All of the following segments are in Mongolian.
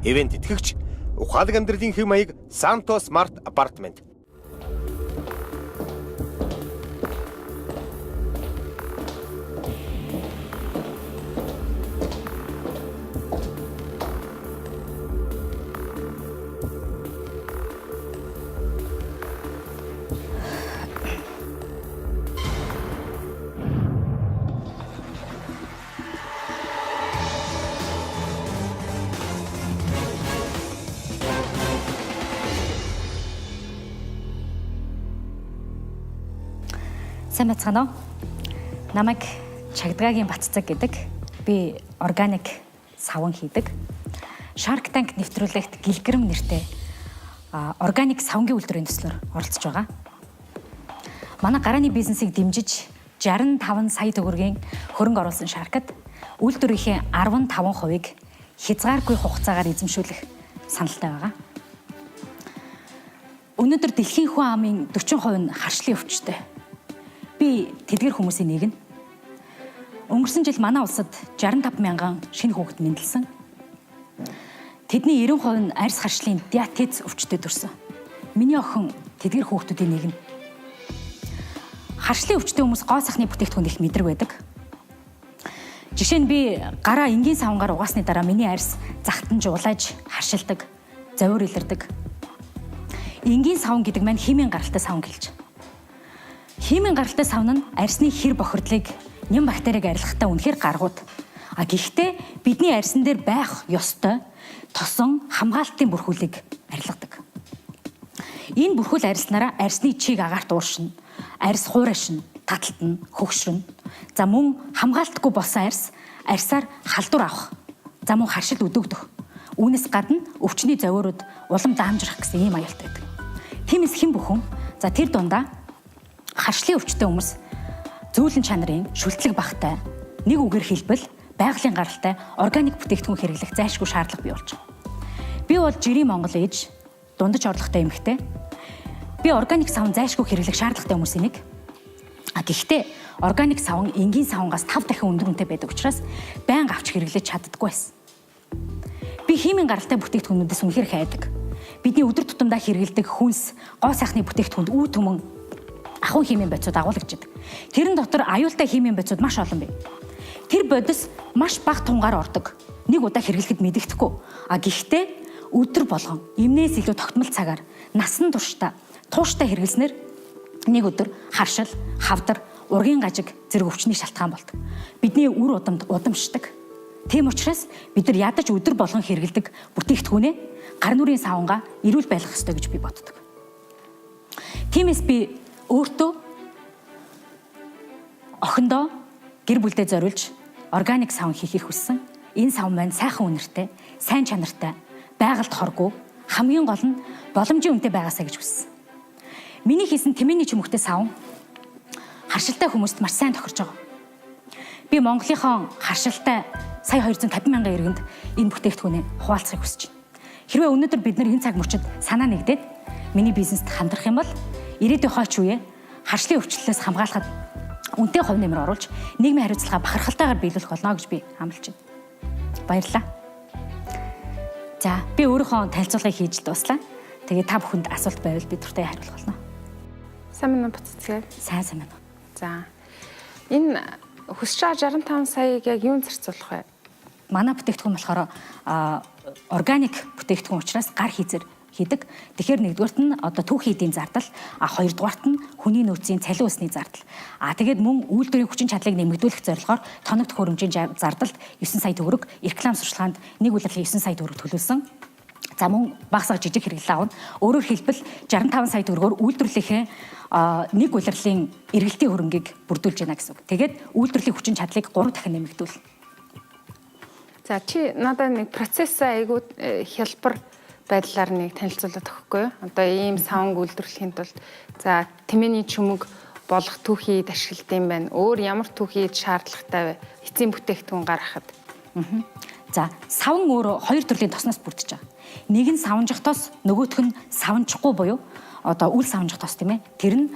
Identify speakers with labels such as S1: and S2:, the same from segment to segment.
S1: Ивент итгэгч ухаалаг амьдралын хэв маяг Санто Смарт апартмент.
S2: Сайн бацгаана уу? Намайг Чагдгагийн Батцаг гэдэг. Би органик саван хийдэг. Shark Tank нэвтрүүлэгт гэлгэрэм нэртэй органик савангийн үйлдвэрийн төслөөр оролцож байгаа. Манай гарааны бизнесийг дэмжиж 65 сая төгрөгийн хөрөнгө оруулсан Shark-д үйлдвэрийнхээ 15%-ийг хязгааргүй хугацаагаар эзэмшүүлэх саналтай байгаа. Өнөөдөр дэлхийн хүн амын 40% нь харшлын өвчтөй. Би тэдгэр хүмүүсийн нэг нь. Өнгөрсөн жил манай улсад 65 мянган шинэ хүүхэд мэндэлсэн. Тэдний 90% нь арьс харшлын диатез өвчтөд төрсөн. Миний охин тэдгэр хүүхдүүдийн нэг нь. Харшлын өвчтөй хүмүүс гоо сахны бүтээгдэхүүнд их мэдрэг байдаг. Жишээ нь би гараа энгийн савангаар угаасны дараа миний арьс захтанж улааж харшилдаг, зовир илэрдэг. Энгийн саван гэдэг маань химийн гаралтай саван гэлж. Химийн гаралтай савн нь арьсны хэр бохирдлыг нэм бактерийг арилгахтаа үнэхээр гаргууд. Гэхдээ бидний арьсан дээр байх ёстой тосон хамгаалтын бүрхүүлийг арилгадаг. Энэ бүрхүүл арилснараа арьсны чийг агаарт ууршина, арьс хуурайшна, таталтна, хөгшрөн. За мөн хамгаалтгүй болсон арьсаар халдвар авах. За мөн харшил өдөөгдөх. Үүнээс гадна өвчний зовиорууд улам даамжрах гэсэн ийм аюултай байдаг. Тиймээс хэн бүхэн за тэр дундаа харшлын өвчтөй хүмүүс зөөлөн чанарын шүлтлэг багтай нэг үгээр хэлбэл байгалийн гаралтай органик бүтээгдэхүүн хэрэглэх зайлшгүй шаардлага бий болж байна. Би бол жирийн монгол ээж, дундаж орлоготой эмэгтэй. Би органик савн зайлшгүй хэрэглэх шаардлагатай хүмүүсийн нэг. Гэхдээ органик савн энгийн савнгаас 5 дахин өндөр үнэтэй байдаг учраас байнга авч хэрэглэж чаддаггүй байсан. Би химийн гаралтай бүтээгдэхүүнүүдээс үнэхээр хайдаг. Бидний өдөр тутамдаа хэрэглэдэг хүнс, гоо сайхны бүтээгдэхүүнд үе түмэн ахуй химийн бодисууд агуулгадаг. Тэрэн дотор аюултай химийн бодисууд маш олон бий. Тэр бодис маш бага тунгаар ордог. Нэг удаа хэрэглэхэд мэдэгдэхгүй. Гэхдээ өдөр болгон эмнээс илүү тогтмол цагаар насан туршдаа тууштай хэрэглэснээр нэг өдөр харшил, хавдар, ургийн гажиг зэрэг өвчний шалтгаан болдог. Бидний үр удамд удамшдаг. Тийм учраас бид нар ядаж өдөр болгон хэрэглэдэг бүтээгдэхүүнээ гар нүрийн савангаа эрүүл байлгах ёстой гэж би боддог. Тиймээс би өөртөө охиндоо гэр бүлдээ зориулж органик савн хийхийг хүссэн. Энэ савн маань сайхан үнэртэй, сайн чанартай, байгальд хоргүй, хамгийн гол нь боломжийн үнэтэй байгаасаа гэж хүссэн. Миний хийсэн тэмээний чүмхтэй савн харшилтай хүмүүст маш сайн тохирч байгаа. Би Монголынхон харшилтай сая 250 мянган иргэнд энэ бүтээгдэхүүнээ хуваалцахыг хүсэж байна. Хэрвээ өнөөдөр бид нар энэ цаг мөчид санаа нэгдээд миний бизнест хандрах юм бол ирээдүйн хойч үе харшлын өвчлөлөөс хамгаалахад үнэтэй хувь нэмэр оруулж нийгмийн хариуцлага бахархалтайгаар биелүүлэх болно гэж би амлаж байна. Баярлалаа. За би өөрийнхөө танилцуулгыг хийж дуслаа. Тэгээд та бүхэнд асуулт байвал би туртай хариулах болно.
S3: Сайн байна уу Батцаг?
S2: Сайн байна.
S3: За энэ хүсэж байгаа 65 саяыг яг юунд зарцуулах вэ?
S2: Манай бүтээгдэхүүн болохоор органик бүтээгдэхүүн учраас гар хийзэр хийдэг. Тэгэхээр нэгдүгээрт нь одоо түүхийн эдийн зардал, хоёрдугаарт нь хүний нөөцийн цалин усны зардал. Тэгээд мөн үйлдвэрийн хүчин чадлыг нэмэгдүүлэх зорилгоор тоног төхөөрөмжийн зардалд 9 сая төгрөг, реклам сурчлаганд нэг улирлын 9 сая төгрөг төлөвлөсөн. За мөн багасаа жижиг хэрэглээ аавна. Өөрөөр хэлбэл 65 сая төгрөгөөр үйлдвэрлэлийнхээ нэг улирлын эргэлтийн хөрөнгийг бүрдүүлж байна гэсэн үг. Тэгээд үйлдвэрлэлийн хүчин чадлыг 3 дахин нэмэгдүүлнэ.
S3: За чи надад нэг процесс айгуу хялбар байдлаар нэг танилцуулаад өгөхгүй юу? Одоо ийм савнг үйлдвэрлэхийн тулд за тэмээний чүмэг болох түүхийд ашигладаг юм байна. Өөр ямар түүхийд шаардлагатай вэ? Эцсийн бүтээгдэхүүн гаргахад.
S2: За савн өөр хоёр төрлийн тосноос бүрдэж байгаа. Нэг нь савнжих тос, нөгөөх нь савнжихгүй буюу одоо үл савнжих тос тийм ээ. Тэр нь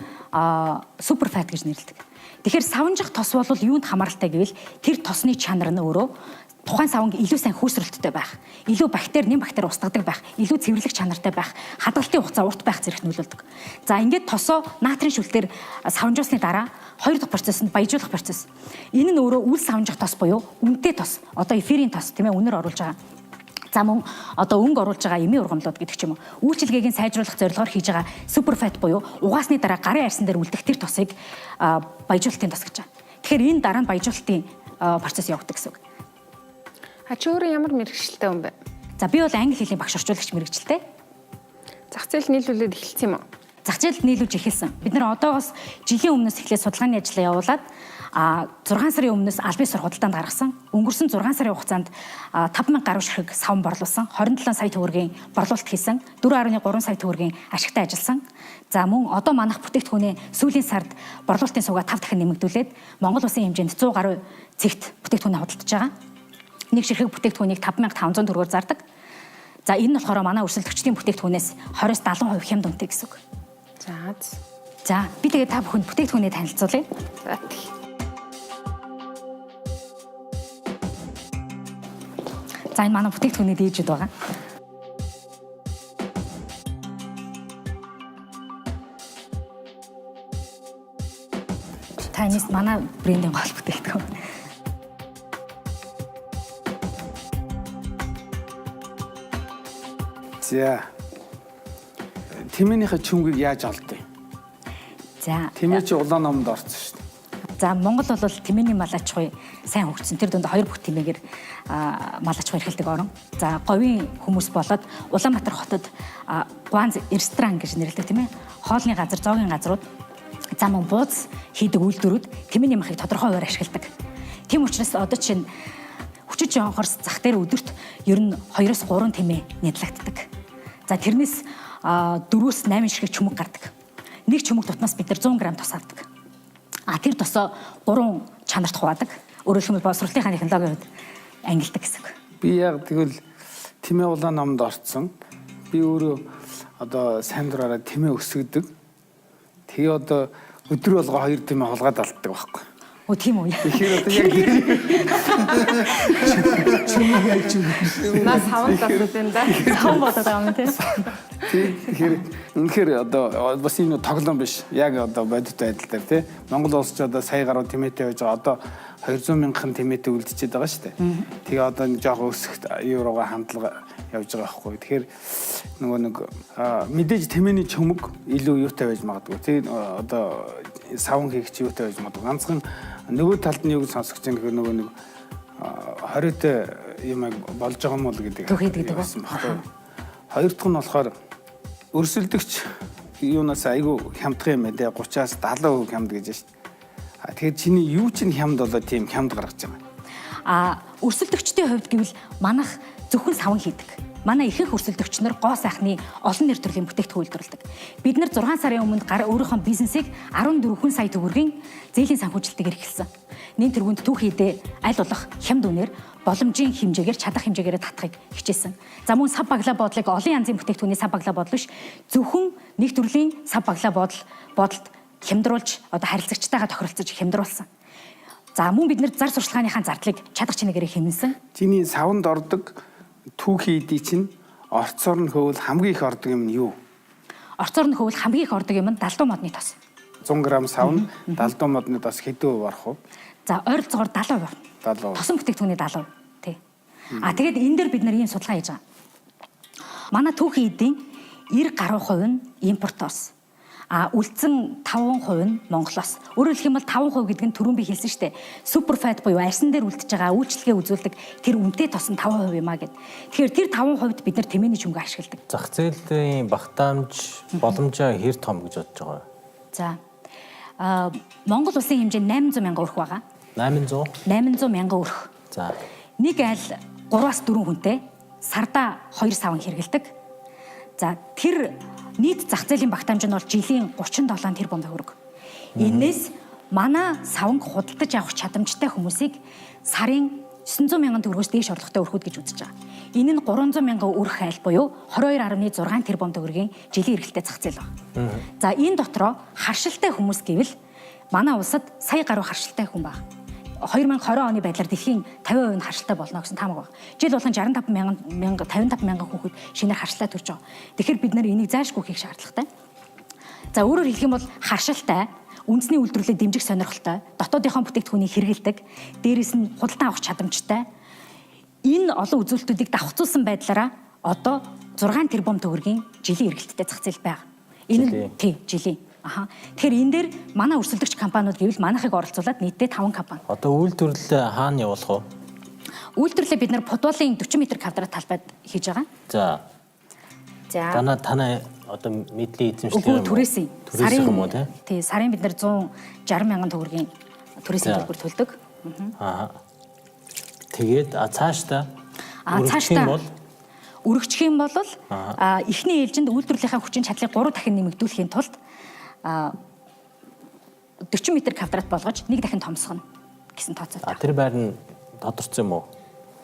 S2: суперфат гэж нэрлэдэг. Тэгэхээр савнжих тос бол юунд хамааралтай гэвэл тэр тосны чанар нь өөрөө тухайн саванг илүү сайн хөөсрөлттэй байх, илүү нэм бактери устгадаг байх, илүү цэвэрлэг чанартай байх, хадгалтын хугацаа урт байх зэрэг нөлөөлдөг. За ингээд тосоо натрийн шүлтээр савнжуулсны дараа хоёр дахь процесс нь баяжуулах процесс. Энэ нь өөрөө үл савнжих тос буюу үнэтэй тос, одоо эфирийн тос тийм ээ үнээр оруулж байгаа. За мөн одоо өнгө оруулж байгаа эмийн ургамлууд гэдэг ч юм уу. Үйлчилгээг нь сайжруулах зорилгоор хийж байгаа суперфат буюу угаасны дараа гарын арьсан дээр үлдэх тэр тосыг баяжуулалтын тос гэж байна. Тэгэхээр энэ дараа нь баяжуулалтын процесс явагддаг гэсэн үг.
S3: Чи өөрөө ямар мэргэжилтэй хүн бэ?
S2: За би бол англи хэлний багш орчуулагч мэргэжилтэй.
S3: Зах зээл нийлүүлээд эхэлсэн юм уу?
S2: Зах зээлд нийлүүлж эхэлсэн. Бид нар одоогоос жилийн өмнөөс эхлээд судалгааны ажлаа явуулаад 6 сарын өмнөөс аль бие сур худалдаанд гаргасан. Өнгөрсөн 6 сарын хугацаанд 5000 гаруй ширхэг савн борлуулсан. 27 сая төгрөгийн борлуулалт хийсэн. 4.3 сая төгрөгийн ашигтай ажилласан. За мөн одоо манайх бүтээгдэхүүнээ сүүлийн сард борлуулалтын суугаа 5 дахин нэмэгдүүлээд Монгол улсын хэмжээнд 100 гаруй цэгт бүтээгдэхүүнээ худалдаж байгаа. Нэг ширхэг бүтээгдэхүүнийг 5500 төгрөгөөр зардаг. За энэ нь болохоор манай өрсөлдөгчдийн бүтээгдэхүүнээс 20-70% хямд үнэтэй гэсэн үг. За би тэгээ та бүхэнд бүтээгдэхүүнээ танилцуулъя. За энэ манай бүтээгдэхүүний дээжүүд байгаа. Танис манай брендинг гол бүтээгдэхүүн.
S4: За. Тэмээнийхээ чүнгийг яаж олдъё?
S2: За.
S4: Тэмээ чи улаан номонд орсон шүү дээ.
S2: За Монгол бол тэмээний мал аж ахуй сайн хөгжсөн. Тэр дунд 2 бүх тэмээгээр мал аж ахуй эрхэлдэг орн. За говийн хүмүүс болоод Улаанбаатар хотод Гуанз ресторан гэж нэрлэдэг тийм ээ. Хоолны газар, зоогийн газрууд зам бууз хийдэг үйлдвэрүүд тэмээний махыг тодорхой хуваар ашигладаг. Тийм учраас одоо чинь хүчит жонхорс зах дээр өдөрт ер нь 2-3 тэмээ нядлагддаг. За тэрнээс 4-8 ширхэг чүмэг гардаг. Нэг чүмэг тутмаас бид нар 100 г тос авдаг. Тэр тосоо 3 чанарт хуваадаг. Өөрөөр хэлбэл боловсролтын технологийн хувьд ангилдаг гэсэн үг.
S4: Би яг тэгвэл тэмээ улаан номонд орсон. Би өөрөө одоо сайн дураараа тэмээ өсгөдөг. Тэгээ одоо өдөр болго 2 тэмээ холгаад алддаг байхгүй.
S2: Тийм үү.
S4: Тэгэхээр одоо яг
S3: Нас савн тасууд энэ да.
S2: Савн болоод байгаа юм тийм.
S4: Тэгэхээр үнэхээр одоо бас энэ тоглоом биш. Яг одоо бодит байдал дээр тий. Монгол улс ч одоо сая гаруй тэмээтэй байж байгаа. Одоо 200 мянган тэмээтэй үлдчихэд байгаа шүү дээ. Тэгээ одоо нэг жоох өсөх еврогоо хандлага явж байгаа байхгүй. Тэгэхээр нөгөө нэг мэдээж тэмээний чөмөг илүү юутай байж магадгүй. Тий одоо савн хийгч юутай байж магадгүй. Ганцхан нөгөө талд нь юу сонсогч юм гэхээр нөгөө нэг 20-т юм болж байгаа юм уу гэдэг.
S2: Төгөөд
S4: байхгүй. Хоёр дахь нь болохоор өрсөлдөгч юунаас айгүй хямдхан юм ээ 30-аас 70% хямд гэж шүү дээ. Тэгэхээр чиний юу чинь хямд болоо тийм хямд гаргаж байгаа.
S2: Өрсөлдөгчдийн хувьд гэвэл манайх зөвхөн савн хийдэг. Манай ихэнх өрсөлдөгч нар гоо сайхны олон нэр төрлийн бүтээгдэхүүн үйлдвэрлэдэг. Бид нар 6 сарын өмнө өөрийнхөө бизнесийг 14 сая төгрөгийн зээлийн санхүүжилтээр эрхэлсэн. Нэн тэргуунд түүхийдээ аль болох хямд үнээр боломжийн хэмжээгээр чадах хэмжээгээр татахыг хичээсэн. За мөн сав баглаа бодлыг олон янзын бүтээгдэхүүний сав баглаа бодол биш зөвхөн нэг төрлийн сав баглаа бодолд хямдруулж одоо харилцагчтайгаа тохиролцож хямдруулсан. За мөн бид нэр зар сурчлагынхаа зардлыг чадах чинээгээр хэмнэсэн.
S4: Чиний савнд ордог түүхий эдий чинь орцоор нь хөвөл хамгийн их ордог юм нь юу?
S2: Орцоор нь хөвөл хамгийн их ордог юм нь далдуу модны тос.
S4: 100 г савн далдуу модны тос хэдэн хувь орох вэ?
S2: За ойролцоогоор 70%.
S4: 70%.
S2: Тосон бүтээгдэхүүний 70%. Тий. Тэгээд энэ дээр бид нар ийм судалгаа хийж байгаа. Манай түүхий эдийн 90 гаруй хувь нь импорт тос. Үлдсэн 5% нь Монголоос. Өөрөөр хэлэх юм бол 5% гэдэг нь түрүүн би хэлсэн шүү дээ. Суперфат буюу арьсан дээр үлдэж байгаа үйлчлэгээ үзүүлдэг тэр үнэтэй тос нь 5% юм а гэд. Тэгэхээр тэр 5%д бид нар тэмээний чүмгээ ашигладаг.
S5: Зах зээлийн багтаамж боломжоо хэр том гэж бодож байгаа вэ?
S2: За. Монгол улсын хэмжээ 800 мянган өрх байгаа. 800 мянган өрх.
S5: За.
S2: Нэг айл 3-4 хүнтэй сарда 2 савн хэрэгэлдэг. За тэр нийт зах зээлийн багтаамж нь бол жилийн 37 тэрбум төгрөг. Энээс манай савнг худалдаж авах чадамжтай хүмүүсийг сарын 900 мянган төгрөгөөс дээш орлоготой өрхүүд гэж үзэж байгаа. Энэ нь 300 мянган өрх айл буюу 22.6 тэрбум төгрөгийн жилийн эрхлэлтэй зах зээл байна. За энэ дотроо харшилтай хүмүүс гэвэл манай улсад сая гаруй харшилтай хүн байна. 2020 оны байдлаар дэлхийн 50% нь харшилтай болно гэсэн таамаг байна. Жил болгон 55,000 хүүхэд шинээр харшилтаа төрж байгаа. Тэгэхээр бид нэр энийг заашгүй хийх шаардлагатай. За өөрөөр хэлэх юм бол харшилтай, үндэсний үйлдвэрлэлийг дэмжих сонирхолтой, дотоодынхон бүтээгдэхүүнийг хэрэгэлдэг, дээрээс нь худалдан авах чадамжтай энэ олон үзүүлэлтүүдийг давхцуулсан байдлаараа одоо 6 тэрбум төгрөгийн жилийн эргэлттэй зах зээл байгаа. Энэ нь жилийн. Тэгэхээр энэ дээр манай өрсөлдөгч компаниуд гэвэл манайхыг оролцуулаад нийтдээ 5 компани.
S5: Одоо үйлдвэрлэлээ хаана явуулах вэ?
S2: Үйлдвэрлэлээ бид нар Подвалын 40 м квадрат талбайд хийж байгаа.
S5: За. Танай одоо мэдлийн эзэмшлэр
S2: түрээсийн
S5: сарын юм уу
S2: тий сарын бид нар 160 мянган төгрөгийн түрээсийн төлбөр төлдөг.
S5: Тэгээд цаашдаа
S2: өргөжих юм бол эхний ээлжинд үйлдвэрлэлийнхаа хүчин чадлыг 3 дахин нэмэгдүүлэхийн тулд 40 м квадрат болгож 1 дахин томсгоно гэсэн тооцоолтой.
S5: Тэр байр нь тодорцсон юм уу?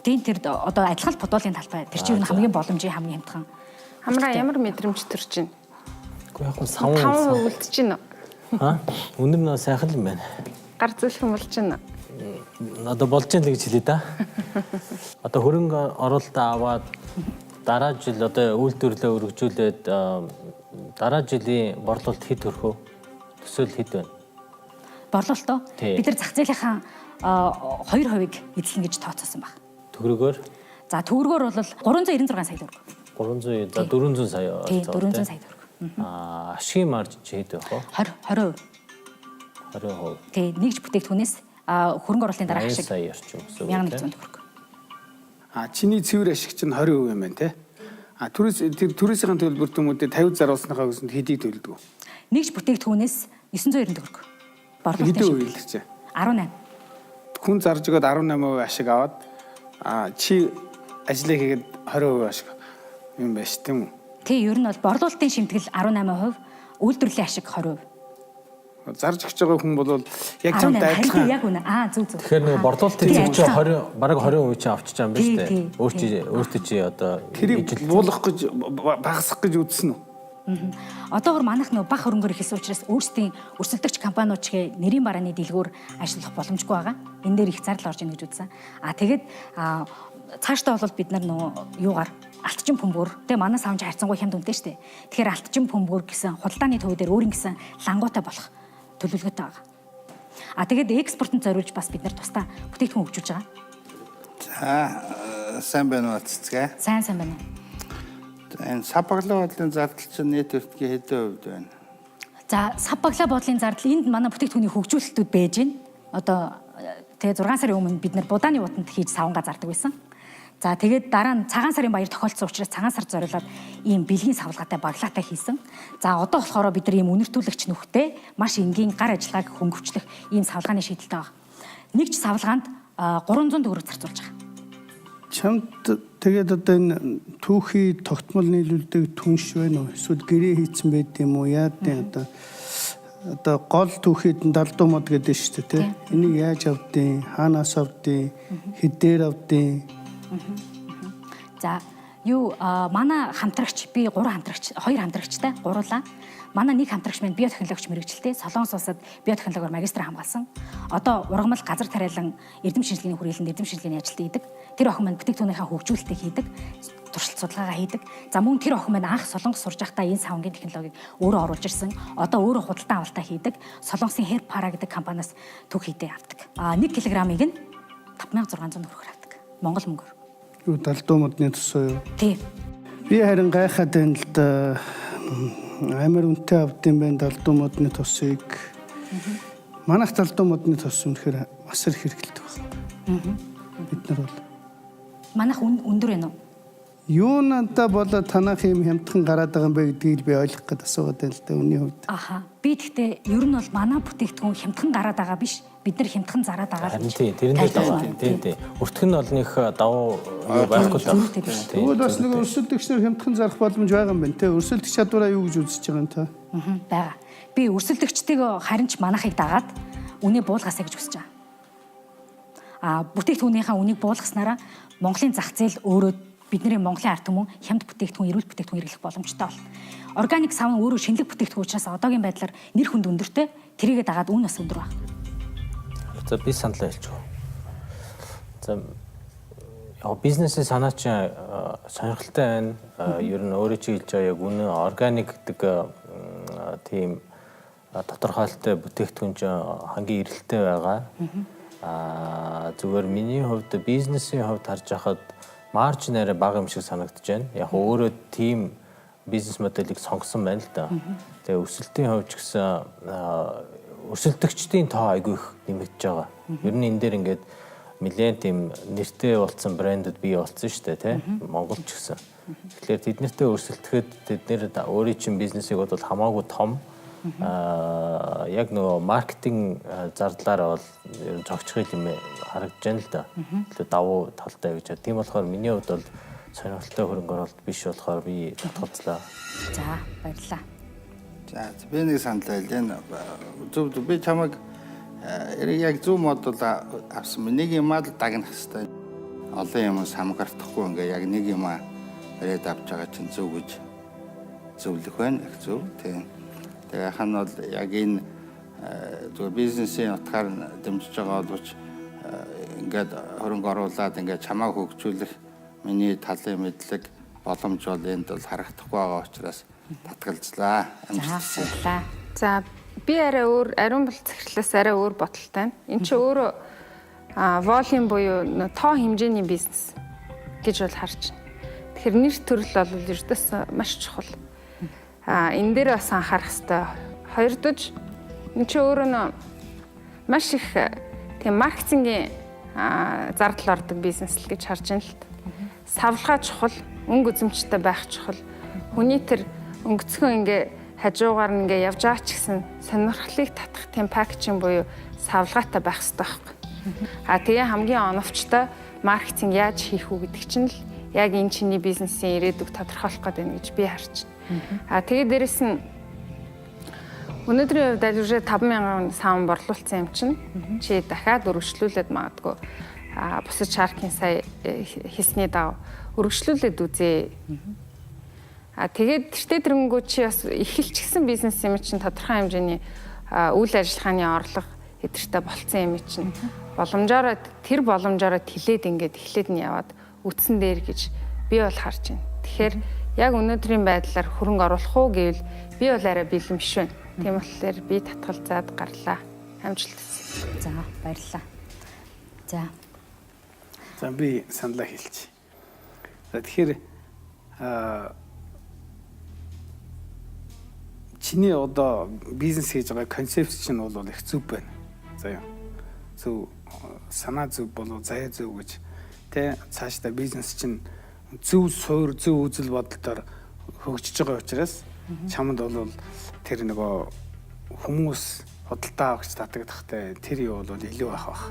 S2: Тийм тэр одоо адилхан Подвалын талбай. Тэр чинь хамгийн боломжийн хамгийн хямдхан.
S3: Хамраа ямар мэдрэмж төрж байна?
S5: Уу яг нь савн
S3: үлдэж байна.
S5: Өнөр нь сайхан юм байна.
S3: Гар зөөлхөн болж байна.
S5: Одоо болж байна л гэж хэлээ да. Одоо хөрөнгө оруулалтаа аваад дараа жил одоо үйлдвэрлэлээ өргөжүүлээд дараа жилийн борлуулалт хэд төрөх вэ? Төсөөл хэд байна?
S2: Борлуулалтоо бид нар зах зээлийнхаа 2% эзлэн гэж тооцоосон баг.
S5: Төгрөгөөр?
S2: За төгрөгөөр бол 396 сая төгрөг.
S5: 300 за 400 сая.
S2: Тийм 400 сая төгрөг.
S5: Ашигын марж хэд байх вэ?
S2: 20%.
S5: 20%.
S2: Тийм нэгж бүтээгдэхүүнээс хөрөнгө оруулалтын дараа ашиг
S5: сая орчим гэсэн үг.
S2: 1100 төгрөг.
S4: Чиний цэвэр ашиг чинь 20% юм байна те. Түрээсийн төлбөр төмөдөд 50 заруулсныхаа үсэнд хэдийг төлдөг вэ?
S2: Нэгж бүтээгдэхүүнээс 990 төгрөг. Борлуулалтын
S4: хэдэн үйл чи?
S2: 18.
S4: Хүн зарж өгöd 18% ашиг аваад чи ажлыг хийгээд 20% ашиг юм байна шүү тийм үү?
S2: Тий, ер нь бол борлуулалтын шимтгэл 18%, үйлдвэрлэлийн ашиг 20%.
S4: Зарж өгч байгаа хүн бол яг чамд адилхан.
S2: Яг үнэ. Зүг.
S5: Тэгэхээр нэг борлуулалтын зөвч 20 бараг 20% чи авчиж байгаа юм байна шүү дээ. Өөртөө чи одоо
S4: тэрийг буулгах гэж багасгах гэж үзсэн үү?
S2: Одоогор манайх нөө бага хөрөнгөөр ихэлсэн учраас өөрсдийн өрсөлдөгч компаниуд чигээ нэрийн барааны дэлгүүр ажиллах боломжгүй байгаа. Энэ дээр их зардал орж ийн гэж үзсэн. Тэгээд цаашдаа бол бид нар нөө юугаар алтчин бөмбөр тэгээ манай савж харьцангуй хямд үнэтэй шүү дээ. Тэгэхээр алтчин бөмбөр гэсэн худалдааны төв дээр өөрийн гэсэн лангуутай болох төлөвлөгөөтэй байгаа. Тэгээд экспортод зориулж бас бид нар тусдаа бүтээгдэхүүн хөгжүүлж байгаа.
S6: За сайн байна уу цэцгээ?
S2: Сайн байна.
S6: Энэ сав баглаа бодлын зардал чинь нийт өртгийн хэдэн хувьд байна?
S2: За сав баглаа бодлын зардал энд манай бүтээгдэхүүний хөгжүүлэлтүүд байж байна. Одоо тэгээ 6 сарын өмнө бид нар будааны утанд хийж савнгаа зардаг байсан. За тэгээд дараа нь цагаан сарын баяр тохиолдсон учраас цагаан сард зориулаад ийм бэлгийн савлгаатай баглаатай хийсэн. За одоо болохоор бид нар ийм үнэртүүлэгч нөхтэй маш энгийн гар ажиллагааг хөнгөвчлөх ийм савлгааны шийдэлтэй байгаа. Нэг ч савлгаанд 300 төгрөг зарцуулж байгаа.
S7: Чамд тэгээд одоо энэ түүхий тогтмол нийлүүлдэг түнш байна уу? Эсвэл гэрээ хийцэн байд юм уу? Яад вэ одоо гол түүхийд далдуу мод гэдэг шүү дээ, тийм. Энийг яаж авдیں? Хаанаас авдیں? Хэдээр авдیں?
S2: За манай хамтрагч би 2 хамтрагчтай гурлаа. Манай нэг хамтрагч маань биотехнологич мэрэгчлээ. Солонгос улсад биотехнологиор магистр хамгаалсан. Одоо ургамал газар тариалан эрдэм шинжилгээний хүрээлэнд эрдэм шинжилгээний ажилд хийдэг. Тэр охин маань бүтээгдэхүүнийхээ хөгжүүлэлтийг хийдэг. Туршилт судалгаагаа хийдэг. За мөн тэр охин маань анх Солонгос сурж байхдаа энэ савнгийн технологиг өөрөө оруулж ирсэн. Одоо өөрөө худалдан авалтаа хийдэг. Солонгосын Herpara гэдэг компаниас төг хийдэ авдаг. 1 кг-ыг нь 5600 төгрөгөөр авдаг. Монгол мөнгөөр.
S7: Юу далдуу модны төсөө юу?
S2: Тийм.
S7: Би харин гайхаад байна л да. Амар үнэтэй авдсан байна далдуу модны төсөйг. Манайх далдуу модны төс үнэхээр асар хэрэгэлдэг байна. Бид нар бол
S2: манайх өндөр байна уу?
S7: Юу надад болоо танах юм хямдхан гараад байгаа юм бэ гэдгийг би ойлгох гээд асуугаад байна л да үүний хувьд.
S2: Би гэхдээ ер нь бол манай бүтээгдэхүүн хямдхан гараад байгаа биш. Бид нар хямдхан зараад байгаа.
S5: Харин тийм тэрэндээ даваа. Тийм. Өртгөн нь бол нэг давуу байхгүй л байна.
S7: Тэгвэл бас нэг өрсөлдөгчнөр хямдхан зарах боломж байгаа юм байна те. Өрсөлдөх чадвараа юу гэж үзэж байгаа юм та?
S2: Бага. Би өрсөлдөгчтэйг харин ч манахыг дагаад үнэ буулгасаа гэж хүсэж байгаа. Бүтээгдэхүүнийхээ үнийг буулгаснараа Монголын зах зээл өөрөө бидний Монголын ард түмэн хямд бүтээгдэхүүн, эрүүл бүтээгдэхүүн хэрэглэх боломжтой бол. Органик савн өөрөө шинэлэг бүтээгдэхүүн учраас одоогийн байдлаар нэр хүнд өндөртэй тэрийгэ дагаад үн бас өндөр байна.
S5: За би саналаа хэлчихв. За яг бизнесийн санаа чинь сонирхолтой байна. Ер нь өөрөө чи хэлж байгаа яг үнэн органик гэдэг тийм тодорхойлолтой бүтээгдэхүүн чинь хамгийн эрэлттэй байгаа. Зүгээр миний хувьд бизнесийн хувьд харж байхад маржин арай бага юм шиг санагдаж байна. Яг өөрөө тийм бизнес моделийг сонгосон байна л да. Тэгээ өсөлтийн хувьд ч гэсэн өсөлтөгчдийн тоо айгүй их нэмэгдэж байгаа. Ер нь энэ дээр ингээд нэлээд тийм нэртэй болсон брэндүүд бий болсон шүү дээ, тий? Монгол ч гэсэн. Тэгэхээр тэднэртэй өрсөлдөхэд тэднэр өөрийн чинь бизнесийг бол хамаагүй том яг нөгөө маркетинг зардлаараа бол ер нь цогцох юм харагдаж байна л да. Тэгээ давуу талтай гэж. Тийм болохоор миний хувьд бол сонирхолтой хөрөнгө оруулалт биш болохоор би татгалзлаа.
S2: За баярлалаа.
S6: За би нэг санал хэлээ. Зөв би чамайг яг зөв модул авсан. Нэг юм аа л дагнах хэвээр. Олон юмс хамгаардахгүй ингээ яг нэг юм аа ирээд авч байгаа чинь зөв гэж зөвлөх байна. Их зөв. Тийм. Тэгээ хан бол яг энэ зөв бизнесийн утгаар дэмжиж байгаа боловч ингээд хөрөнгө оруулаад ингээд чамаа хөгжүүлэх миний талын мэдлэг боломж бол энд бол харагдахгүй байгаа учраас татгалзлаа.
S2: Амжилттай.
S3: За би арай өөр ариун бол захирлаас арай өөр бодолтой байна. Энд чи өөрөө волюм буюу тоо хэмжээний бизнес гэж бол харж байна. Тэгэхээр нэр төрөл бол ердөөс маш чухал. Энэ дээр бас анхаарах хэрэгтэй. Хоёрдож энэ чи өөрөө маш их тийм маркетингийн зардал ордог бизнес л гэж харж байна л та. Савлгаа чухал, өнгө үзэмжтэй байх чухал. Хүний тэр өнгөцгөн ингээ хажуугаар нь ингээ явж байгаа ч гэсэн сонирхлыг татах тийм пакэжинг буюу савлгаатай байх хэрэгтэй байхгүй. Тэгээ хамгийн оновчтой маркетинг яаж хийх үү гэдэг чинь л яг энэ чиний бизнесийн ирээдүг тодорхойлох гэдэг нь гэж би харж байна. Тэгээ дээрэс нь өнөөдрийн хувьд аль уже 5,000 савн борлуулсан юм чинь чи дахиад өргөжлүүлээд магадгүй бусад шаркийн сая хийсний дав өргөжлүүлээд үзье. Тэгээд тэртээ тэрэнгүү чи бас эхэлчихсэн бизнес юм чинь тодорхой хэмжээний үйл ажиллагааны орлого эдэртэй болцсон юм чинь боломжоор тэр боломжоор тэлээд ингээд эхлээд нь яваад үтсэн дээр гэж би бол харж байна. Тэгэхээр яг өнөөдрийн байдлаар хөрөнгө оруулах уу гэвэл би бол арай бэлэн биш байна. Тийм болохоор би татгалзаад гарлаа. Амжилт.
S2: За баярлалаа.
S4: За би саналаа хэлчих. За тэгэхээр чиний одоо бизнес хийж байгаа концепт чинь бол их зөв байна. За юу. Зөв санаа зөв болов заяа зөв гэж тэ цаашдаа бизнес чинь зөв суур зөв үзэл бодолтой хөгжиж байгаа учраас чамд бол тэр нөгөө хүмүүс худалдаа авахч татагдахтай тэр юу бол илүү байх баг.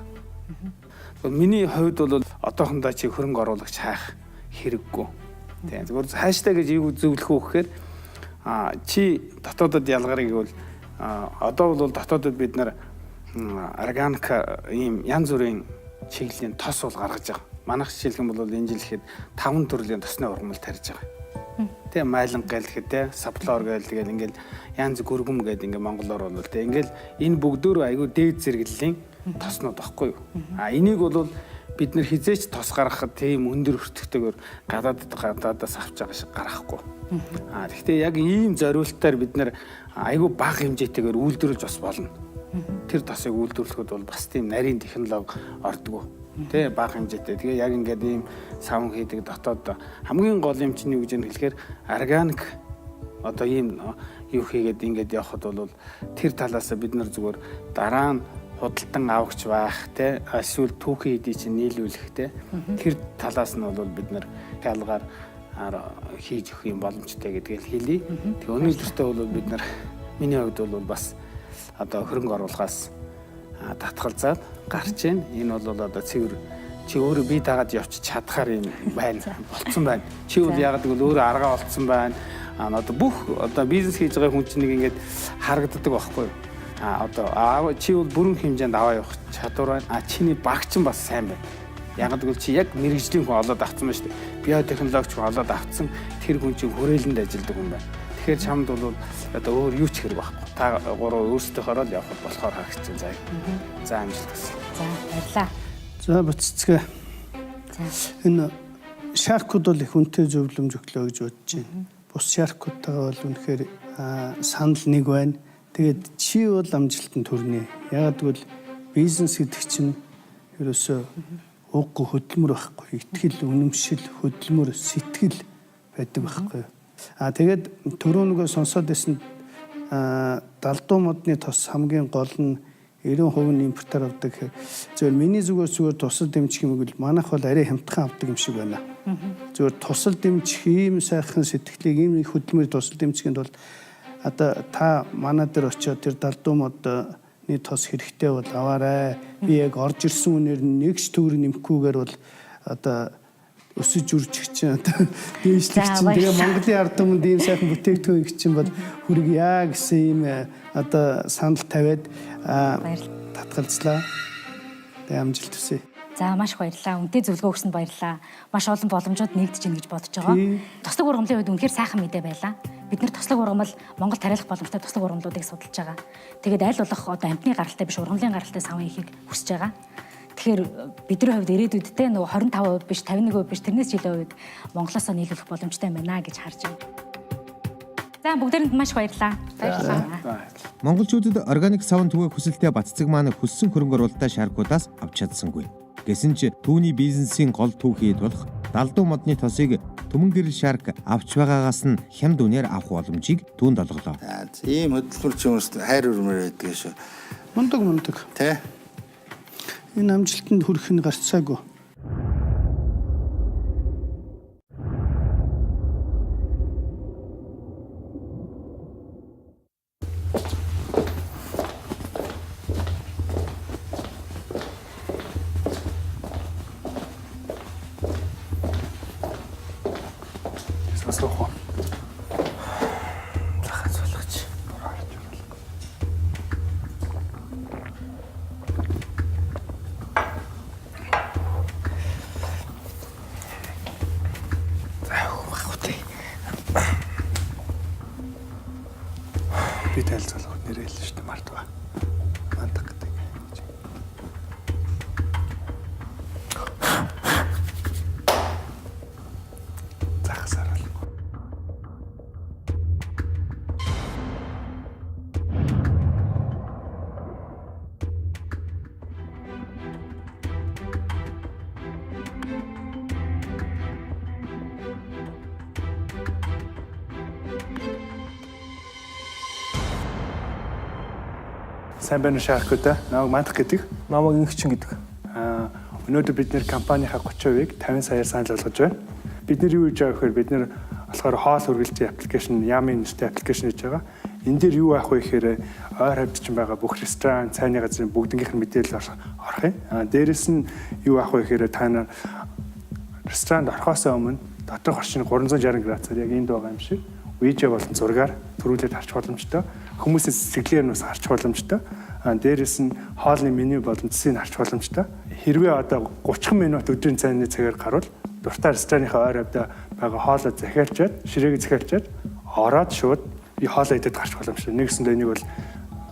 S4: Миний хувьд бол одоохондоо чи хөрөнгө оруулагч хайх хэрэггүй. Тийм зөвхөн хааштай гэж юу зөвлөх үү гэхээр чи дотоодод ялгарыг бол одоо бол дотоодод бид нар органик ийм янз бүрийн чиглэлийн тос бол гаргаж байгаа. Манайх жишээлхэн бол энэ жил ихэд 5 төрлийн тосны ургамал тарьж байгаа. Тэ майлан гэл гэхэд саплор гэл тэгэл ингээл янз гөргөм гэдэг ингээ монголоор бол тэ ингээл энэ бүгдөө айгүй дээд зэрэглэлийн тоснууд багхгүй юу. Энийг бол бид нэр хизээч тос гаргахад тийм өндөр өртөгтэйгээр гадаадаас авч байгаа шиг гаргахгүй. Гэхдээ яг ийм зориултаар бид нэр айгүй бага хэмжээтэйгээр үйлдвэрлэж бас болно. Тэр тосыг үйлдвэрлэхэд бол бас тийм нарийн технологи ордгоо. Тэ бага хэмжээтэй. Тэгээ яг ингээд ийм савн хийдэг дотоод хамгийн гол юм чинь юу гэж хэлэхээр органик одоо ийм юу хийгээд ингээд явхад бол тэр талаас бид нар зүгээр дараа нь худалдан авахч байх те эсвэл түүхий хэдий чинь нийлүүлэх те тэр талаас нь бол бид нар ялгаар хийж өгөх юм боломжтой гэдгийг хэлье. Тэгээ өнөөдөртөө бол бид нар миний хувьд бол бас одоо хөрөнгө оруулахаас татгалзаад гарч ийн. Энэ бол одоо цэвэр чи өөрөө бие дагаад явчих чадхаар юм байна. Болцсон байна. Чи бол яг гэвэл өөрөө аргаа олцсон байна. Одоо бүх одоо бизнес хийж байгаа хүн чинь нэг ингээд харагддаг байхгүй юу? Одоо чи бол бүрэн хэмжээнд аваа явах чадвар байна. Чиний багч нь бас сайн байна. Яг гэвэл чи яг мэрэгжлийн хүн олоод авсан байна шүү дээ. Биотехнологич хүн олоод авсан тэр хүн чинь хүрээлэнд ажилладаг хүн байна. Тэгэхээр чамд бол одоо өөр юу ч хэрэг байхгүй. Та гурав өөрсдийнхөө л явах болохоор харагдаж байна. За амжилт хүсье.
S2: За баярлаа.
S7: За буццгээ. Энэ шаркууд бол их үнэтэй зөвлөмж өглөө гэж бодож байна. Бус шаркуудтайгаа бол үнэхээр санал нэг байна. Тэгээд чи бол амжилтанд хүрнэ. Ягаад гэвэл бизнес гэдэг чинь ерөөсөө ууггүй хөдөлмөр байхгүй. Итгэл, үнэмшил, хөдөлмөр, сэтгэл байдаг байхгүй. Тэгээд түрүү нөгөө сонсоод байсан далдуу модны тос хамгийн гол нь 90% импортоор авдаг. Зөвхөн миний зүгээр тусал дэмжих юм бол манайх бол арай хямдхан авдаг юм шиг байна. Зөвхөн тусал дэмжих ийм сайхан сэтгэлийг ийм их хөдөлмөрийг тусал дэмжихэд бол одоо та манай дээр очиод тэр далдуу модны тос хэрэгтэй бол аваарай. Би яг орж ирсэн үнээр нэгч төгрөг нэмэхгүйгээр бол одоо өсөж үржих чинь одоо дээшлэх чинь тэгээ Монголын ард түмэнд ийм сайхан бүтээгдэхүүн их чинь бол хүргье гэсэн ийм одоо санал тавиад татгалзлаа. Тэгээ амжилт хүсье.
S2: За маш их баярлалаа. Үнэтэй зөвлөгөө өгсөнд баярлалаа. Маш олон боломжууд нэгдэж ийн гэж бодож байгаа. Туслаг ургамлын үед үнэхээр сайхан мэдээ байлаа. Бид нэр туслаг ургамал Монгол тариалах боломжтой туслаг ургамлуудыг судалж байгаа. Тэгээд аль болох одоо амтны гаралтай биш ургамлын гаралтай саван ихийг хүсэж байгаа. Тэгэхээр бидний хувьд ирээдүйдтэй нөгөө 25% биш 51% биш тэрнээс жилийн үед Монголоос нийлүүлэх боломжтой юм байна гэж харж байна. За бүгдээрэнд маш баярлалаа. Баярлалаа.
S1: Монголчуудад органик саван түгээх хүсэлтэд Баццэг маань хүссэн хөрөнгө оруулалтаа шаркуудаас авч чадсангүй. Гэсэн ч түүний бизнесийн гол түүхийд болох далдуу модны тосыг Түмэн гэрэл шарк авч байгаагаас нь хямд үнээр авах боломжийг түүнд олголоо.
S6: Ийм хөдөлмөрч юмс хайр өрмөр байдаг шүү.
S7: Мундаг.
S6: Тэ.
S7: Энэ амжилтанд хүрэх нь гарцаагүй.
S4: Сосрох.
S1: Захаа суулгач.
S4: Би тайлцуулах нэрэл шүү дээ мартва. Мантаг гэдэг. Захасаар. Сайн байна шаркуудаа. Намайг мантах гэдэг.
S5: Намайг Инхчин гэдэг.
S4: Өнөөдөр бид нэр компанийнхаа 30%-ийг 50 саяар санал болгож байна. Бид нэр юу хийж байгаа гэхээр бид нэр болохоор хоол үргэлжлэлтийн аппликейшн, Ями нэртэй аппликейшн хийж байгаа. Энэ дээр юу авах вэ гэхээр ойр хавьд чинь байгаа бүх ресторан, цайны газрын бүгднгийнх нь мэдээлэл орох юм. Дээрэс нь юу авах вэ гэхээр та нар ресторанд орохоос өмнө доторх орчны 360 градусаар яг энд байгаа юм шиг видео болон зургаар төрүүлээд харж боломжтой. Хүмүүсийн сэтгэлээр нь харж боломжтой. Дээрээс нь хоолны меню болон цэсийг харж боломжтой. Хэрвээ одоо 30 минут өдрийн цайны цагаар гарвал дуртай ресторанынхаа ойр хавьд байгаа хоолоо захиалчаад, ширээгээ захиалчаад ороод шууд би хоолоо идээд гарч боломжтой. Нэгсэндээ энийг бол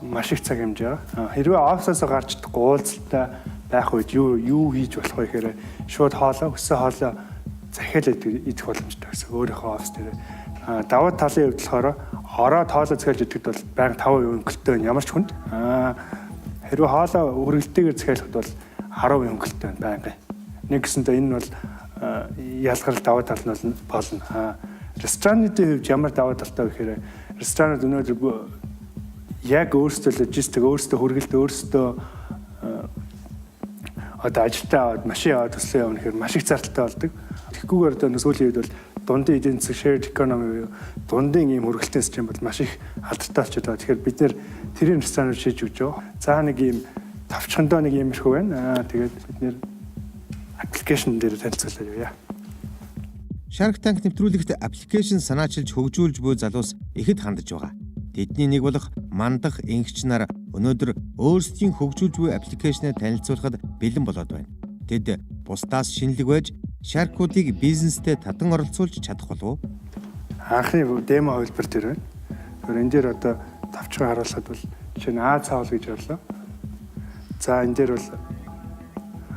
S4: маш их цаг хэмжээ. Хэрвээ офисоос гарч уулзалтаа байх үед юу хийж болох вэ гэхээр шууд хоолоо, өссөн хоолоо захиалаад идэх боломжтой гэсэн. Өөрийнхөө офис дээр даваа талын хувьд болохоор ороод хоолоо захиалж идэхэд бол байнга 5% өнгөлтөө байна. Ямар ч хүнд. Хэрвээ хоолоо үргэлжлэлтэйгээр захиалахад бол 10% өнгөлтөө байна байнга. Нэгсэндээ энэ бол ялгарл даваа тал нь болно. Ресторанны хувьд ямар даваа талтай вэ гэхээр ресторанууд өнөөдөр яг өөрсдөө логистик, өөрсдөө хүргэлт, өөрсдөө одоо ажилтаа аваад машин аваад төслөө явна гэхээр маш их зардалтай болдог. Тэгэхгүйгээр одоо сүүлийн үед бол дундын эдийн засаг shared economy дундын ийм хөргөлтийн систем бол маш их алдартай болчиход байгаа. Тэгэхээр бид нэр тэрийн рестораныг шийдэж өгч байгаа. За нэг ийм тавчхандаа нэг иймэрхүү байна. Тэгээд бид нэр аппликейшн дээр танилцуулъя юу яа.
S1: Shark Tank нэвтрүүлэгт аппликейшн санаачилж хөгжүүлж буй залуус ихэд хандж байгаа. Тэдний нэг болох мандах ингч нар өнөөдөр өөрсдийн хөгжүүлж буй аппликейшнээ танилцуулахад бэлэн болоод байна. Тэд бусдаас шинэлэг байж шаркуудыг бизнестэй татан оролцуулж чадах болов уу?
S7: Анхны демо хувилбар дээр байна. Тэгэхээр энэ дээр одоо давчгаа харуулхад бол жишээ нь А цаавал гэж орлоо. За энэ дээр бол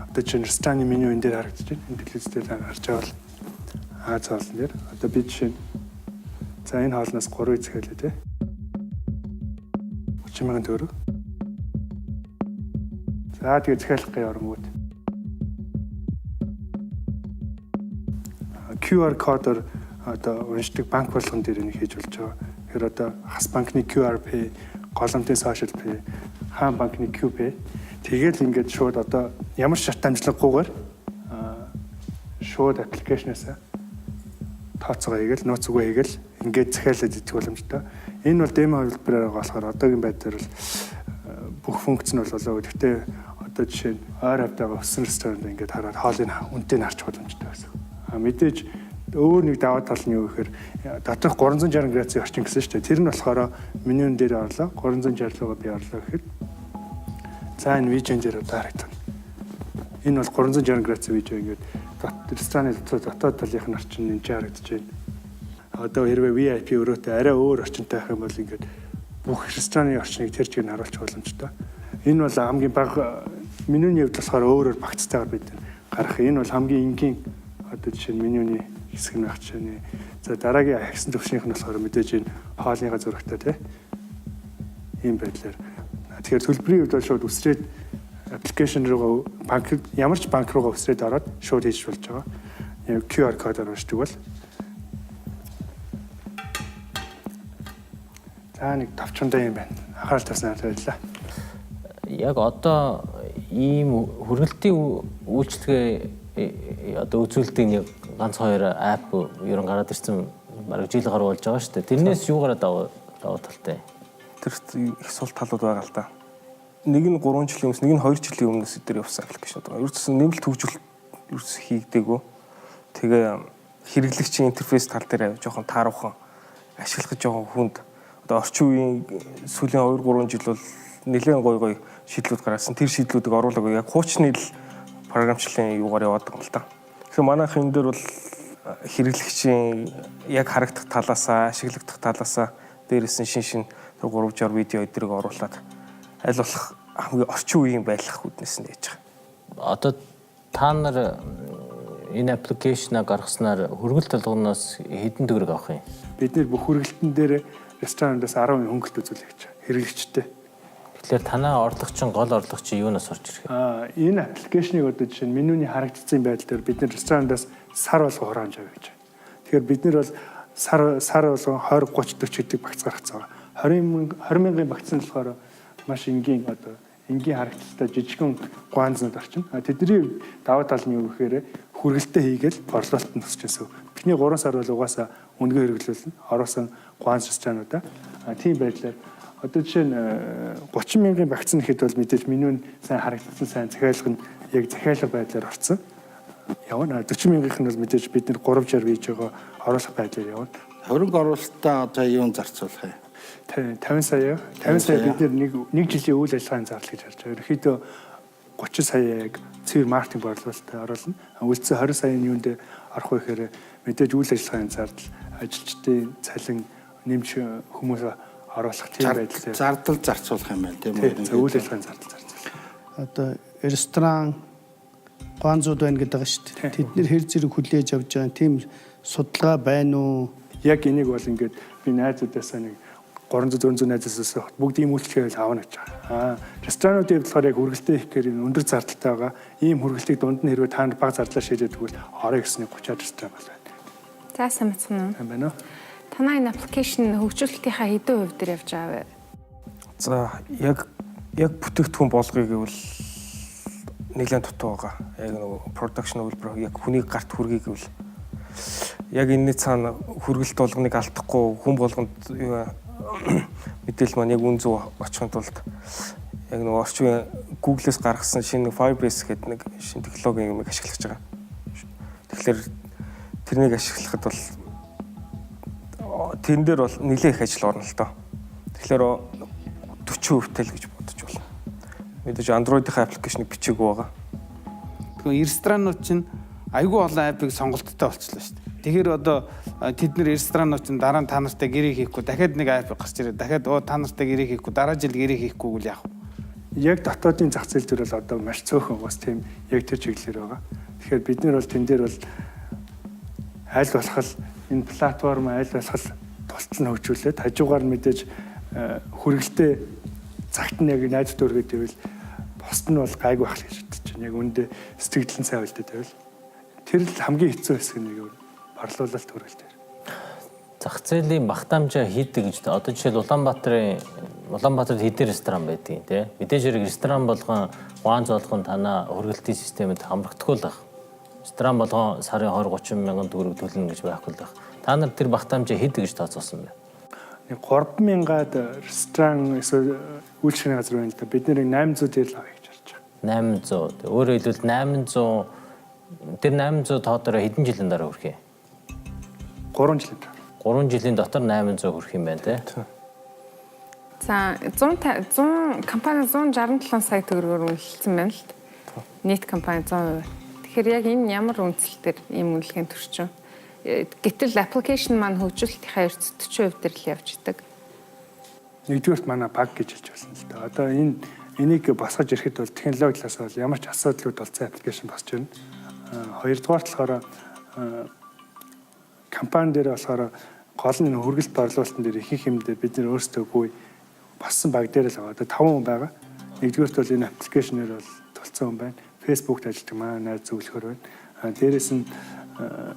S7: одоо чинь рестораны меню энэ дээр харагдаж байна. Энэ телевиз дээр харж байгаа бол А цаавал дээр одоо би жишээ нь за энэ хоолноос 3 эзэхэлээ тий. 30,000 төгрөг. За тэгээ захиалах гэх оронгууд. QR кодоор одоо уншдаг банк болгон дээр нэг хийж болж байгаа. Тэгэхээр одоо хас банкны QR Pay, голомтын social pay, хаан банкны Q Pay. Тэгээд ингээд шууд одоо ямар шат амжлаггүйгээр шууд аппликейшнээс тооцоогоо хийгээл нууц үгээ хийгээл ингээд захиалаад идэх боломжтой. Энэ бол демо хувилбараар болохоор одоогийн байдлаар бол бүх функц нь болоо. Гэхдээ одоо жишээ нь ойр хавтайгаа өссөн ресторанд ингээд хараад хоолыг үнэтэй харж боломжтой байсан. Мэдээж өөр нэг даваа тал нь юу гэхээр доторх 360 градусын орчин гэсэн шүү дээ. Тэр нь болохоор менюн дээр орлоо. 360 руугаа би орлоо гэхэд за энэ вижен дээр одоо харагдана. Энэ бол 360 градусын вижен ингээд рестораны дотоод талынх нь орчин энэ харагдаж байна. Одоо хэрвээ VIP өрөөтэй арай өөр орчинтай байх юм бол ингээд бүх рестораны орчныг тэр чигээр нь харуулчих боломжтой. Энэ бол хамгийн бага менюний хувьд болохоор өөрөөр багцтайгаар бид гарах. Энэ бол хамгийн энгийн одоо жишээ нь менюний хэсэг нь байх жишээ. За дараагийн агсан төвшнийх нь болохоор мэдээж энэ хоолныга зурагтай тий. Ийм байдлаар. Тэгэхээр төлбөрийн хувьд бол шууд үсрээд аппликейшн руугаа банк ямар ч банк руугаа үсрээд ороод шууд хийж болж байгаа. QR кодоор уншдаг бол. За нэг товчондоо юм байна. Анхаарал тавьснаар баярлалаа.
S5: Яг одоо ийм хүргэлтийн үйлчлэгээ одоо үзүүлдэг нэг ганц хоёр апп ер нь гараад ирсэн бараг жил гаруй болж байгаа шүү дээ. Тэрнээс юугаараа даваа талтай?
S8: Тэр их сул талууд байгаа л да. Нэг нь 3 жилийн өмнөөс, нэг нь 2 жилийн өмнөөс дээр явсан аппликейшн байгаа. Ерөөсөн нэмэлт хөгжүүлэлт ерөөс хийгдээгүй. Тэгээ хэрэглэгчийн интерфейс тал дээр жоохон тааруухан ашиглах жоохон хүнд. Одоо орчин үеийн сүүлийн 2-3 жил бол нэлээд гой шийдлүүд гаргасан. Тэр шийдлүүдийг оруулаагүй. Яг хуучны л програмчлалын юугаар яваад байгаа юм л та. Тэгэхээр манайх энэ дээр бол хэрэглэгчийн яг харагдах талаасаа, ашиглагдах талаасаа дээрээс нь шин 360 видео эдрийг оруулаад аль болох хамгийн орчин үеийн байлгах үүднээс нь яаж байгаа.
S5: Одоо та нар энэ аппликейшнаа гаргаснаар хөргөл толгоноос хэдэн төгрөг авах юм?
S7: Бид нэр бүх хөргөлтөн дээр ресторанаас 10% хөнгөлт үзүүлэх гэж хэрэглэгчтэй.
S5: Тэгэхээр танаа орлогочин гол орлогочин юунаас орж ирэх вэ?
S7: Энэ аппликейшнийг одоо жишээ нь менюний харагдсан байдал дээр бид нэр ресторанаас сар болгон хураамж авъя гэж. Тэгэхээр бид нэр бол сар болгон 20 30 40 гэдэг багц гаргацсан. 20 мянган багцсан болохоор маш энгийн одоо энгийн харагдцтай жижигхэн гуанзнууд орчин. Тэдний даваа тал нь юу гэхээр хүргэлтээ хийгээл борлуулалт нь өсчихсэн. Бидний 3 сар бол угаасаа үнэгээ хэрэглүүлнэ. Ороосон гуанз ресторануудаа. Тийм байдлаар одоо жишээ нь 30 мянган багцсан гэхэд бол мэдээж меню нь сайн харагдсан, сайн захиалга нь яг захиалга байдлаар орцсон. Явна 40 мянгийнх нь бол мэдээж бид нэр 360 видеого оруулах байдлаар явна.
S6: Хөрөнгө оруулалтаа одоо юун зарцуулах юм?
S7: 50 сая бид нэг жилийн үйл ажиллагааны зардал гэж харж байгаа. Ерөнхийдөө 30 сая яг цэвэр маркетинг борлуулалтад оруулна. Үлдсэн 20 саяны юунд орох вэ гэхээр мэдээж үйл ажиллагааны зардал, ажилчдын цалин, нэмж хүмүүс оруулах тийм байдлаар
S6: зардал зарцуулах юм байна тийм үү?
S7: Үйл ажиллагааны зардал зарцуулах. Одоо ресторан гуанзууд байна гэдэг байгаа шүү дээ. Тэд нэр хэр зэрэг хүлээж авч байгаа тийм судалгаа байна уу? Яг энийг бол ингээд би найзуудаасаа нэг 300 400 найзаас бүгд ийм үйлчлэгээ авна гэж байгаа. Ресторануудын хувьд болохоор яг хүргэлтээ их гэхээр өндөр зардалтай байгаа. Ийм хүргэлтийг дунд нь хэрвээ та баг зардлаа шийдээд тэгвэл орой гэсний 30 ресторан бол байна.
S3: За сайн байна уу?
S7: Сайн байна уу?
S3: Танай энэ аппликейшн хөгжүүлэлтийнхаа хэдэн хувь дээр явж байгаа вэ?
S8: За яг бүтээгдэхүүн болгоё гэвэл нэлээд дутуу байгаа. Яг нэг production үйлбэр яг хүний гарт хүргэе гэвэл яг энэний цаана хүргэлт болгоныг алдахгүй хүн болгонд мэдээлэл маань яг үн зөв очихын тулд яг нэг орчин үеийн Google-с гаргасан шинэ Firebase гэдэг нэг шинэ технологийн юм ашиглаж байгаа. Тэгэхээр тэрнийг ашиглахад бол тэрэн дээр бол нэлээд их ажил орно л доо. Тэгэхээр 40% тэл гэж бодож байна. Мэдээж Android-ийн аппликейшнийг бичээгүй байгаа.
S4: Тэгэхээр ресторанууд чинь айгүй олон апыг сонголттой болчихлоо шүү дээ. Тэгэхээр одоо тэд нэр ресторанууд чинь дараа нь та нартай гэрээ хийхгүй дахиад нэг ап гарч ирээд дахиад та нартай гэрээ хийхгүй дараа жил гэрээ хийхгүй гэл яах вэ?
S7: Яг дотоодын зах зээл дээр бол одоо маш цөөхөн бас тийм яг тэр чиглэлээр байгаа. Тэгэхээр бид нар бол тэн дээр бол аль болох энэ платформ аль болох тусалж нь хөгжүүлээд хажуугаар нь мэдээж хүргэлтээ цагт нь яг найз дөргөд ивэл босд нь бол гайгүй байх гэж бодож байна. Яг үндэ сэтгэл нь сайн байлтай тавил. Тэр л хамгийн хэцүү хэсэг нэг юм борлуулалт хүргэлтээр.
S5: Зах зээлийн багтаамжаа хийдэг гэж одоо жишээл Улаанбаатарт хэдэн ресторан байдгийг тий. Мэдээж хэрэг ресторан болгон гаанз болгон танаа хүргэлтийн системэд хамрагдахгүй л байх. Ресторан болгон сарын 20-30 мянган төгрөг төлнө гэж байхгүй л байх. Та нар тэр багтаамжаа хийдэг гэж тооцоосон байна.
S7: 3,000-аад ресторан эсвэл үйлчлэгийн газар байна л да. Бид нэр 800 дээр л авъя гэж харж байгаа.
S5: 800. Өөрөөр хэлбэл 800 тэр 800 тоодороо хэдэн жилийн дараа хүрэх юм?
S7: 3 жилийн дараа.
S5: 3 жилийн дотор 800 хүрэх юм байна тий.
S3: За 100 компани 167 сая төгрөгөөр үнэлсэн байна л. Нийт компани 100%. Тэгэхээр яг энэ ямар үнэлэлтээр ийм үнэлгээнд төрчихв? Гэтэл аппликейшн маань хөгжүүлэлтийн 40% дээр л явж идэг.
S7: Нэгдүгээрт манай баг гэж хэлж байсан л да. Одоо энийг босгож ирэхэд бол технологи талаас бол ямар ч асуудалгүй толцсон аппликейшн босч байна. Хоёрдугаарт болохоор компани дээр болохоор гол нь хүргэлт борлуулалтын дээр ихэнх юмдээ бид нэр өөрсдөө боссон баг дээр л байгаа. Одоо 5 хүн байгаа. Нэгдүгээрт бол энэ аппликейшнээр бол толцсон хүн байна. Facebook-т ажилладаг манай найз зөвлөхөр байна. Дээрээс нь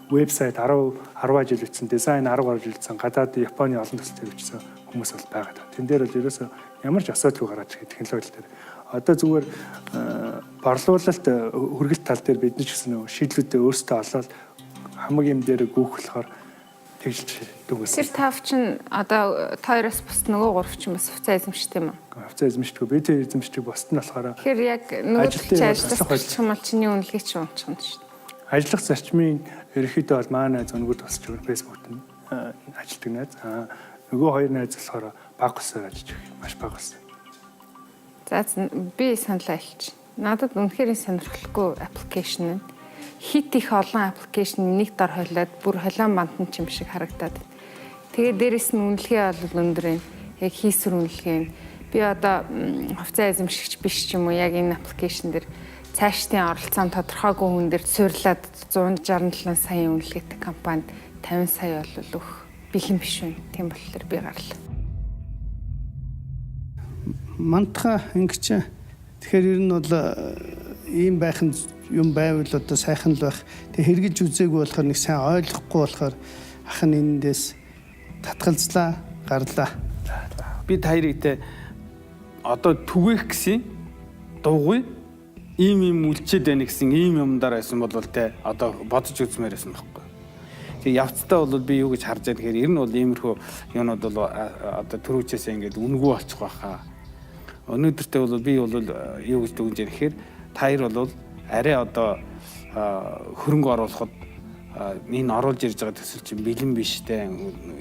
S7: вебсайт 10 жил үтсэн, дизайн 10 жил үтсэн, гадаад Японы олон төсөлтөөр үтсэн хүмүүс бол байгаа. Тэн дээр бол ерөөсөө ямар ч асуудалгүй гараад ирэх технологи дээр. Одоо зүгээр борлуулалт хүргэлт тал дээр бид нар ч гэсэн шийдлүүдээ өөрсдөө олоод хамаг юм дээр гүйхлэхээр тэгж дүгээс.
S3: Тэр тав чинь одоо тойроос бус нөгөө гурав чинь бас хувцас эзэмшдэг юм уу?
S7: Хувцас эзэмшдэг. Би тэр эзэмшдэг босд нь болохоор
S3: тэгэхээр яг нөгөө ажиллах болчих юм бол чиний үнэлгээг чи унчих юм шүү дээ.
S7: Ажиллах зарчмын ерөнхийдөө бол манай найз өнгөд босч өгөр Facebook-т ажилладаг найз. Нөгөө хоёр найз болохоор баг усаар ажиллаж байгаа. Маш баг ус.
S3: За би саналаа хэлчих. Надад үнэхээр сонирхолтой аппликейшн нь хит их олон аппликейшн нэг дор хойлоод бүр холион бантан ч юм шиг харагдаад. Тэгээд дээрэс нь үнэлгээ бол өндөр юм. Яг хийсвэр үнэлгээ. Би одоо хувцас эзэмшигч биш ч юм уу яг энэ аппликейшн дээр цаашдын оролцоон тодорхойгүй хүн дээр суйрлаад 167 сая үнэлгээтэй компанид 50 сая бол өөх бэлэн биш байна. Тийм болохоор би гарлаа.
S7: Мантха ингэж тэгэхээр ер нь бол ийм байх нь юм байвал одоо сайхан л байх. Тэг хэрэгж үзээгүй болохоор нэг сайн ойлгохгүй болохоор ах нь энэндээс татгалзлаа, гарлаа.
S4: Би таярыгтэй одоо түгээх гэсэн дуугүй ийм үлчээд байна гэсэн ийм юмдаар байсан бол те одоо бодож үзмээр байсан байхгүй. Тэгээ явцдаа бол би юу гэж харж байгаа тэгэхээр ер нь бол иймэрхүү юмуд бол одоо төрүүчээсээ ингээд үнгүү болчих байхаа. Өнөөдөртөө бол би бол юу гэж дүгнэж байгаа гэхээр таяр бол арай одоо хөрөнгө оруулахад энэ оруулж ирж байгаа төсөл чинь бэлэн биш те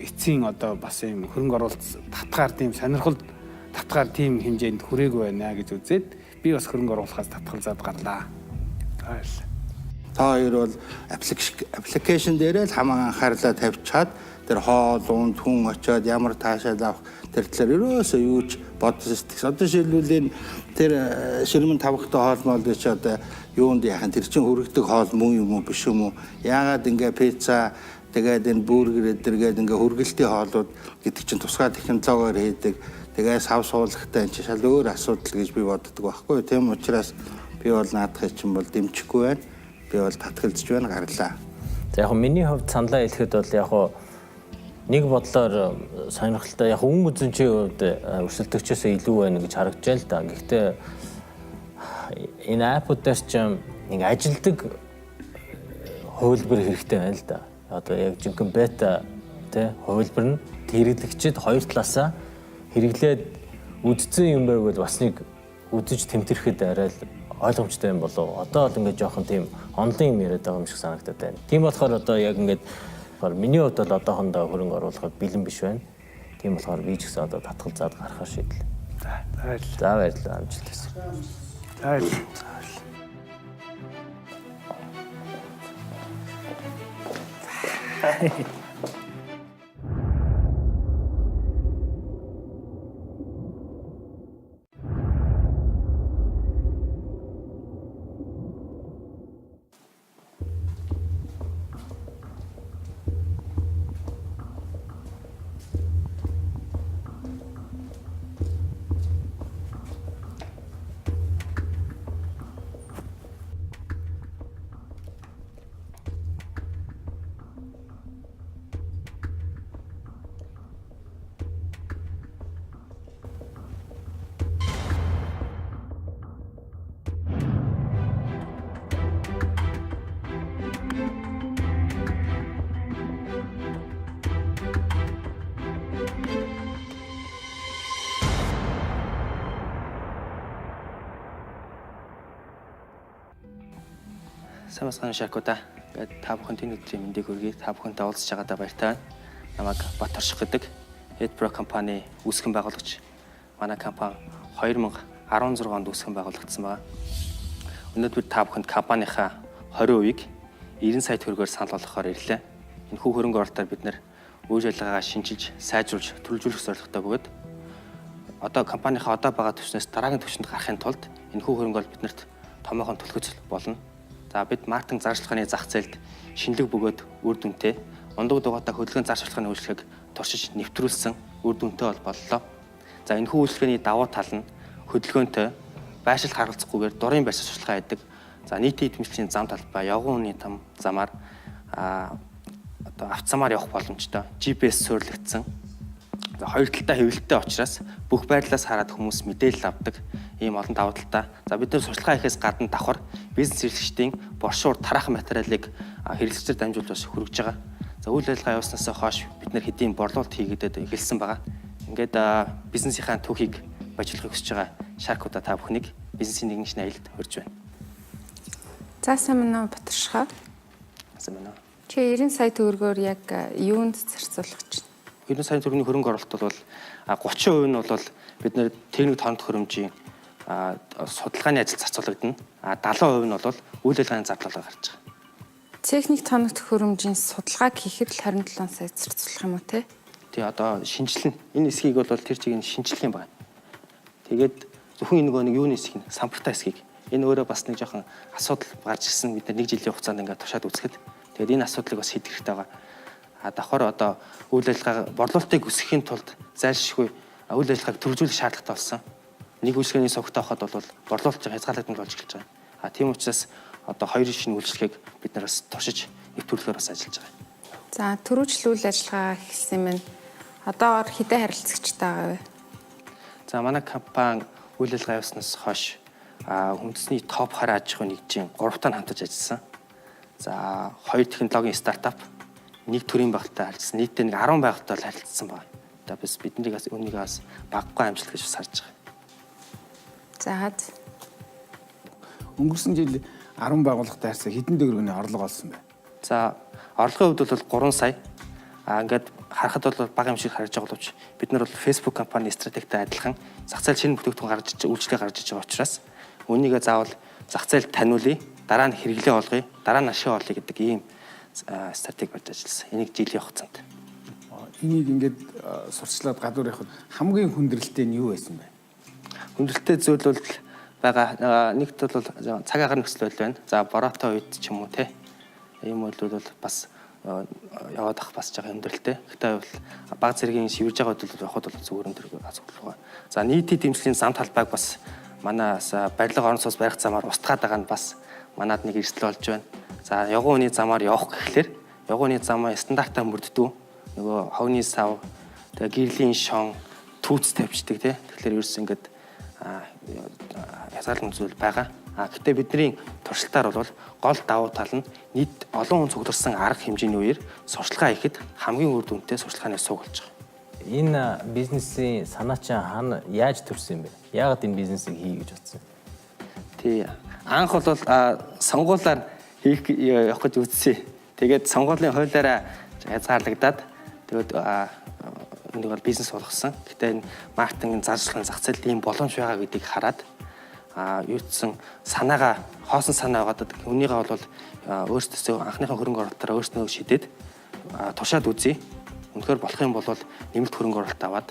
S4: эцсийн одоо бас юм хөрөнгө оруулалт татгаар тийм сонирхол татгаар тийм хэмжээнд хүрээгүй байна гэж үзээд би бас хөрөнгө оруулахаас татгалзаад гарлаа.
S6: Та хоёр бол аппликейшн дээрээ л хамаа анхаарлаа тавьчихад тэр хоол унд хүн очиод ямар таашаал авах тэр талаар ерөөсөө юу ч бодсон сэтгэс. Одоо жишээлбэл тэр ширмэн тавхтай хоол мол гэж одоо юунд яхан тэр чин хүрэгдэг хоол мөн юм уу биш юм уу? Яагаад ингээ пицца тэгээд энэ бургер эдэргээд ингээ хүргэлтийн хоолууд гэдэг чинь тусгай технологиор хийдэг. Тэгээд сав суулгахтай энэ шал өөр асуудал гэж би боддог байхгүй. Тийм учраас би бол наадах чинь бол дэмжихгүй байна. Би бол татгалзж байна гарлаа.
S5: За яг миний хувьд саналаа хэлэхэд бол яг нэг бодлоор сонирхолтой яг өнгө үзэнчийн хувьд өрсөлдөгчөөсөө илүү байна гэж харагдаж л да. Гэхдээ энэ аппуудаас ч нэг ажилдаг хувилбар хэрэгтэй байна л да. Одоо яг жинхэнэ бета тий хувилбар нь хэрэглэгчид хоёр талаасаа хэрэглээд үдцэн юм байвал бас нэг үдэж тэмтэрэхэд арай л ойлгомжтой юм болов. Одоо л ингээд жоохон тийм онлайн юм яриад байгаа юм шиг санагдаад байна. Тийм болохоор одоо яг ингээд миний хувьд бол одоохондоо хөрөнгө оруулахад бэлэн биш байна. Тийм болохоор би ч гэсэн одоо татгалзаад гарахаар шийдлээ. За баярлалаа. Амжилт хүсье.
S9: Сайн бацхан шаркуудаа. Ингээд та бүхэн тэн өдрийн мэндийг хүргэе. Та бүхэнтэй уулзч байгаадаа баяртай. Намайг Бат Орших гэдэг Headpro компани үүсгэн байгуулагч. Манай компани 2016 онд үүсгэн байгуулагдсан байна. Өнөөдөр та бүхэнд компанийнхаа 20%-ийг 90 сая төгрөгөөр санал болгохоор ирлээ. Энэхүү хөрөнгө оруулалтаар бид нэр үйл ажиллагаагаа шинжилж, сайжруулж, төлөвлөх зорилготой бөгөөд одоо компанийнхаа одоо байгаа түвшнээс дараагийн түвшинд гарахын тулд энэхүү хөрөнгө оруулалт биднэрт томоохон түлхэж болно. За бид маркетинг зарчлагын зах зээлд шинэлэг бөгөөд үр дүнтэй ундаг дугаатай хөдөлгөөний зарчлагын үйлчлэгийг туршиж нэвтрүүлсэн үр дүнтэй боллоо. За энэхүү үйлчлэгээний давуу тал нь хөдөлгөөнтэй байшил харгалзахгүйгээр дурын байшил туршлагаа хийдэг. За нийтийн эдмэжлийн зам талбай, явган үний там замаар одоо автозамаар явах боломжтой. GPS суурилагдсан. За хоёр талтай хэвлэлтэй учраас бүх байрлалаас хараад хүмүүс мэдээлэл авдаг. Ийм олон давуу талтай. За бид нар сурчлагаа хийхээс гадна давхар бизнес эрхлэгчдийн боршуур тарах материалыг хэрэглэгчдэр дамжуулж хүргэж байгаа. За үйл ажиллагаа явуулснаас хойш бид нар хэдийн борлуулалт хийгээд эхэлсэн байгаа. Ингээд бизнесийнхаа түүхийг бажиглахыг хүсэж байгаа шаркуудаа та бүхнийг бизнесийн нэгэн шинэ аялалд хүрж байна.
S3: За сайн мөн Батаршгаа.
S9: Сайн байна.
S3: Чи 90 сая төгрөгөөр яг юунд зарцуулах гэж байна?
S9: 90 сая төгрөгийн хөрөнгө оруулалт бол 30% нь бол бид нэр техник тоног хөрөмжийн судалгааны ажил зарцуулагдана. 70% нь бол үйл ажиллагааны зардлага гарч байгаа.
S3: Техник тоног хөрөмжийн судалгааг хийхэд л 27 сая зарцуулах юм уу те?
S9: Тий одоо шинжилнэ. Энэ хэсгийг бол тэр чигийг шинжилэх юм байна. Тэгээд зөвхөн нэг юуны хэсгийг самбартай хэсгийг энэ өөрөө бас нэг жоохон асуудал гарч ирсэн. Бид нэг жилийн хугацаанд ингээд туршаад үзэхэд тэгээд энэ асуудлыг бас шийдэх хэрэгтэй байгаа. Давхар одоо үйл ажиллагаа борлуулалтыг өсгөхийн тулд зайлшгүй үйл ажиллагааг төвлөрүүлэх шаардлагатай болсон. Нэг үйлчлэгээний сувгтай хахад бол борлуулалт хязгаарлагдмал болж эхэлж байгаа. Тийм учраас одоо хоёр шинэ үйлчлэгийг бид нар бас туршиж нэвтрүүлэхээр бас ажиллаж байгаа.
S3: За төрөөжл үйл ажиллагаа эхэлсэн юм. Одоогоор хэдэн харилцагчтай байгаа вэ?
S9: За манай компани үйл ажиллагаа явуулснаас хойш үндэсний топ 20 аж ахуйн нэгжийн 3 хамтарч ажилласан. За 2 технологийн стартап, 1 төрийн байгууллагатай харилцсан. Нийтдээ 10 байгууллагатай харилцсан байна. Одоо бид биднийг өнийгээс баггүй амжилт гэж сарж байгаа.
S3: За
S4: Өнгөрсөн жил 10 байгууллагатай харьцаа хэдэн төгрөгийн орлого олсон бэ?
S9: За орлогын хувьд бол 3 сая. Ингээд харахад бол бага юм шиг харагдаж байгаа боловч бид нар бол Facebook компани стратегтэй адилхан зах зээл шинэ бүтээгдэхүүн гаргаж иж үйлчлэг гаргаж иж байгаа учраас үнийгээ заавал зах зээлд таниулъя, дараа нь хэрэглээ олгоё, дараа нь ашиг олъё гэдэг ийм стратеги барьж ажилласан. Энийг жилийн хугацаанд.
S4: Энийг ингээд сурчлаад гадуур явахад хамгийн хүндрэлтэй нь юу байсан бэ?
S9: Хүндрэлтэй зүйл бол байгаа. Нэгт бол цаг агаар нөхцөл байдал байна. За бороотой үед ч юм уу те. Ийм бол бас яваад ах бас жага хүндрэлтэй. Гэхдээ бол баг зэргийн шивэрж байгаа үед бол явахд бол зүгээр өндөр азуулга. За нийтийн дэмжлэгийн зам талбайг бас манаас барилга орон сууц барих замаар устгаад байгаа нь бас манад нэг эрсдэл болж байна. За явган үний замаар явах гэхлээр явган үний замаа стандартаа мөрддөг. Нөгөө хогны сав, тэгээ гэрлийн шон, түүц тавьждаг тий. Тэгэхээр ерөөс ингээд хязгаарлалт зүйл байгаа. Гэхдээ бидний туршилтаар бол гол давуу тал нь нийт олон хүн цугларсан арга хэмжээний үеэр сурчлагаа хийхэд хамгийн үр дүнтэй сурчлагын сууг болж байгаа.
S5: Энэ бизнесийн санаа чинь хаана яаж төрсөн юм бэ? Яагаад энэ бизнесийг хий гэж бодсон?
S9: Тий. Анх бол сонгуулиар хийх явах гэж үзсэн. Тэгээд сонгуулийн хуулиараа хязгаарлагдаад тэгээд нэг бол бизнес болгосон. Гэтэ энэ маркетингийн зарчлагын зах зээлд ийм боломж байгаа гэдгийг хараад юутсан санаагаа хоосон санаа байгаад үнийгээ бол өөрсдөө анхныхаа хөрөнгө оруулалтаараа өөрснөө шидэд туршаад үзье. Үнэхээр болох юм бол нэмэлт хөрөнгө оруулалт аваад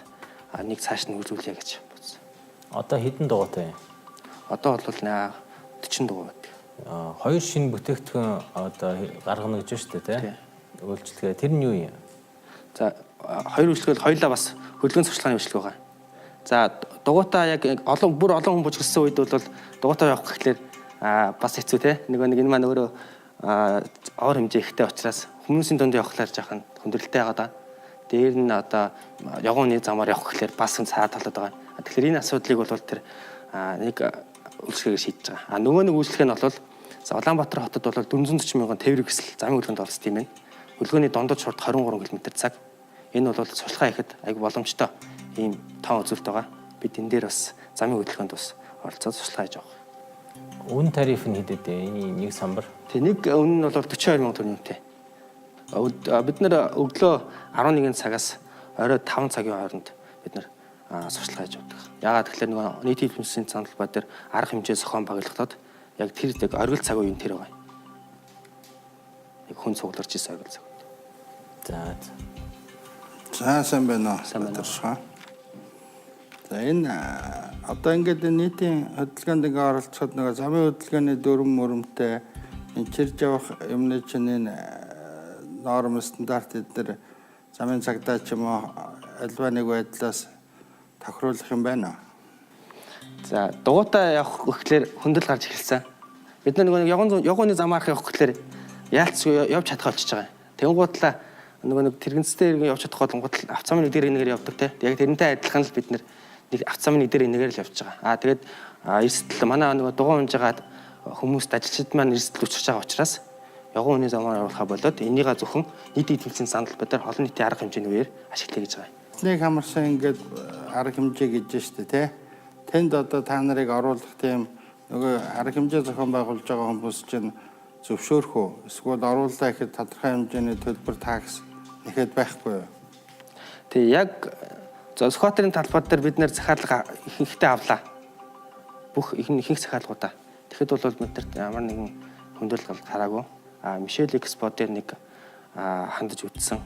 S9: нэг цааш нь үржүүлье гэж бодсон.
S5: Одоо хэдэн дугуйтай?
S9: Одоо бол 40 дугуй байдаг.
S5: Хоёр шинэ бүтээгдэхүүн одоо гаргана гэж байна шүү дээ, тийм? Үйлчлэгээ. Тэр нь юу юм?
S9: За хоёр үйлчлэгээл хоёулаа бас хөдөлгөөн сурчлагын үйлчлэг байгаа. За дугуйтаа яг бүр олон хүн бүжгэлсэн үед бол дугуйтаа явах гэхлээр бас хэцүү те. Нэг энэ маань өөрөө ор хэмжээ ихтэй учраас хүмүүсийн дунд явахлаар жаахан хүндрэлтэй байгаа да. Дээр нь одоо явгооны замаар явах гэхлээр бас цаад талаад байгаа. Тэгэхээр энэ асуудлыг бол тэр нэг үйлчлэгээр шийдэж байгаа. Нөгөө нэг үйлчлэг нь бол Улаанбаатар хотод бол 440 мянган тээврийн хэсэл замын хөдөлгөөнд орсон тийм ээ. Хөдөлгөөний дундад шуурд 23 км цаг. Энэ бол сурчлагаа ихэд айгүй боломжтой ийм тоон үзүүлэлт байгаа. Бид энэ дээр бас замын хөдөлгөөнд бас оролцоод сурчлагаа хийж байгаа.
S5: Үн тариф нь хэд вэ? Нэг самбар.
S9: Тэг нэг үн нь бол 42 мянган төгрөгтэй. Бид нэр өглөө 11 цагаас орой 5 цагийн хооронд бид нэр сурчлага хийж явдаг. Яагаад тэгэхээр нэг нийтийн эвлэмжийн цаналбаа дээр арга хэмжээ зохион байгуулагдаад яг тэр оргил цаг үеийн тэр байгаа. Яг хүн цугларч ирсэн оргил цаг.
S6: За сайн байна уу?
S9: Сайн байна.
S6: За энэ одоо ингээд нийтийн хөдөлгөөнд ингээ оролцоход нэг замын хөдөлгөөний дүрм мөрөмтэй энэ чирж явах юмны чинь энэ норм стандарт эдгээр замын цагдаа ч юм уу альва нэг байдлаас тохируулах юм байна.
S9: За дугуйтаа явах гэхлээр хүндэл гарч эхэлсэн. Бид нэг явгооны замаарх явах гэхлээр яалтч явж чадах болчихж байгаа. Тэнгуудлаа нэг тэрэгцтэй иргэн явж чадах болгонгууд автомобиль нэг дээр нэгээр явдаг те. Яг тэрнтэй адилхан л бид нэг автомобиль нэг дээр нэгээр л явж байгаа. Тэгээд эрсдэл манай дугуй унж байгаа хүмүүст ажилчид маань эрсдэл үүсгэж байгаа учраас явган үний замаар явуулахаа болоод энийгээ зөвхөн нийтийн эвлэмжийн санал бодоор олон нийтийн арга хэмжээний үеэр ашиглая гэж байгаа.
S6: Нэг хамарсан ингээд арга хэмжээ гэж штэ тий. Тэнд одоо та нарыг оруулах тийм нөгөө арга хэмжээ зохион байгуулж байгаа хүмүүс чинь зөвшөөрөх үү? Эсвэл оруулаа гэхэд тодорхой хэмжээний төлбөр такс нэхэд байхгүй юу?
S9: Тэг яг Скватерын талбай дээр бид нэр захиалга ихэнхдээ авлаа. Бүх ихэнх захиалгуудаа. Тэгэхэд бол бид нарт ямар нэгэн хүндрэл гараагүй. Мишель Экспо дээр нэг хандаж үтсэн.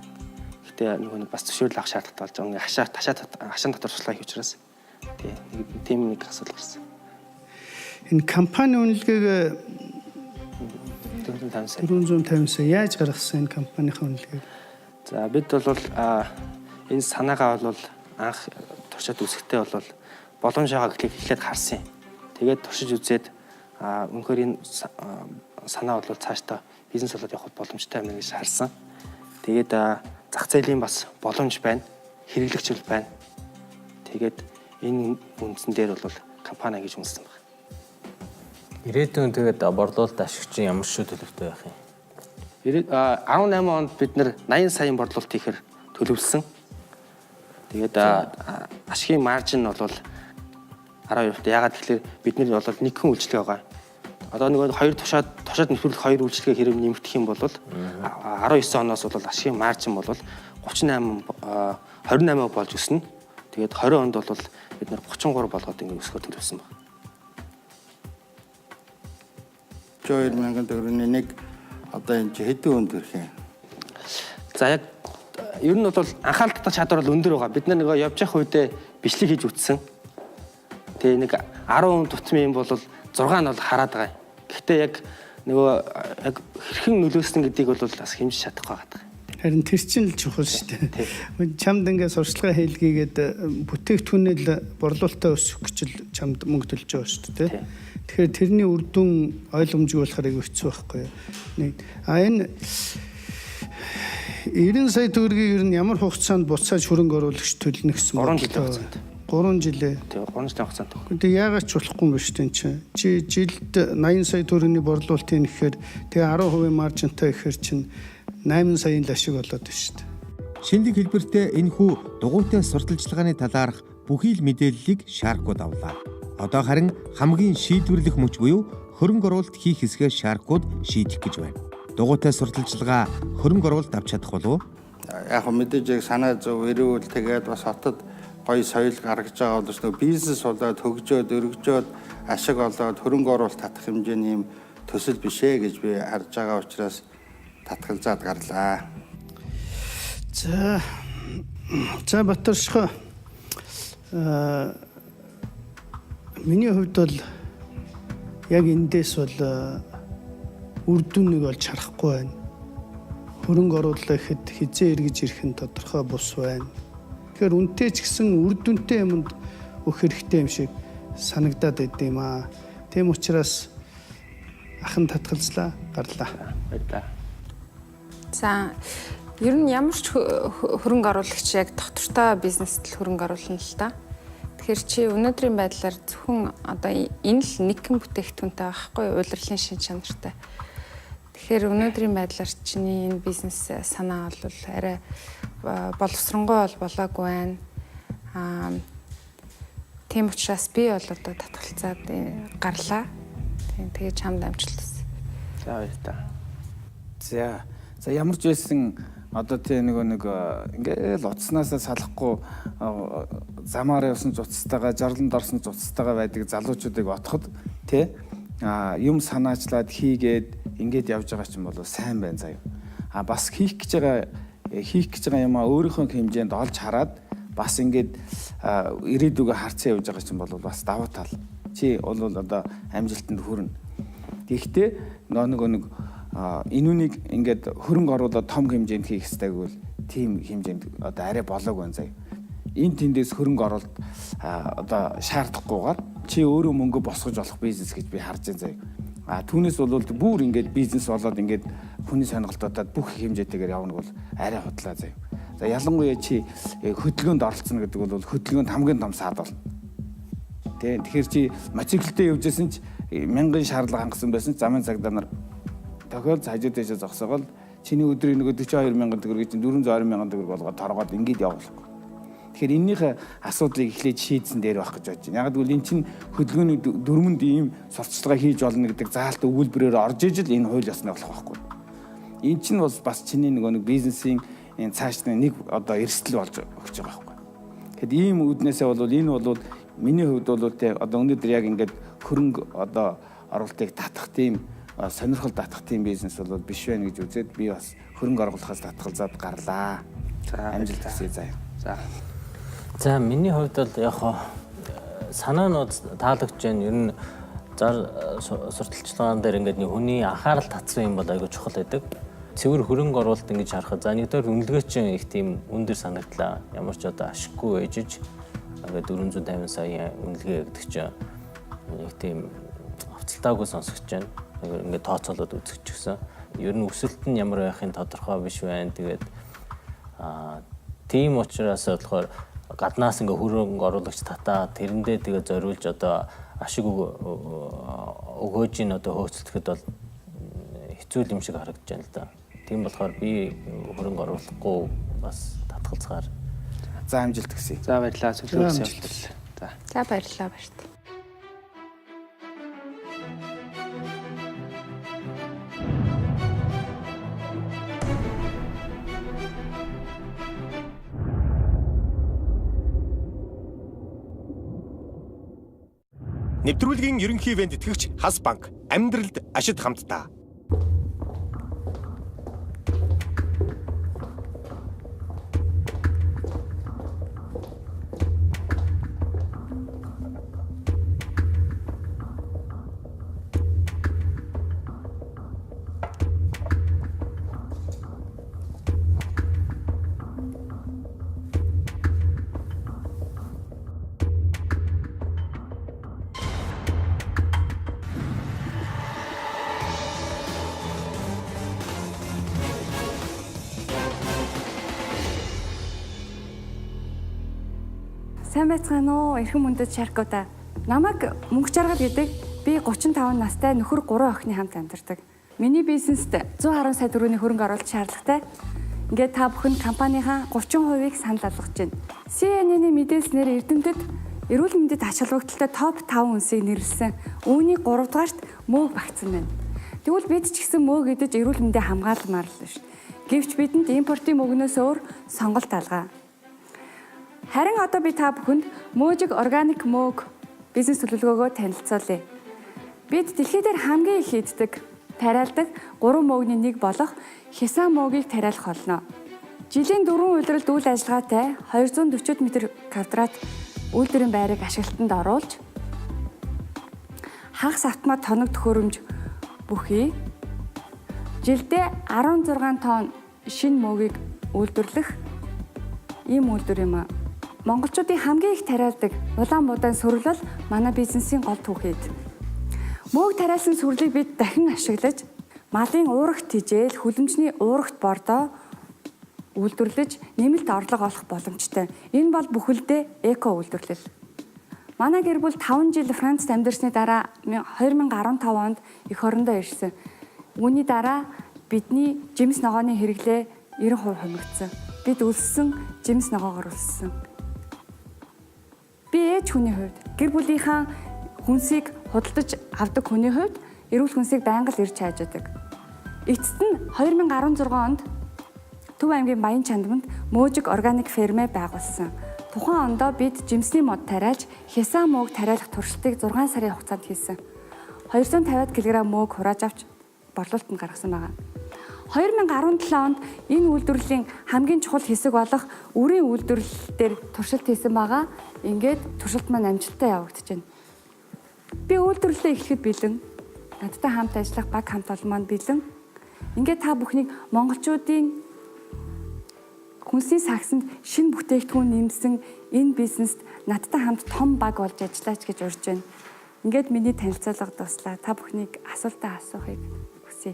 S9: Гэтэ нөгөө бас зөвшөөрөл авах шаардлагатай болж байгаа. Хашаан дотор туршлага хийх учраас тийм нэг асуудал гарсан.
S7: Энэ компани үнэлгээг 450 сая яаж гаргасан энэ компанийн үнэлгээг?
S9: За бид бол энэ санаагаа бол анх туршид үсгтээ бол боломж байгаа гэхлийг эхлээд харсан юм. Тэгээд туршиж үзээд үнэхээр энэ санаа бол цаашдаа бизнес болоод явах боломжтой юм гэж харсан. Тэгээд зах зээлийн бас боломж байна. Хэрэглэгчл байна. Тэгээд энэ үндсэн дээр бол компани гэж үнэлсэн байна.
S5: Ирээдүйн тэгээд борлуулалт ашигчин ямар шүү төлөвтэй байх юм?
S9: 18 онд бид нэр 80 саяын борлуулалт хийхээр төлөвлөсөн. Тэгээд ашигын маржин бол 12%. Яагаад гэвэл бид нар бол нэгэн үйлчлэг байгаа. Одоо нөгөө хоёр тушаад нэвтрүүлэх хоёр үйлчлэгээ хэрэг нэмэгдэх юм бол 19 оноос бол ашигын маржин бол 28 болж өснө. Тэгээд 20 онд бол бид нар 33 болгоод ингэ өсгөх төлөвлөсөн байна.
S6: 20000 төгрөгийн нэг одоо энэ хэдэн өнд төрөх юм?
S9: За яг ер нь бол анхаарал татах чадвар бол өндөр байгаа. Бид нар нөгөө явж явах үедээ бичлэг хийж үтсэн. Тэгээ нэг 10 тутмын бол 6 нь бол хараад байгаа. Гэхдээ яг нөгөө яг хэрхэн нөлөөсөн гэдгийг бол бас хэмжиж чадахгүй байгаа.
S7: Харин тэр чинь л чухал шүү дээ. Чамд ингээ сурчлага хийлгээгээд бүтээгдэхүүнэл борлуулалтаа өсгөх гэж л чамд мөнгө төлж байгаа шүү дээ. Тэгэхээр тэрний үр дүн ойлгомжгүй болохоор айгүй хэцүү байхгүй юу. Энэ 90 сая төгрөгийг ер нь ямар хугацаанд буцааж хөрөнгө оруулагч төлнө гэсэн бодлоо. 3 жилээ.
S9: Тэгээ 3 жилийн хугацаанд.
S7: Тэгээ яагаад ч болохгүй юм биш тийм чи жилд 80 сая төгрөгийн борлуулалт хийх гэхээр тэгээ 10% маржинтай гэхээр чинь 8 саяын л ашиг болоод байна шүү дээ.
S1: Шинэлэг хэлбэртэй энэхүү дугуйтай сурталчилгааны талаарх бүхий л мэдээллийг шаркууд авлаа. Одоо харин хамгийн шийдвэрлэх мөч буюу хөрөнгө оруулалт хийх хэсгээ шаркууд шийдэх гэж байна. Дугуйтай сурталчилгаа хөрөнгө оруулалт авч чадах болов уу?
S6: Яг мэдээж яг санаа зөв эрүүл тэгээд бас хотод гоё соёл гаргаж байгаа бол нэг бизнес болоод хөгжөөд өргөжөөд ашиг олоод хөрөнгө оруулалт татах хэмжээний юм төсөл биш ээ гэж би харж байгаа учраас татгалзаад гарлаа.
S7: За Батаршгаа миний хувьд бол яг эндээс бол үр дүнийг олж харахгүй байна. Хөрөнгө оруулалт ихэд хизээ эргэж ирэх нь тодорхой бус байна. Тэгэхээр үнтэй ч гэсэн үр дүнтэй юмд өгөх хэрэгтэй юм шиг санагдаад байд юм аа. Тийм учраас ахын татгалзлаа, гарлаа.
S9: Баярлалаа.
S3: За ер нь ямар ч хөрөнгө оруулагч яг доктортой бизнест л хөрөнгө оруулна л та. Тэгэхээр чи өнөөдрийн байдлаар зөвхөн одоо энэ л нэгэн бүтээгдэхүүнтэй байхгүй улирлын шин чанартай. Тэгэхээр өнөөдрийн байдлаар чиний энэ бизнес санаа бол арай боловсронгой болоогүй байна. Тийм учраас би бол одоо татгалцаад гарлаа. Тэгээ чамд амжилт хүсье.
S9: За баярлалаа.
S4: За ямар ч байсан одоо тийм нэг ингээл утаснаас салахгүй замаар явсан цуцтайгаа жарланд орсон цуцтайгаа байдаг залуучуудыг отоход тий юм санаачлаад хийгээд ингээд явж байгаа ч юм бол сайн байна заяа. Бас хийх гэж байгаа юм өөрийнхөө хэмжээнд олж хараад бас ингээд ирээдүгөө харцсан явж байгаа ч юм бол бас давуу тал. Чи бол одоо амжилтанд хүрнэ. Гэхдээ нэг энүүнийг ингээд хөрөнгө оруулаад том хэмжээнд хийх хэрэгтэй гэвэл тийм хэмжээнд одоо арай болоог байна заяа. Энэ тэндээс хөрөнгө оруулалт одоо шаардахгүйгээр чи өөрөө мөнгө босгож олох бизнес гэж би харж байна заяа. Түүнээс бол бүр ингээд бизнес болоод ингээд хүний сонирхолтуудад бүх хэмжээтэйгээр явна бол арай худлаа заяа. За ялангуяа чи хөдөлгөөнд оролцсон гэдэг бол хөдөлгөөнд хамгийн том саад болно. Тэгэхээр чи мотоциклтэй явжсэн ч 1000 шаардлага хангасан байсан ч замын цагдаа нар тохиол хажууд дэшээ зогсоогоод чиний өдрийн 42,000 төгрөгийг чинь 420,000 төгрөг болгоод торгоод ингэж явуулахгүй. Тэгэхээр энэнийхээ асуудлыг эхлээд шийдсэн дээр байх гэж бодож байна. Яг гэвэл эн чинь хөдөлгөөний дөрмөнд ийм сурталчилгаа хийж болно гэдэг заалт өгүүлбэрээр орж ижил энэ хууль ёсны болох байхгүй. Эн чинь бас чиний нэг бизнесийн энэ цаашны нэг одоо эрсдэл болж өгч байгаа байхгүй. Тэгэхэд ийм үүднээсээ бол энэ бол миний хувьд бол те одоо өнөөдөр яг ингээд хөрөнгө одоо оруулалтыг татах тийм сонирхол татах тийм бизнес бол биш байна гэж үзээд би бас хөрөнгө оруулахаас татгалзаад гарлаа. За амжилт хүсье заяа.
S5: За миний хувьд бол яг санаанууд таалагдж байна. Ер нь сурталчилгаан дээр ингээд нэг хүний анхаарал татсан юм бол айгүй чухал байдаг. Цэвэр хөрөнгө оруулалт ингэж харахад за нэгдүгээр үнэлгээ чинь их тийм өндөр санагдлаа. Ямар ч одоо ашиггүй ээжиж ингээд 450 сая үнэлгээ гэдэг чинь их тийм авцалтаагүй сонсогч байна. Ингээд тооцоолоод үзэж гисэн. Ер нь өсөлт нь ямар байхын тодорхой биш байна. Тэгээд тийм учраас болохоор гаднаас ингээ хөрөнгө оруулагч татаа тэрэндээ тэгээ зориулж одоо ашиг өгөөж ин одоо хөөцөлдөхөд бол хэцүү юм шиг харагдаж байна л да. Тийм болохоор би хөрөнгө оруулахгүй бас татгалзгаар.
S4: За амжилт хүсье.
S9: За баярлалаа. Сүлжээ явуултал.
S3: За баярлалаа баярт.
S10: Нэвтрүүлгийн ерөнхий ивент тэтгэгч Хас банк амьдралд ашид хамтдаа.
S11: Сайн байцгаана уу? Эрхэм мөндөд шаркуудаа. Намайг мөнгө жаргал гэдэг. Би 35 настай нөхөр 3 охины хамт амьдардаг. Миний бизнест 110 сая төгрөгийн хөрөнгө оруулалт шаардлагатай. Ингээд та бүхэнд компанийнхаа 30%-ийг санал болгож байна. CNN-ийн мэдээлснээр Эрдэнэтэд эрүүл мэндэд ач холбогдолтой топ 5 үнсийг нэрлсэн. Үүний 3 дугаарт мөөг багтсан байна. Тэгвэл бид ч гэсэн мөөг идэж эрүүл мэндээ хамгаалмаар л биш. Гэвч бидэнд импортын мөгнөөс өөр сонголт алгаа. Харин одоо би та бүхэнд мөөжиг органик мөөг бизнес төлөвлөгөөгөө танилцуулъя. Бид дэлхий дээр хамгийн их иддэг, тариалдаг 3 мөөгийн нэг болох хясаа мөөгийг тариалах болно. Жилийн 4 улиралд үйл ажиллагаатай 240 м2 үйлдвэрийн байрыг ашиглалтанд оруулж хагас автомат тоног төхөөрөмж бүхий жилдээ 16 тонн шинэ мөөгийг үйлдвэрлэх ийм үйлдвэр юм аа. Монголчуудын хамгийн их тариалдаг улаан будаан сүрлэл манай бизнесийн гол түүхийд. Мөөг тариалсан сүрлийг бид дахин ашиглаж малын уурагт тижээл хүлэмжний уурагт бордоо үйлдвэрлэж нэмэлт орлого олох боломжтой. Энэ бол бүхэлдээ эко үйлдвэрлэл. Манай гэр бүл 5 жил Францад амьдарсны дараа 2015 онд эх орондоо ирсэн. Үүний дараа бидний жимс ногооны хэрэглээ 90% хямигдсан. Бид өлссөн жимс ногоогоор өлссөн. Би ээж хүний хувьд гэр бүлийнхаа хүнсийг худалдаж авдаг хүний хувьд эрүүл хүнсийг байнга л ирж хайждаг. Эцэст нь 2016 онд Төв аймгийн Баян Чандманд мөөжиг органик фермэ байгуулсан. Тухайн ондоо бид жимсний мод тариалж хясаа мөөг тариалах туршилтыг 6 сарын хугацаанд хийсэн. 250 кг мөөг хурааж авч борлуулалтанд гаргасан байна. 2017 онд энэ үйлдвэрлэлийн хамгийн чухал хэсэг болох үрийн үйлдвэрлэл дээр туршилт хийсэн байгаа. Ингээд туршилт маань амжилттай явагдаж байна. Би үйлдвэрлэлээ эхлэхэд бэлэн надтай хамт ажиллах баг хамт олон маань бэлэн. Ингээд та бүхнийг монголчуудын хүнсний сагсанд шинэ бүтээгдэхүүн нэмсэн энэ бизнест надтай хамт том баг болж ажиллаач гэж урьж байна. Ингээд миний танилцуулга дуслаа. Та бүхнийг асуултаа асуухыг хүсье.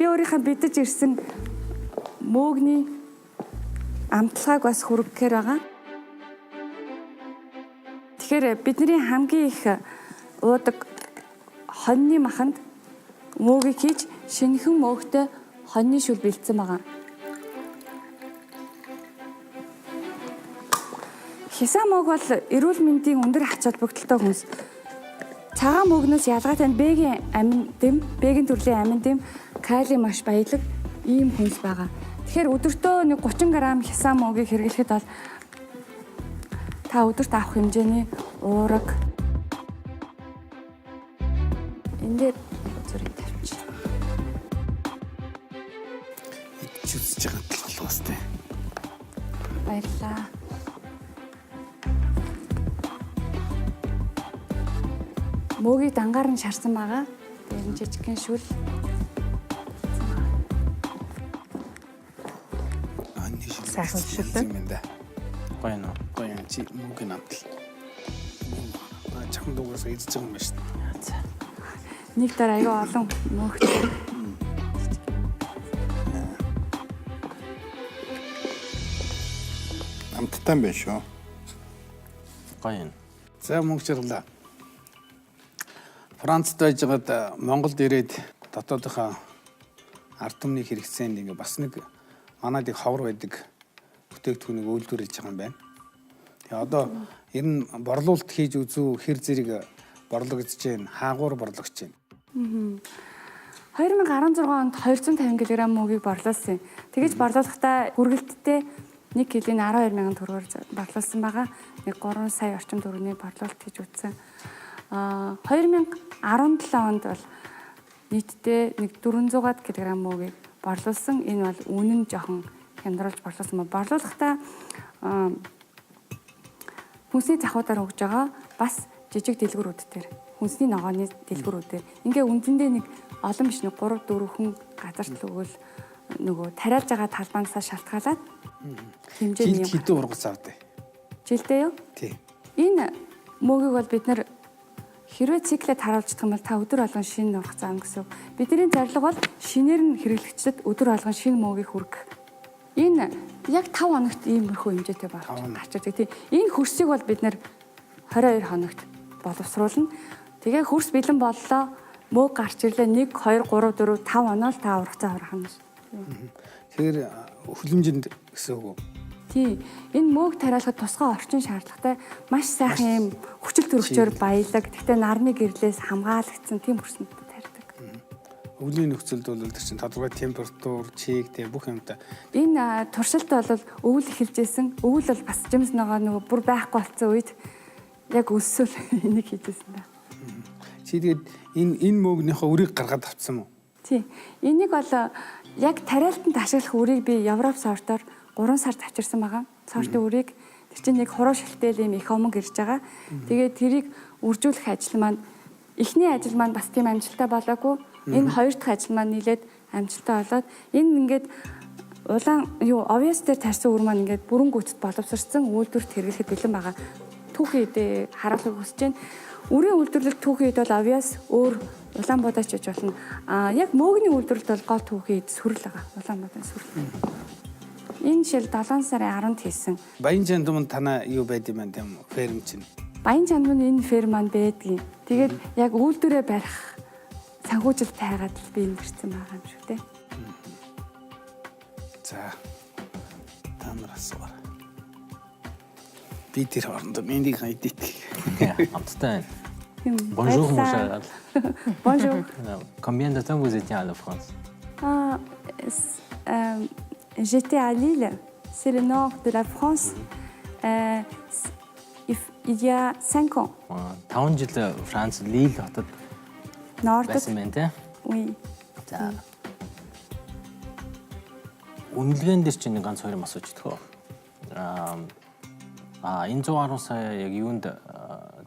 S11: Би өөрийнхөө бидэж ирсэн мөөгийн амтлагааг бас хүргэхээр байгаа. Тэгэхээр бидний хамгийн их уудаг хоньны маханд мөөгийг хийж шинэхэн мөөгтэй хоньны шүл бэлдсэн байгаа. Хясаа мөөг бол эрүүл мэндийн өндөр ач холбогдолтой хүнс. Цагаан мөгнөөс ялгаатай бэгийн амин дэм, бэгийн төрлийн амин дэм, калий маш баялаг ийм хүнс байгаа. Тэгэхээр өдөртөө нэг 30 г хясаа мөөгийг хэрэглэхэд бол та өдөрт авах хэмжээний уураг энэ зүрийг тавьчих.
S4: Идчихж байгаа тал болохоос тээ.
S11: Баярлалаа. Мөөгийг дангаар нь шарсан байгаа. Тэгээд жижигхэн шүл. Сайхан шүлтэй.
S5: Гоё нөө.
S4: Гоё чи мөнгө намтал. Чахан дугаас идэж байгаа юм байна шүү дээ.
S11: Нэг дараа аяга олон мөөгтэй.
S6: Амттай юм байна шүү.
S5: Гоё юм.
S4: За мөнгө чирлээ. Францад байжгаад Монголд ирээд дотоодынхаа ард түмний хэрэгцээнд ингээ бас нэг манайд их ховор байдаг бүтээгдэхүүнийг үйлдвэрлэж байгаа юм байна. Тэгээ одоо ер нь борлуулалт хийж үзүү хэр зэрэг борлогдож байна, хаагуур борлогдож байна.
S11: 2016 онд 250 кг мөөгийг борлуулсан. Тэгэж борлуулахдаа хүргэлттэй 1 кг-ийн 12,000 төгрөгөөр борлуулсан байгаа. Нэг 3 сая орчим төгрөгийн борлуулалт хийж үзсэн. 2017 онд бол нийтдээ нэг 400 кг мөөгийг борлуулсан. Энэ бол үнэн жоохон хямдруулж борлуулсан ба борлуулахдаа хүнсний захуудаар өгж байгаа бас жижиг дэлгүүрүүд дээр хүнсний ногооны дэлгүүрүүдээр ингээ үндэндээ нэг олон биш нэг 3 4 хүн газарт л өгвөл нөгөө тариалж байгаа талбаанаас шалтгаалаад хэмжээ юм.
S4: Жилд хэдэн ургац авдаг?
S11: Жилдээ юу?
S4: Тий.
S11: Энэ мөөгийг бол бид нэр хэрвээ циклэд харуулж байгаа юм бол та өдөр болгон шинэ ургац аавна гэсэн. Бидний зорилго бол шинээр нь хэрэглэгчдэд өдөр болгон шинэ мөөгийг хүргэх. Энэ яг 5 хоногт иймэрхүү хэмжээтэй болж гарч ирдэг. Тий. Энэ хөрсийг бол бид нэр 22 хоногт боловсруулна. Тэгээ хөрс бэлэн боллоо. Мөөг гарч ирлээ 1 2 3 4 5 оноо л та ургацаа харах юм шүү.
S4: Тэгэхээр хүлэмжинд гэсэн үг үү?
S11: Тий. Энэ мөөг тариалахад тусгай орчин шаардлагатай маш сайхан юм хүчил төрөгчөөр баялаг. Гэхдээ нарны гэрлээс хамгаалагдсан тийм хөрсөнд тарьдаг.
S4: Өвлийн нөхцөлд бол тэр чинь тодорхой температур, чиг тэг бүх юмтай.
S11: Энэ туршилт бол өвөл эхэлжсэн. Өвөл бол бас жимс ногоо нөгөө бүр байхгүй болсон үед яг өссөл энийг хийжсэн да.
S4: Чи тэгээд энэ мөөгнийхөө өрийг гаргаад авцсан уу?
S11: Тий. Энийг бол яг тариалтанд ашиглах үрийг би Европ сортоор 3 сард авчирсан байгаа. Сортын үрийг тэр чинь нэг хуруу шилтэл юм их омог ирж байгаа. Тэгээд тэрийг үржүүлэх ажил маань эхний ажил маань бас тийм амжилттай болоогүй. Энэ хоёр дахь ажил маань нийлээд амжилттай болоод энэ ингээд улаан овёс дээр тарьсан үр маань ингээд бүрэн гүйцэд боловсрсан үйлдвэрт хэрэглэхэд бэлэн байгаа. Түүхийн үедээ харуулахыг хүсэж байна. Үрийн үйлдвэрлэлт түүхийн үед бол овёс өөр улаан будаач гэж болно. Яг мөөгний үйлдвэрлэлт бол гол түүхийн үед сүрэл байгаа. Улаан будаа сүрэл. Энэ жил 7 сарын 10-нд хийсэн.
S4: Баян жандмын танаа юу байд юм бэ ферм чинь?
S11: Баян жандмын энэ ферм маань байдгийн. Тэгээд яг үйлдвэрээ барих санхүүжилт тайгаад л би энэ ирсэн байгаа юм шүү дээ.
S4: За. Та нараас суур. Би тэр хоорондоо мэндийг хайдít.
S5: Амттай. Bonjour mon cher.
S11: Bonjour.
S5: Combien de temps vous étiez à la France?
S11: J'étais à Lille, c'est le nord de la France. Il y a 5 ans.
S5: 5 жил Франц Лил хотод
S11: Nord.
S5: байсан байна те.
S11: Oui.
S5: За. Үнэлгээнд дээр чинь ганц хоёр асууж идэх үү? Энэ 110 сая яг юунд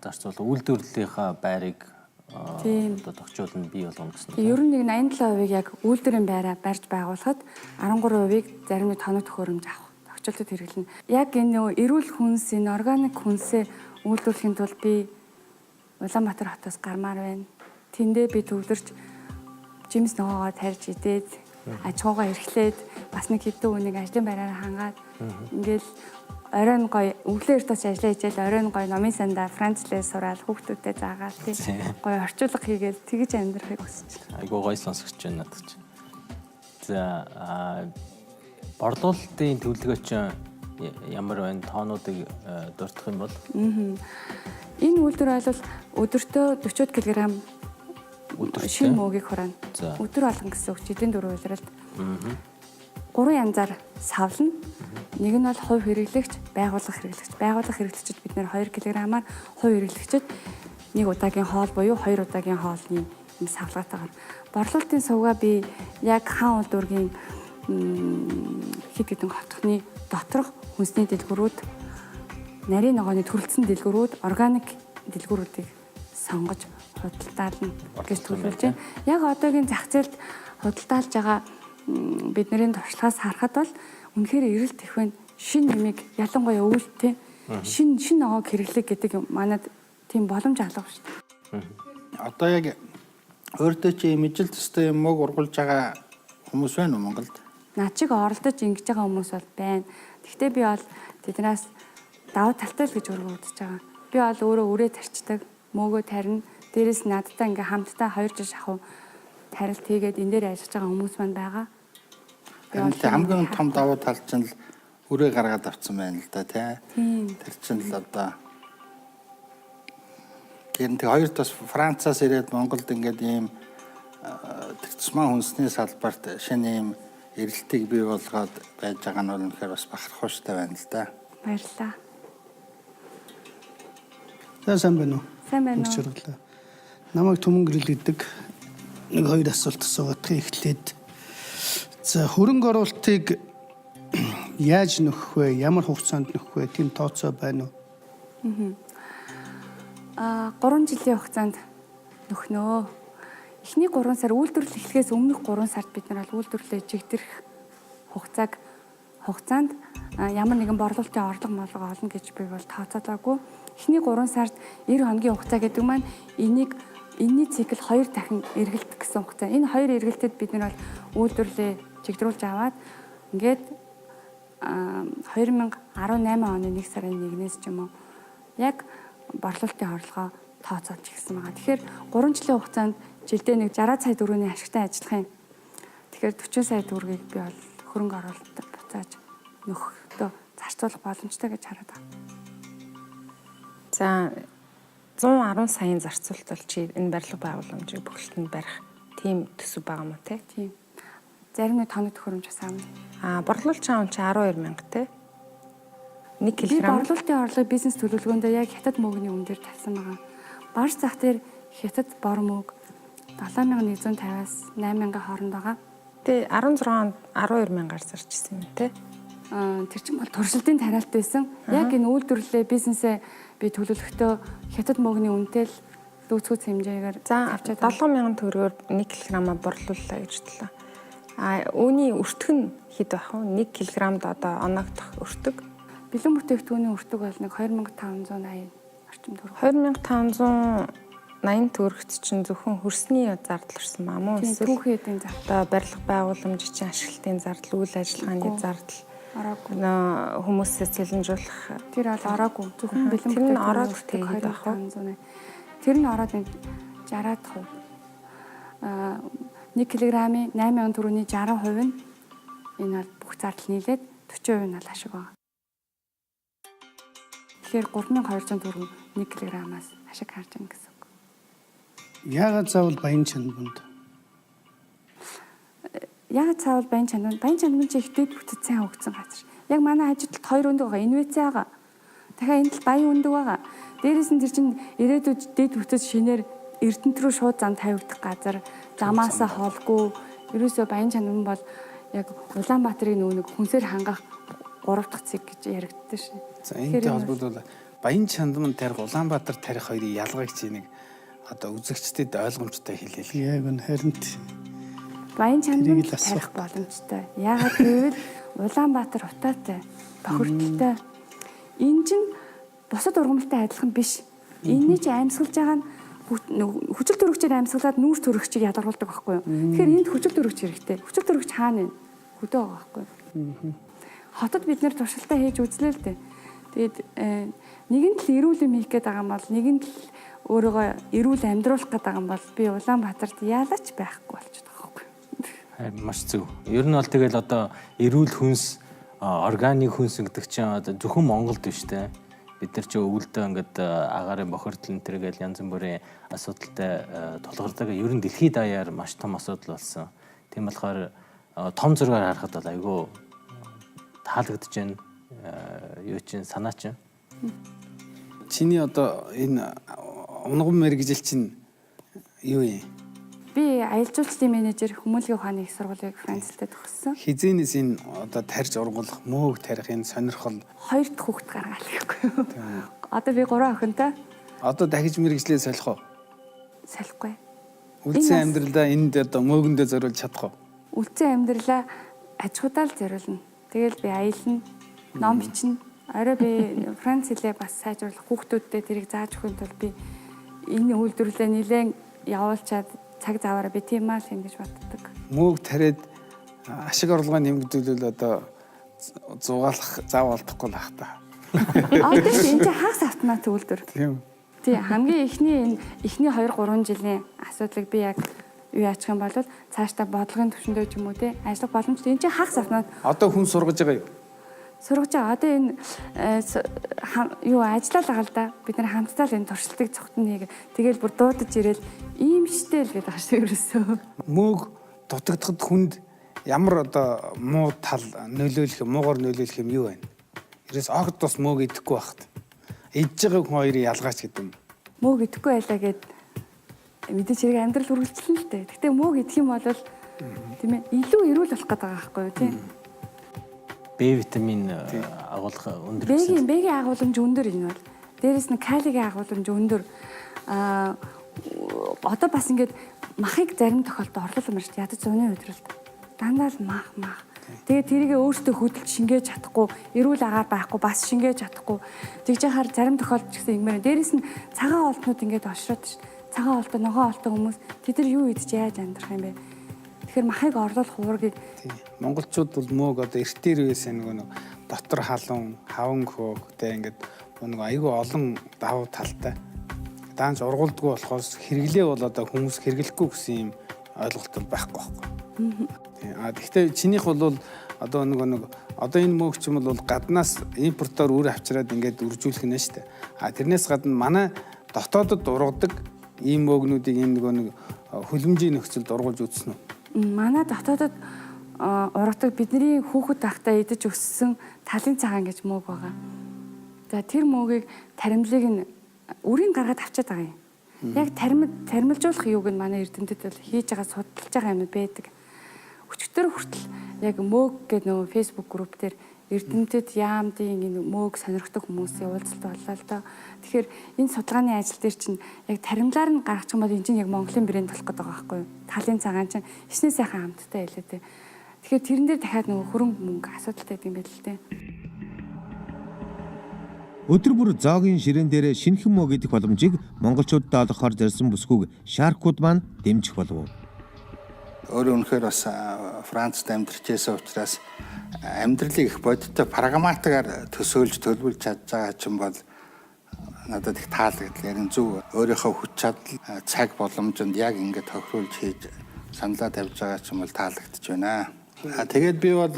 S5: зарцуул үйлдвэрлэлийнхаа байрыг одоо тогтчуулна бий болгоно гэсэн.
S11: Тэгээ ер нь нэг 87% яг үйлдвэрийн байраа барьж байгуулахад 13%-ийг зарим нэг тоног төхөөрөмж авах тогтчолтод хэрэглэнэ. Яг энэ нөө эрүүл хүнс, энэ органик хүнсээ үйлдвэрлэхийн тулд би Улаанбаатар хотоос гармаар байна. Тэндээ би төвлөрч жимс ногоогоо тарьж идээд аж ахуйгаа эрхлээд бас нэг хэдэн үнийг ажлын байраараа хангаад ингээл оройн гоё өглөө эртөөс ажиллаа хичээл оройн гоё номын сандаа францлээ сураад хүүхдүүдэд заагаад тий гоё орчуулга хийгээл тэгж амьдрахыг хүсэж байна.
S5: Айгуу гоё сонсогч байна надад чинь. За борлуулалтын төлөвлөгөө чинь ямар байна? Тоонуудыг дурдах юм бол?
S11: Энэ үйлдвэр бол өдөртөө 40 кг шин мөөгийг хураана. Өдөр болгон гэсэн үг эдийн дөрөв үйлрэлт. 3 янзаар савлна. Нэг нь бол хувь хэрэглэгч, байгууллага хэрэглэгч. Байгууллага хэрэглэгчид бид нэр 2 кг-аар, хувь хэрэглэгчид 1 удаагийн хоол буюу 2 удаагийн хоолны юм савлгаатайгаар. Борлуулалтын сувгаа би яг хаан улдүргийн хэд хэдэн хотхны доторх хүнсний дэлгүүрүүд, нарийн ногооны төрөлцсөн дэлгүүрүүд, органик дэлгүүрүүдийг сонгож худалдаална гэж төлөвлөж байна. Яг одоогийн зах зээлд худалдаалж байгаа бидний туршлагаас харахад бол үнэхээр эрэлт их байна. Шин нэмийг ялангуяа өвөлттэй шин ногоог хэрэглэх гэдэг манад тийм боломж алга шүү дээ.
S6: Одоо яг өөртөө чи имижил төстэй юм уу ургуулж байгаа хүмүүс байна уу Монголд?
S11: Наад чиг оролдож ингэж байгаа хүмүүс бол байна. Гэхдээ би бол тэднээс давуу талтай л гэж өргөдөж байгаа. Би бол өөрөө үрээ тарчдаг, мөөгөө тарина. Дээрээс надтай ингээ хамтдаа 2 жил шахав тарилт хийгээд энэ дээр ажиллаж байгаа хүмүүс маань байгаа.
S6: Хамгийн том давуу тал чинь л үрээ гаргаад авсан байна л да тий. Тэр чинь л одоо гэнт хоёр тас Францаас ирээд Монголд ингээд ийм тэр тусмаа хүнсний салбарт шинэ ийм эрэлтийг бий болгоод байж байгаа нь бол үнэхээр бас бахархууштай байна л да.
S11: Баярлалаа.
S7: За сайн байна уу?
S11: Сайн байна уу?
S7: Чирглээ. Намайг Түмэн гэрэл гэдэг нэг хоёр асуулт асуугаад эхлээд за хөрөнгө оруулалтыг яаж нөхөх вэ? Ямар хугацаанд нөхөх вэ? Тийм тооцоо байна уу?
S11: 3 жилийн хугацаанд нөхнөө. Эхний 3 сар үйлдвэрлэл эхлэхээс өмнөх 3 сард бид нар үйлдвэрлэлээ чигдэрх хугацаанд ямар нэгэн борлуулалтын орлого молго олно гэж би бол тооцоолоогүй. Эхний 3 сард 90 хоногийн хугацаа гэдэг маань энэний цикл 2 дахин эргэлт гэсэн хугацаа. Энэ 2 эргэлтэд бид нар бол үйлдвэрлэлээ чигдрүүлж аваад ингээд 2018 оны 1 сарын 1-ээс ч юм уу яг борлуулалтын орлогоо тооцоолж ирсэн байгаа. Тэгэхээр 3 жилийн хугацаанд жилдээ нэг 60 сая төгрөгийн ашигтай ажиллах юм. Тэгэхээр 40 сая төгрөгийг би бол хөрөнгө оруулалтад буцааж нөхөдөө зарцуулах боломжтой гэж хараад байна.
S3: За 110 саяын зарцуулалт бол чи энэ барилга байгууламжийг бүхэлдэнд барих тийм төсөв байгаа мó те?
S11: Тийм. Зарим нэг тоног төхөөрөмж бас аавна.
S3: Борлуулалт чаавн чи 12,000 те? 1 кг.
S11: Би борлуулалтын орлого бизнес төлөвлөгөөндөө яг хятад мөнгөний үнээр тавьсан байгаа. Барж зах дээр хятад бор мөг 7150-аас 8000 хооронд байгаа.
S3: Тэ 16 онд 12 мянгаар зарчсан юм те.
S11: Тэр чинь бол туршилтын тариалт байсан. Яг энэ үйлдвэрлэлээ бизнесээ би төлөвлөхдөө хятад мөнгөний үнэтэй л дүүцгүүц хэмжээгээр
S3: За 7000 төгрөгөөр 1 кг-а борлууллаа гэж бодлоо. Үүний өртөг нь хэд байх вэ? 1 кг-д одоо оногдох өртөг.
S11: бэлэн бүтээгдэхүүний өртөг бол нэг 2580 орчим төгрөг.
S3: 2580 төгрөгт чинь зөвхөн хөрсний зардал орсон маа мó
S11: эсвэл түүхийн эдийн зардал,
S3: одоо барилга байгууламж чинь ашиглалтын зардал, үйл ажиллагааны зардал
S11: ороогүй.
S3: Хүмүүсээ цэлэнжүүлэх
S11: Тэр бол ороогүй. Зөвхөн бэлэн
S3: тэр нь ороод
S11: бүтээгдэхүүний
S3: тэгээд байх уу?
S11: 2580. Тэр нь ороод нэг 60%. 1 кг-ийн 8000 төгрөгийн 60% нь энэ бол бүх зардал нийлээд 40% нь бол ашиг байгаа. Тэгэхээр 3200 төгрөг 1 кг-аас ашиг харж байгаа гэсэн үг.
S7: Яагаад заавал баян чанамд?
S11: Яг цаавал баян чанам чи их дэд бүтэц сайн хөгжсөн газар. Яг манай ажилд 2 өндөг байгаа. Инвэц байгаа. Дахиад энэ л баян өндөг байгаа. Дээрээс нь тэр чин ирээдүйд дэд бүтэц шинээр Эрдэнэт рүү шууд зам тавигдах газар, замаасаа холгүй. Ерөөсөө баян чанам бол яг Улаанбаатарын нэг хүнсээр хангах 3 дахь цэг гэж яригддаг шин.
S4: За энэтэй холбогдвол баян чанам тарих Улаанбаатар тарих хоёрын ялгааг чи нэг одоо үзэгчдэд ойлгомжтой хэлээл.
S7: Яг нь харин
S11: баян чанам тарих боломжтой. Яагаад гэвэл Улаанбаатар утаатай, бохирдолтой. Энэ чинь бусад ургамалтай адилхан биш. Энэний чи амьсгалж байгаа нь хүчил төрөгчээр амьсгалаад нүүрс төрөгчийг ялгаруулдаг байхгүй юу? Тэгэхээр энд хүчил төрөгч хэрэгтэй. Хүчил төрөгч хаана вэ? Хөдөө байгаа байхгүй юу? Хотод бид нэр туршилтаа хийж үзлээ л дээ. Тэгээд нэгэн тал эрүүл юм хийх гээд байгаа юм бол нэгэн тал өөрийгөө эрүүл амьдруулах гээд байгаа юм бол би Улаанбаатарт яалаач байхгүй болчиход байгаа байхгүй юу?
S5: Харин маш зөв. Ер нь бол тэгэл одоо эрүүл хүнс, органик хүнс гэдэг чинь одоо зөвхөн Монголд биш те. Бид нар ч өвөлдөө ингээд агаарын бохирдол энэ төргээл янз бүрийн асуудалтай тулгардаг. Ер нь дэлхийд даяар маш том асуудал болсон. Тийм болохоор том зургаар харахад бол айгүй таалагдж байна. Юу чинь санаа чинь.
S4: Чиний одоо энэ унган мэргэжил чинь юу юм?
S11: Би аялал жуулчлалын менежер Хүмүүнлэгийн ухааны их сургуулийг Францлад төгссөн.
S4: Хизээнээс энэ одоо тарьж ургуулах, мөөг тарих энэ сонирхол
S11: 2 дахь хүүхэд гаргаал гэхгүй юу? Одоо би 3 охинтой.
S4: Одоо дахиж мэргэжлээ солих уу?
S11: Солихгүй.
S4: Үлдсэн амьдралаа энд одоо мөөгөндөө зориулж чадах уу?
S11: Үлдсэн амьдралаа аж ахуйдаа л зориулна. Тэгэл би аялна, ном бичнэ. Орой би Франц хэлээ бас сайжруулах хүүхдүүдтэй тэрийг зааж өгөхөнд бол би энэ үйлдвэрлэлээ нэлээд явуулчаад цаг заваараа би тийм аа л ингэж боддог.
S4: Мөөг тариад ашиг орлогоо нэмэгдүүлэл одоо зугаалах зав олдохгүй л ах та.
S11: Одоо энэ чинь хагас автомат үйлдвэр.
S4: Тийм.
S11: Тий, хамгийн эхний 2-3 жилийн асуудлыг би яг юу яачих юм бол цаашдаа бодлогын төвшөндөө ч юм уу те ажиллах боломжтой. Энэ чинь хагас автомат.
S4: Одоо хүн сургаж байгаа юу?
S11: Сургаж байгаа. Одоо энэ юу ажиллаад байгаа л да. Бид нар хамтдаа л энэ туршилтыг цогтон хийгээ. Тэгээл бүр дуудаж ирээл ийм штэ л гэдэг ааш ерөөсөө.
S4: Мөөг дутагдахад хүнд ямар одоо муу тал нөлөөлөх юм, муугар нөлөөлөх юм юу байна? Ерөөс огт бас мөөг идэхгүй байхад. Идж байгаа хүн хоёрын ялгаач гэдэг юм.
S11: Мөөг идэхгүй байлаа гэд мэдээж хэрэг амьдрал үргэлжлэн л дээ. Гэтэ мөөг идэх юм бол тийм ээ илүү эрүүл болох гэдэг байгаа байхгүй юу тийм.
S5: Б витамин агуулга өндөр гэсэн.
S11: Б-ийн агуулмж өндөр энэ бол. Дээрээс нь калигийн агуулмж өндөр. Одоо бас ингээд махыг зарим тохиолдолд орлуулсан байна шүү дээ. Ядаж зуны өдрөлд. Дандаа л мах. Тэгээд тэрийгээ өөртөө хөдөлж шингээж чадахгүй, эрүүл агаар байхгүй, бас шингээж чадахгүй. Тэгж яхаар зарим тохиолдолд ч гэсэн ингэмээр. Дээрээс нь цагаан олднууд ингээд оршоод шүү дээ. Цагаан олдоо, ногоон олдоо хүмүүс тэд нар юу идэж яаж амьдрах юм бэ? Тэгэхээр махыг орлуулах уургийг
S4: монголчууд бол мөөг одоо эртээр үеэс нэг дотор халуун, хаван хөөгтэй ингээд нэг айгүй олон давуу талтай. Даанч ургуулдгүй болохоос хэрэглээ бол одоо хүмүүс хэрэглэхгүй гэсэн юм ойлголт байхгүй байхгүй. Гэхдээ чинийх бол одоо нэг одоо энэ мөөг ч юм бол гаднаас импортоор үр авчираад ингээд үржүүлэх нь шүү дээ. Тэрнээс гадна манай дотоодод ургадаг ийм мөөгнүүдийг энэ нэг хөлөмжийн нөхцөлд ургуулж үзсэн үү?
S11: Манай дотоодод ургадаг бидний хүүхэд байхдаа идэж өссөн талын цагаан гэж мөөг байгаа. За тэр мөөгийг таримлыг нь үрийг гаргаад авчиад байгаа юм. Яг таримлжуулах юуг нь манай эрдэмтэд бол хийж байгаа судалж байгаа юм байдаг. өчигдөр хүртэл яг мөөг гэдэг нөгөө Facebook групп дээр Эрдэмтэд яамдын энэ мөөг сонирхдаг хүмүүсийн уулзалт боллоо л доо. Тэгэхээр энэ судалгааны ажил дээр чинь яг таримлаар нь гаргачих юм бол энэ чинь яг Монголын брэнд болох гэдэг байгаа байхгүй юу? Талын цагаан чинь ичнээ сайхан хамттай байлаа те. Тэгэхээр тэрэн дээр дахиад нөгөө хөрөнгө мөнгө асуудалтай гэдэг юм байл л те.
S1: Өдөр бүр зоогийн ширээн дээр шинэхэн мөө гэдэг боломжийг монголчуудад олгохоор зорьсон бүсгүйг шаркууд маань дэмжих болов.
S6: Өөрөө үнэхээр бас Францад амьдарчээсэн учраас амьдралыг их бодиттой прагматикаар төсөөлж төлөвлөж чадж байгаа ч юм бол надад их таалагдал. Яг зөв өөрийнхөө хүч чадал цаг боломжинд яг ингээд тохируулж хийж саналаа тавьж байгаа ч юм бол таалагдж байна. Тэгээд би бол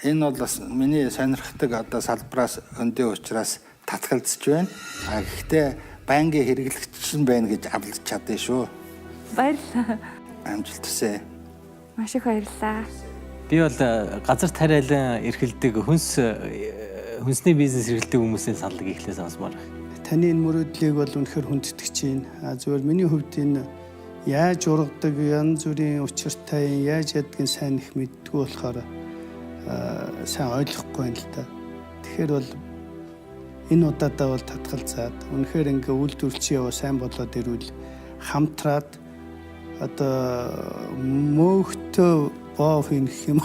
S6: энэ бол бас миний сонирхдаг одоо салбараас өндөө учраас татгалзаж байна. Гэхдээ банкны хэрэглэгч нь байна гэж авлаж чадсан шүү.
S11: Баярлалаа.
S6: Амжилт хүсье.
S11: Маш их баярлалаа.
S5: Би бол газар тариалан эрхэлдэг хүнсний бизнес эрхэлдэг хүмүүсийн саналыг эхлээ сонсмоор.
S7: Таны энэ мөрөөдлийг бол үнэхээр хүндэтгэж байна. Зөвхөн миний хувьд энэ яаж ургадаг, янз бүрийн учиртай, яаж ядгийг сайн их мэддэггүй болохоор сайн ойлгохгүй байна л та. Тэгэхээр бол энэ удаадаа бол татгалзаад үнэхээр ингээ үйлдвэрлэлч яваа сайн болоод ирвэл хамтраад одоо мөнхтөө боо хийх юм.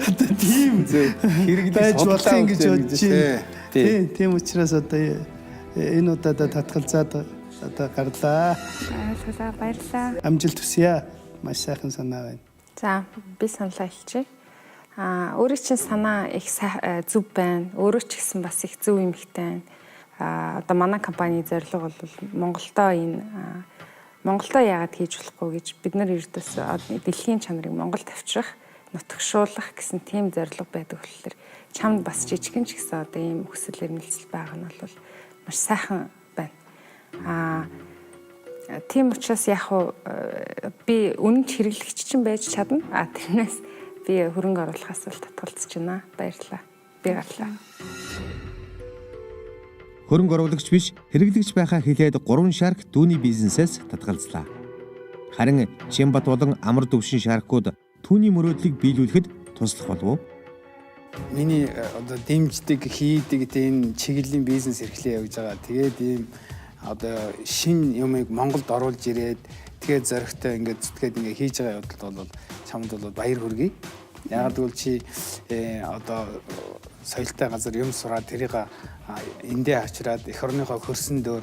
S7: Одоо тийм хэрэглэж болох гэж бодож байна. Тийм учраас одоо энэ удаадаа татгалзаад одоо гарлаа.
S11: Баярлалаа.
S7: Амжилт хүсье. Маш сайхан санаа байна.
S3: За би саналаа хэлчихье. Өөрөө чинь санаа их зөв байна. Өөрөө ч гэсэн бас их зөв юм ихтэй байна. Одоо манай компани зорилго бол Монголдо яагаад хийж болохгүй гэж бид нар ердөөс дэлхийн чанарыг Монголд авчрах, нутагшуулах гэсэн тийм зорилго байдаг болохоор чамд бас жижигэн ч гэсэн одоо ийм хүсэл эрмэлзэл байгаа нь бол маш сайхан байна. Тийм учраас яг би үнэн хэрэглэгч чинь байж чадна. Тэрнээс би хөрөнгө оруулахаас бол татгалзаж байна. Баярлалаа. Би гарлаа.
S1: Хөрөнгө оруулагч биш, хэрэглэгч байхаа хэлээд 3 шарк түүний бизнесээс татгалзлаа. Харин Чимбат болон амар төвшин шаркууд түүний мөрөөдлийг биелүүлэхэд туслах болов.
S4: Миний одоо дэмждэг, хийдэг энэ чиглэлийн бизнес эрхлээ явж байгаа. Тэгээд ийм одоо шин юмыг Монголд оруулж ирээд тэгээд зоригтой ингээд зүтгээд ингээд хийж байгаа явдал бол чамд бол баяр хүргэе. Яг гэвэл чи одоо соёлтой газар юм сураад тэрийг эндээ авчираад эх орныхоо хөрсөн дөр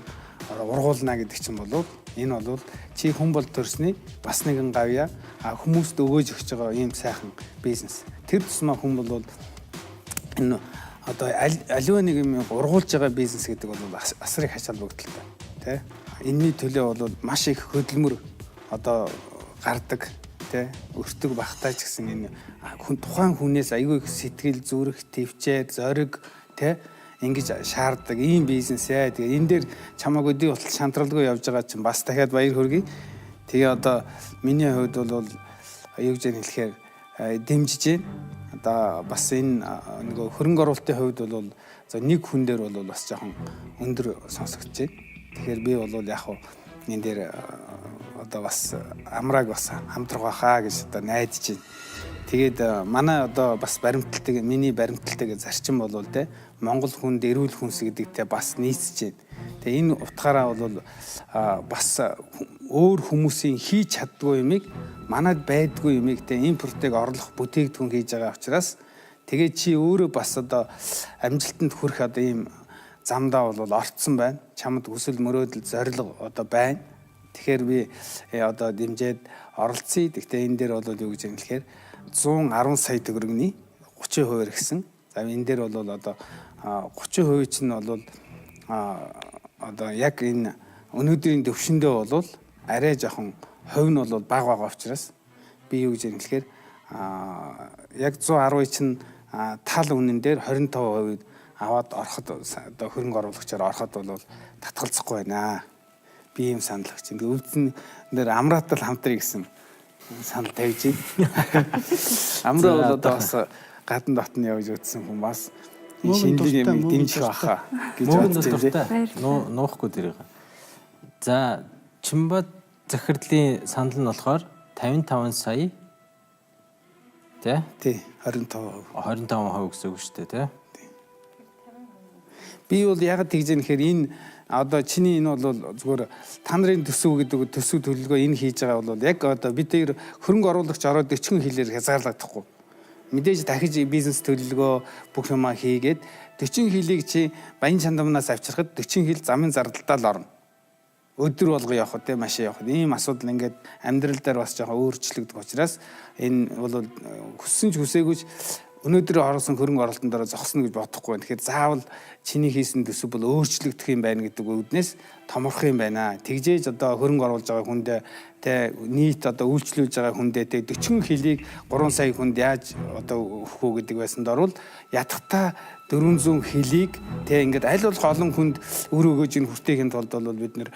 S4: ургуулна гэдэг чинь болов энэ бол чи хүн бол төрсний бас нэгэн гавья хүмүүст өгөөж өгч байгаа ийм сайхан бизнес. Тэр тусмаа хүн бол энэ одоо аливаа нэг юм ургуулж байгаа бизнес гэдэг бол асар их хачаал бүгдэлтэй тий. Энэний төлөө бол маш их хөдөлмөр одоо гардаг тий. Өртөг багтаа ч гэсэн энэ тухайн хүнээс аягүй их сэтгэл зүрх төвчээр зориг тий ингэж шаарддаг ийм бизнес ээ. Тэгээ энэ дээр чамайг өдий болтол шантралгүй явж байгаа чинь бас дахиад баяр хүргэе. Тэгээ одоо миний хувьд бол юу гэж хэлэхээр дэмжиж байна. Одоо бас энэ нөгөө хөрөнгө оруулалтын хувьд бол за нэг хүн дээр бол бас жоохон өндөр сонсогдож байна. Тэгэхээр би бол яг хуу энэ дээр одоо бас амрааг бас хамтрах байхаа гэж одоо найдаж байна. Тэгээд манай одоо бас баримталтай миний баримталтай зарчим бол те Монгол хүнд эрүүл хүнс гэдэгтэй бас нийцэж байна. Тэгээ энэ утгаараа бол бас өөр хүмүүсийн хийж чаддгүй юмыг манад байдгүй юмыг те импортыг орлох бүтээгдэхүүн хийж байгаа учраас тэгээ чи өөрөө бас одоо амжилтанд хүрэх одоо ийм замдаа бол орцсон байна. Чамд хүсэл мөрөөдөл зорилго одоо байна. Тэгэхээр би одоо дэмжиж оролцъё. Гэхдээ энэ дээр бол юу гэж юм хэлэхээр 110 сая төгрөгийн 30% гэсэн. За энэ дээр бол одоо 30% чинь бол одоо яг энэ өнөөдрийн төвшөндөө бол арай жоохон хувь нь бол бага байгаа учраас би юу гэж юм хэлэхээр яг 110 чинь тал үнэн дээр 25% аваад ороход одоо хөрөнгө оруулагчаар ороход бол татгалзахгүй байна. Би юм санал өгч юм. Өвдсөн дээр амраатал хамтрыг гэсэн санал тавьж байна. Амраа бол одоо бас гадна дотн явж үзсэн хүн бас шинэлэг юм дэмжих байхаа гэж бодож байна.
S5: Нуухгүй тэрийг. За Чимбат захирлын санал нь болохоор 55 сая тий
S4: 25%.
S5: 25% гэсэн үг шүү дээ тий.
S4: Би бол ягаад тэгж яах гэхээр энэ одоо чиний энэ бол зүгээр та нарын төсөв гэдэг төсөв төлөвлөгөө энэ хийж байгаа бол яг одоо бид дээр хөрөнгө оруулагч ороод 40 хэлээр хязгаарлагдахгүй. Мэдээж дахиж бизнес төлөвлөгөө бүх юмаа хийгээд 40 хэлийг чи баян чандамнаас авчирхад 40 хэл замын зардалтаа л орно. Өдөр болго явах үү, машин явах. Ийм асуудал ингээд амьдрал дээр бас жоохон өөрчлөгдөх учраас энэ бол хүссэн ч хүсээгүй ч өнөөдөр орсон хөрөнгө оруулалтын дараа зогсно гэж бодохгүй байна. Тэгэхээр заавал чиний хийсэн төсөв бол өөрчлөгдөх юм байна гэдэг үүднээс томорох юм байна. Тэгжээж одоо хөрөнгө оруулж байгаа хүндээ тэ нийт одоо үйлчлүүлж байгаа хүндээ тэ 40 хэлийг 3 сая хүнд яаж одоо өгөх үү гэдэг байсанд орвол ядахта 400 хэлийг тэ ингээд аль болох олон хүнд өр өгөөж энэ хүртээхийн тулд бол бид нэр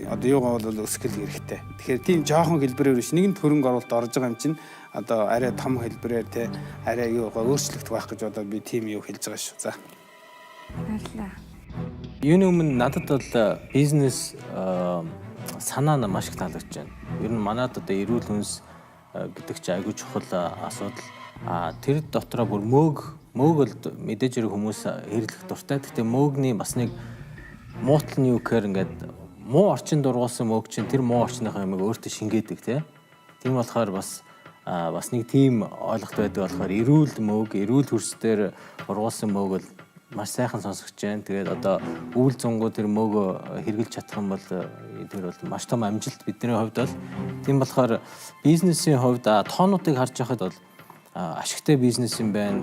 S4: одоо юугаа бол өсгөл хэрэгтэй. Тэгэхээр тийм жоохон хэлбэрээр биш нэгэнт хөрөнгө оруулалт орж байгаа юм чинь одоо арай том хэлбэрээр тэ арай юугаа өөрчлөгдөх байх гэж одоо би тийм юу хэлж байгаа шүү. За.
S11: Баярлалаа.
S5: Юуны өмнө надад бол бизнес санаа нь маш их таалагдж байна. Ер нь манад одоо эрүүл хүнс гэдэг чинь айгүй чухал асуудал. Тэр дотроо бүр мөөг бол мэдээж хэрэг хүмүүс хэрэглэх дуртай. Гэхдээ мөөгийн бас нэг муутал нь юу гэхээр ингээд муу орчин дургуулсан мөөг чинь тэр муу орчныхаа юмыг өөртөө шингээдэг тийм болохоор бас нэг тийм ойлголт байдаг болохоор эрүүл мөөг, эрүүл хөрсдөр ургуулсан мөөг бол маш сайхан сонсогч जैन. Тэгээд одоо үйл зунгуу тэр мөөгөө хэрэгжилж чадах юм бол тэр бол маш том амжилт бидний хувьд бол. Тийм болохоор бизнесийн хувьд тоонуудыг харж байхад бол ашигтай бизнес юм байна.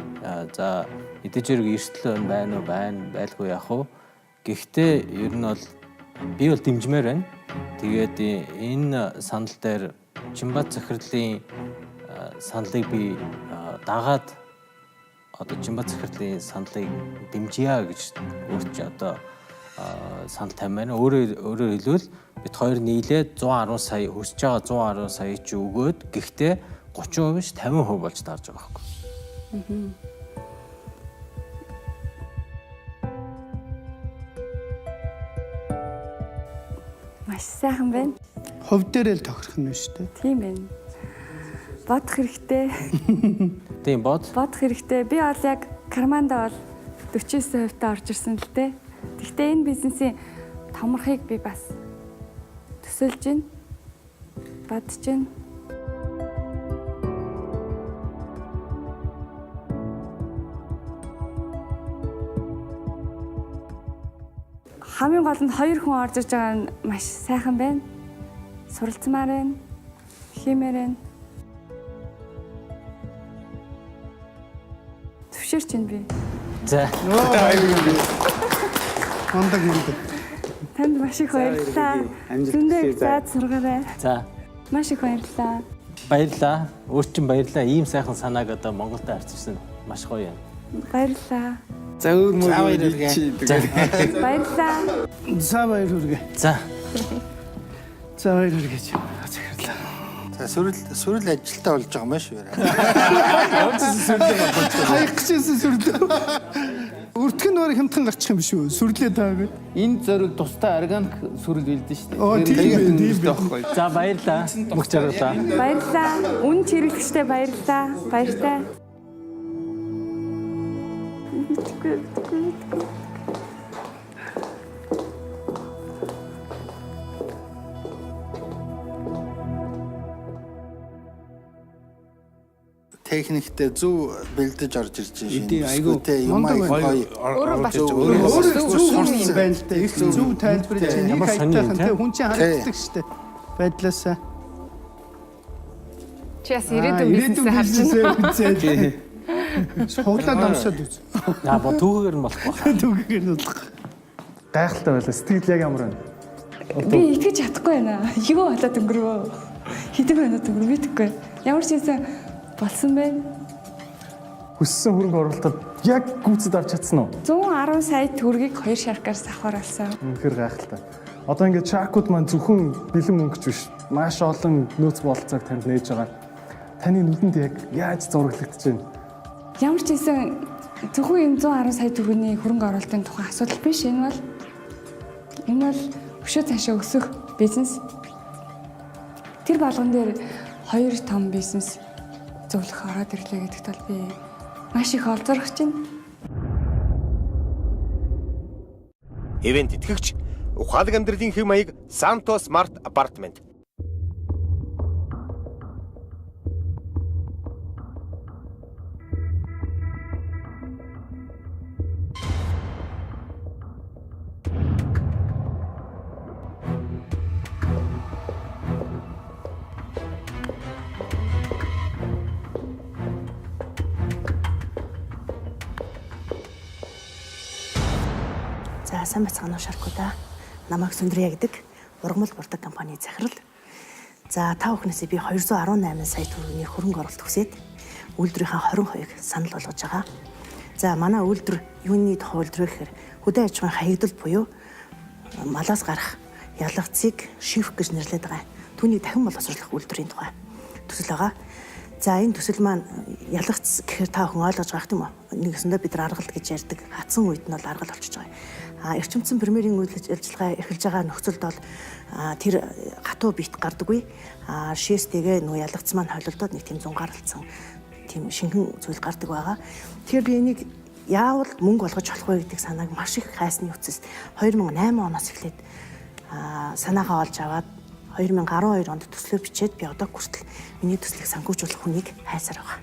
S5: За мэдээж хэрэг эрсдэл байна уу, байлгүй яах вэ? Гэхдээ ер нь бол би бол дэмжмээр байна. Тэгээд энэ санал дээр Чимбат захирлын саналыг би дагаад одоо Чимбат захирлын саналыг дэмжийа гэж өөрчлө одоо санал тавьмаар. Өөрөөр хэлбэл бид хоёр нийлээд 110 сая хүсэж байгаа 110 сая ч өгөөд гэхдээ 30% биш 50% болж таарж байгаа байхгүй.
S11: Маш сайхан байна.
S7: Хов дээрээ л тохирох нь шүү дээ.
S11: Тийм байна. Бодох хэрэгтэй.
S5: Тийм бодох
S11: хэрэгтэй. Би бол яг карманда бол 49% орж ирсэн л дээ. Гэхдээ энэ бизнесийн томорхыг би бас төсөөлж байна. Бодож байна. Хамгийн гол нь 2 хүн орж иж байгаа нь маш сайхан байна. Суралцмаар байна. Хиймээр байна. Төвшөрч байна би.
S5: За.
S7: Мондаг.
S11: Танд маш их баярлалаа. Зөндөө заад сургаарай.
S5: За.
S11: Маш их баярлалаа.
S5: Баярлалаа. Өөрчн баярлалаа. Ийм сайхан санааг одоо Монголд арчсан маш гоё юм.
S11: Баярлалаа.
S4: За өөр мөр баярлалаа.
S11: Баярлалаа.
S7: За баяр хүргээ.
S5: За.
S7: За баяр хүргээ чи. Захирлаа.
S6: За сүрэл ажилтаа болж байгаа юм байна шүү.
S7: Хаях гэжсэн сүрлээ. Өртгөн нөр хямдхан гарчих юм биш үү? Сүрлээ таагаад.
S4: Энэ зориг тусдаа органик сүрэл билдэж шүү дээ.
S7: Оо тийм байхгүй.
S5: За баярлалаа. Мөх жаргалаа.
S11: Баярлалаа. Үн чирэгчтэй баярлалаа. Баяртай.
S6: Техниктэй зөв бэлдэж орж ирж
S4: Эдийн
S6: байна.
S4: айгүй
S6: юм
S7: Өөрөө байна л дээ. Их зөв тайлбарлаж чинь
S5: Ямар
S7: хайтайхан
S5: сони,
S7: те хүн чинь харагддаг штэ. Байдлаасаа.
S3: Чи бас ирээдүйн бизнесээ харж байна.
S7: Хуглаад амсаад үз.
S5: Бо түүгээр нь болохгүй байна.
S7: Түгээр нь болох.
S8: Гайхалтай байлаа. Сэтгэл яг ямар байна?
S11: Би итгэж чадахгүй байна. Юу болоод өнгөрөө. Хэдэн минут өнгөрөө мэдэхгүй. Ямар ч юмсан болсон байна.
S8: Хүссэн хөрөнгө оруулалтад яг гүйцэд авч чадсан уу?
S11: 110 сая төгрөгийг 2 шаркаар авахар алсан.
S8: Үнэхээр гайхалтай. Одоо ингээд шаркууд маань зөвхөн бэлэн мөнгөч биш. Маш олон нөөц бололцоог танд нээж байгаа. Таны нүдэнд яг яаж зураглагдаж байна?
S11: Ямар ч юмсан зөвхөн энэ 110 сая төгрөгийн хөрөнгө оруулалтын тухай асуудал биш. Энэ бол өшөө цаашаа өсөх бизнес. Тэр болгон дээр 2 том бизнес зөвлөх ороод ирлээ гэдэгт бол би маш их олзорох чинь.
S10: Ивент итгэгч ухаалаг амьдралын хэв маяг Санто Смарт апартмент.
S12: За сайн бацгаана уу шаркуудаа. Намайг Сүндрия гэдэг ургамал бурдаг компани захирал. За та бүхнээсээ би 218 сая төгрөгийн хөрөнгө оруулалт хүсээд үйлдвэрийнхээ 20%-ыг санал болгож байгаа. За манай үйлдвэр юуны тухай үйлдвэр гэхээр хөдөө аж ахуйн хаягдал буюу малаас гарах ялгцыг шифх гэж нэрлэдэг байгаа. Түүнийг дахин боловсруулах үйлдвэрийн тухай төсөл байгаа. За энэ төсөл маань ялгц гэхээр та хүн ойлгож байгаа юм уу? Нэгэсэндээ бид нар аргалт гэж ярьдаг. Хатсан үед нь бол аргал болчихж байгаа. Эрчимцэн премьерийн үйл ажиллагаа эхэлж байгаа нөхцөлд бол тэр хатуу бит гардаггүй. Шээстэйгээ нөө ялгц маань холилдоод нэг тийм зунгааралцсан тийм шинхэн зүйл гардаг байгаа. Тэгэхээр би энийг яавал мөнгө болгож болох вэ гэдэг санааг маш их хайсны үцэс 2008 оноос эхлээд санаагаа олж аваад 2012 онд төслөө бичээд би одоо хүртэл миний төслийг санхүүжүүлэх хүнийг хайсаар байгаа.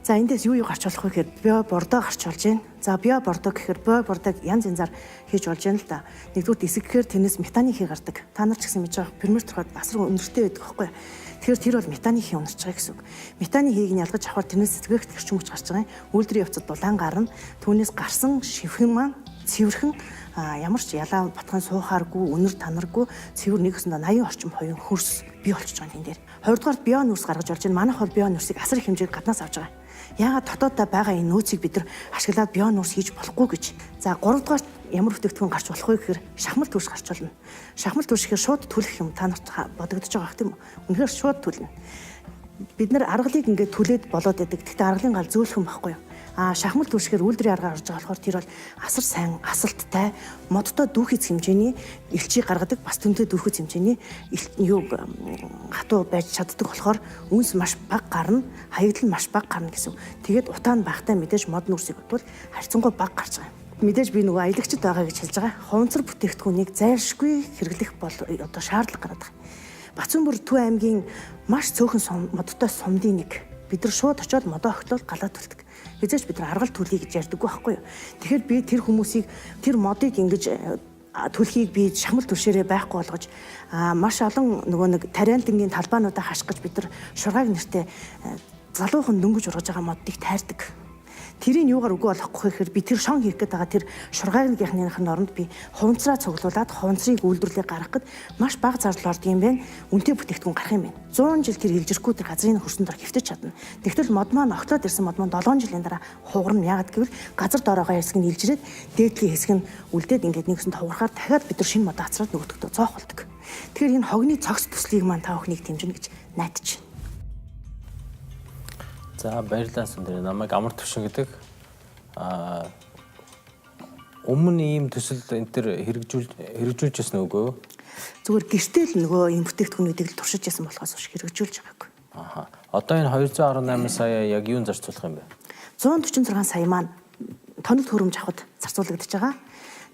S12: За эндээс юу гарч болох вэ гэхээр био бордоо гарч болж байна. За био бордоо гэхээр био бордог янз янзаар хийж болж байна л да. Нэгдүгээр эсэгхээр тэрнээс метаны хий гардаг. Та нар ч гэсэн мэдж байгаа премьер төрхөд асар өндөртэй байдаг байхгүй. Тэгэхээр тэр бол метаны хий унарч байгаа гэсэн үг. Метаны хийг нь ялгаж авахар тэрнээс эсэгэх төрчин хүч гарч байгаа. Үйлдвэрийн явцад дулаан гарна. Түүнээс гарсан шивхэн маань цэвэрхэн ямар ч ялаа батхан суухааргүй, өнөр танаргүй цэвэр нэгэсэндээ 80 орчим хувийн хөрс бий болчихж байгаа энэ дээр. Хоёрдугаар био нүүрс гаргаж орж байна. Манайх бол био нүүрсийг асар их хэмжээгээр гаднаас авч байгаа. Яагаад дотооддоо байгаа энэ нөөцийг бид нар ашиглаад био нүүрс хийж болохгүй гэж. За гуравдугаар ямар бүтээгдэхүүн гарч болох вэ гэхээр шахмал түлш гарч болно. Шахмал түлш гэхээр шууд түлэх юм та нарт бодогдож байгаа хэрэг тийм үү? Үнэхээр шууд түлнэ. Бид нар аргалыг ингээд түлээд болоод байдаг. Гэхдээ аргалын гал зөөлхөн байхгүй юу? Шахмал түлшгээр үйлдвэрийн аргаар орж байгаа болохоор тэр бол асар сайн асалттай модтой дүүхийц хэмжээний элчийг гаргадаг бас түнтэй дүүхийц хэмжээний хатуу байж чаддаг болохоор үнс маш бага гарна, хаягдал маш бага гарна гэсэн. Тэгээд утаа нь багтай мэдээж мод нүрсийг бодвол харьцангуй бага гарч байгаа. Мэдээж би нөгөө аялагчд байгаа гэж хэлж байгаа. Хуванцар бүтээгдэхүүнийг зайлшгүй хэрэглэх бол одоо шаардлага гараад байгаа. Бацанбөр Төв аймгийн маш цөөхөн модтой сумдын нэг. Бид нар шууд очиод модоо огтлол галаад төлдөг. Хизээч бид нар аргал төлөе гэж ярьдаггүй байхгүй юу. Тэгэхээр би тэр хүмүүсийг тэр модыг ингэж төлхийг би шахмал түлшээрээ байхгүй болгож маш олон нөгөө нэг тариалтангийн талбаануудаа хаших гэж бид нар шургааг нэртэй залуухан дөнгөж ургаж байгаа модыг тайрдаг. Тэрийг юугаар үгүй болохгүй гэхээр би тэр шон хийх гээд байгаа тэр шургаагийнхны оронд би хуванцраа цуглуулад хуванцрыг үйлдвэрлэлээ гаргах гээд маш бага зардал ордог юм байна. Үнэтэй бүтээгдэхүүн гарах юм байна. 100 жил тэр хэлжрэхгүй тэр газрын хөрсөн дор хэвтэж чадна. Тэгтэл мод маань огтлоод ирсэн мод маань 7 жилийн дараа хугарна. Яагаад гэвэл газар доороогоо хэсэг нь илжирээд дээдлийн хэсэг нь үлдээд ингээд нэгсэн тавгарахаар дахиад бид нар шинэ мод ацраад нөгөөдөгтөө цоохолдог. Тэгэхээр энэ хогны цогц төслийг маань та бүхнийг дэмжинэ гэж найдаж байна.
S5: За баярлалаа Сүндрия. Намайг амар төвшин гэдэг. Өмнө ийм төсөл энэ төр хэрэгжүүлжсэн үгүй юу?
S12: Зүгээр гэртээ л нөгөө ийм бүтээгдэхүүнүүдийг л туршиж ясан болохоос биш хэрэгжүүлж байгаагүй.
S5: Одоо энэ 218 сая яг юунд зарцуулах юм бэ?
S12: 146 сая маань тоног төхөөрөмж авахд зарцуулагдаж байгаа.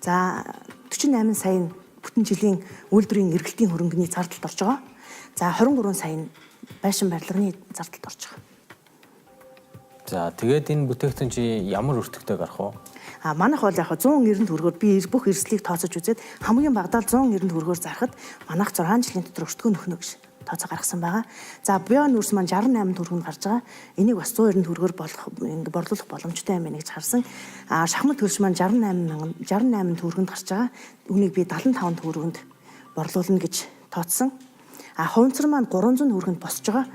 S12: За 48 сая нь бүтэн жилийн үйлдвэрийн эргэлтийн хөрөнгөний зардалд орж байгаа. За 23 сая нь байшин барилгын зардалд орж байгаа.
S5: За тэгээд энэ бүтээгдэхүүн чи ямар өртөгтэй гарах вэ?
S12: Манайх бол яг 190 төгрөгөөр би бүх эрсдлийг тооцож үзээд хамгийн багадаа 190 төгрөгөөр зарахад манайх 6 жилийн дотор өртгөө нөхнө гэж тооцоо гаргасан байгаа. За био нүүрс маань 68 төгрөгөнд гарч байгаа. Энийг бас 190 төгрөгөөр борлуулах боломжтой юм байна гэж харсан. Шахмал төлш маань 68 төгрөгөнд гарч байгаа. Үүнийг би 75 төгрөгөнд борлуулна гэж тооцсон. Хуванцар маань 300 төгрөгөнд босч байгаа.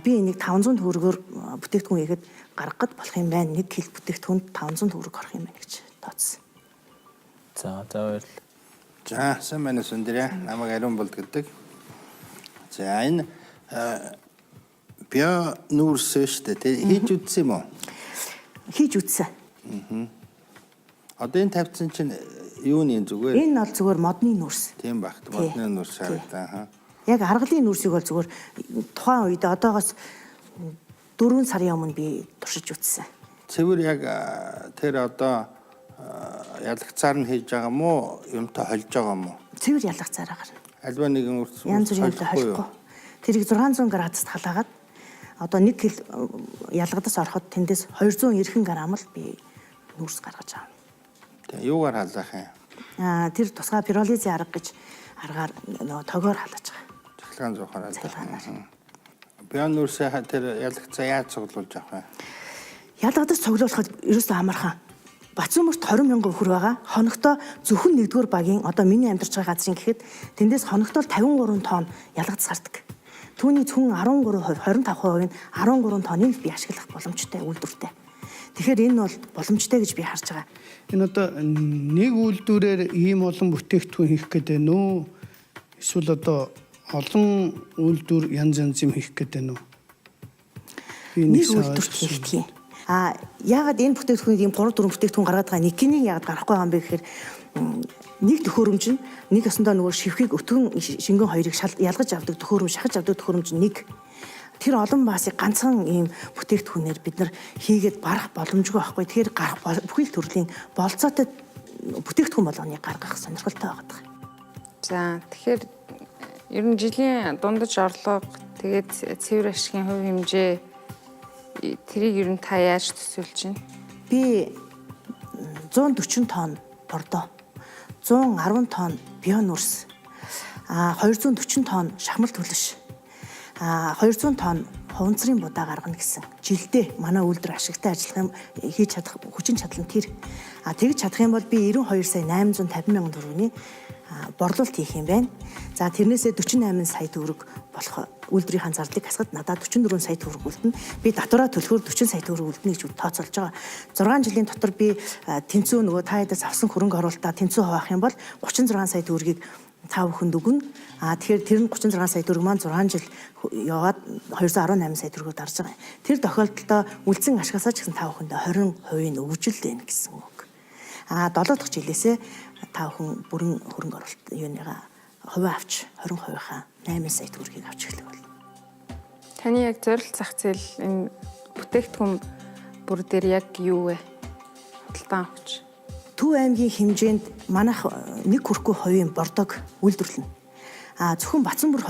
S12: Би энийг 500 төгрөгөөр бүтээгдэхүүн хийгээд гаргахад болох юм байна. Нэг кил бүтээгдэхүүнд 500 төгрөг орох юм байна гэж тооцсон.
S5: За баярлалаа.
S6: За сайн байна Сүндрия. Намайг Ариун болд гэдэг. За энэ био нүүрс шүү дээ. Хийж үзсэн юм уу?
S12: Хийж үзсэн.
S6: Одоо энэ тавьсан чинь юуны зүгээр?
S12: Энэ бол зүгээр модны нүүрс.
S6: Тийм багт. Модны нүүрс шаардлаа.
S12: Яг аргалын нүүрсийг бол зүгээр тухайн үед одоогоос 4 сарын өмнө би туршиж үзсэн.
S6: Цэвэр яг тэр одоо ялагцаар нь хийж байгаа мó юмтай холж байгаа мó?
S12: Цэвэр ялагцаараа гарна.
S6: Альва нэгэн үрс
S12: янз бүрийн юмтай холихгүй. Тэрийг 600 градуст халаагаад одоо 1 кг ялгадас ороход тэндээс 290 грамм л би нүүрс гаргаж авна.
S6: Тэгээ юугаар халаах юм?
S12: Тэр тусгай пиролизын арга гэж аргаар нөгөө тогоор халааж байгаа.
S6: Цахилгаан зуухаар халаах. Бион нүүрсээ тэр ялагцаа яаж цуглуулж авах вэ?
S12: Ялгадас цуглуулахад ерөөсөө амархан. Бацуумөрт 20,000 өхөр байгаа. Хоногтоо зөвхөн 1-р багийн одоо миний амьдарч байгаа газрын гэхэд тэндээс хоногтоо 53 тонн ялгадас гардаг. Түүний зөвхөн 13%, 25% нь 13 тонныг би ашиглах боломжтой үйлдвэртэй. Тэгэхээр энэ бол боломжтой гэж би харж байгаа.
S7: Энэ одоо нэг үйлдвэрээр ийм олон бүтээгдэхүүн хийх гэдэг нь үү? Эсвэл одоо олон үйлдвэр янз юм хийх гэдэг нь үү?
S12: Нэг үйлдвэрт хийх юм. Яагаад энэ бүтээгдэхүүнийг ийм 3-4 бүтээгдэхүүн гаргаад байгаа нэг кинийг яагаад гарахгүй байгаа юм бэ гэхээр нэг төхөөрөмж нь нэг өсөндөө нөгөө шивхийг өтгөн шингэн хоёрыг ялгаж авдаг төхөөрөмж, шахаж авдаг төхөөрөмж нэг. Тэр олон баасыг ганцхан ийм бүтээгдэхүүнээр бид нар хийгээд барах боломжгүй байхгүй. Тэгэхээр гарах бүхэл төрлийн болцоотой бүтээгдэхүүн болгоныг гаргах сонирхолтой байгаа.
S3: За тэгэхээр ер нь жилийн дундаж орлого тэгээд цэвэр ашигын хувь хэмжээ тэрийг ер нь та яаж төсөөлж байна?
S12: Би 140 тонн бордоо, 110 тонн бион үрс, 240 тонн шахмал түлш, 200 тонн хуванцрын будаа гаргана гэсэн. Жилдээ манай үйлдвэр ашигтай ажиллах юм хийж чадах хүчин чадал нь тэр. Тэгж чадах юм бол би 92 сая 850 мянган төгрөгийн борлуулалт хийх юм байна. За тэрнээсээ 48 сая төгрөг болох үйлдвэрийн зардлыг хасгад надад 44 сая төгрөг үлдэнэ. Би татвараа төлөхөөр 40 сая төгрөг үлдэнэ гэж тооцоолж байгаа. 6 жилийн дотор би тэнцүү нөгөө та хэд авсан хөрөнгө оруулалтаа тэнцүү хуваах юм бол 36 сая төгрөгийг та бүхэнд өгнө. Тэгэхээр тэр нь 36 сая төгрөг маань 6 жил яваад 218 сая төгрөгөөр дарж байгаа. Тэр тохиолдолд үлдсэн ашигасаа ч гэсэн та бүхэнд 20% нь өгж л байна гэсэн үг. 7 дахь жилээсээ та бүхэн бүрэн хөрөнгө оруулалт юуныгаа хувь авч 20%-ийнхаа 8 сая төгрөгийг авч эхлэх болно.
S3: Таны яг зорилт зах зээл энэ бүтээгдэхүүн бүр дээр яг юу вэ? Худалдан авч.
S12: Төв аймгийн хэмжээнд манайх нэг хүрхгүй хувийн бордог үйлдвэрлэнэ. Зөвхөн Бацанбөр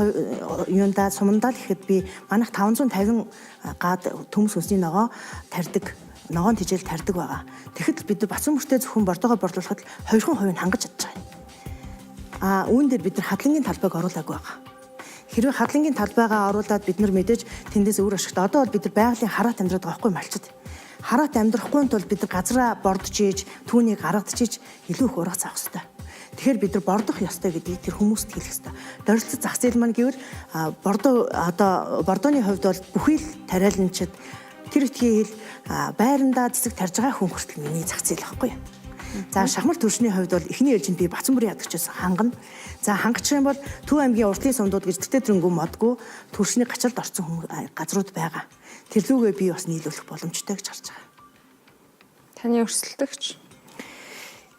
S12: юундаа сумандаа л ихэд би манайх 550 гад төмс хүнсний ногоо тарьдаг, ногоон тижэл тарьдаг байгаа. Тэгэхэд бид Бацанбөртөө зөвхөн бордогоо борлуулахад 2% нь хангаж чадж байгаа. Үүн дээр бид нар хадлангийн талбайг оруулаагүй байгаа. Хэрвээ хадлангийн талбайгаа оруулаад бид нар мэдээж тэндээс өөр ашигтай. Одоо бол бид нар байгалийн хараат амьдраад байгаа хгүй малчид. Хараат амьдрахгүй тул бид нар газраа бордож ийж, түүнийг гаргадж ийж илүү их ургац авах хэрэгтэй. Тэгэхээр бид нар бордох ёстой гэдгийг тэр хүмүүст хэлэх хэрэгтэй. Дөрөлцөд зах зээл маань гэвэл бордооны хувьд бол бүхий л тариаланчид тэр этгийн хэл байрандаа цэцэг тарж байгаа хүн хүртэл миний зах зээл байхгүй юу? За шахмал төршний хувьд бол эхний ээлжинд би Бацанбөрийн ядагчаас хангана. За хангах юм бол Төв аймгийн уртлын сумдууд гэж тэгтээ тэрнгүү модгүй төршний гачалд орсон газрууд байгаа. Тэрлүүгээ би бас нийлүүлэх боломжтой гэж харж байгаа.
S3: Таны өрсөлдөгч?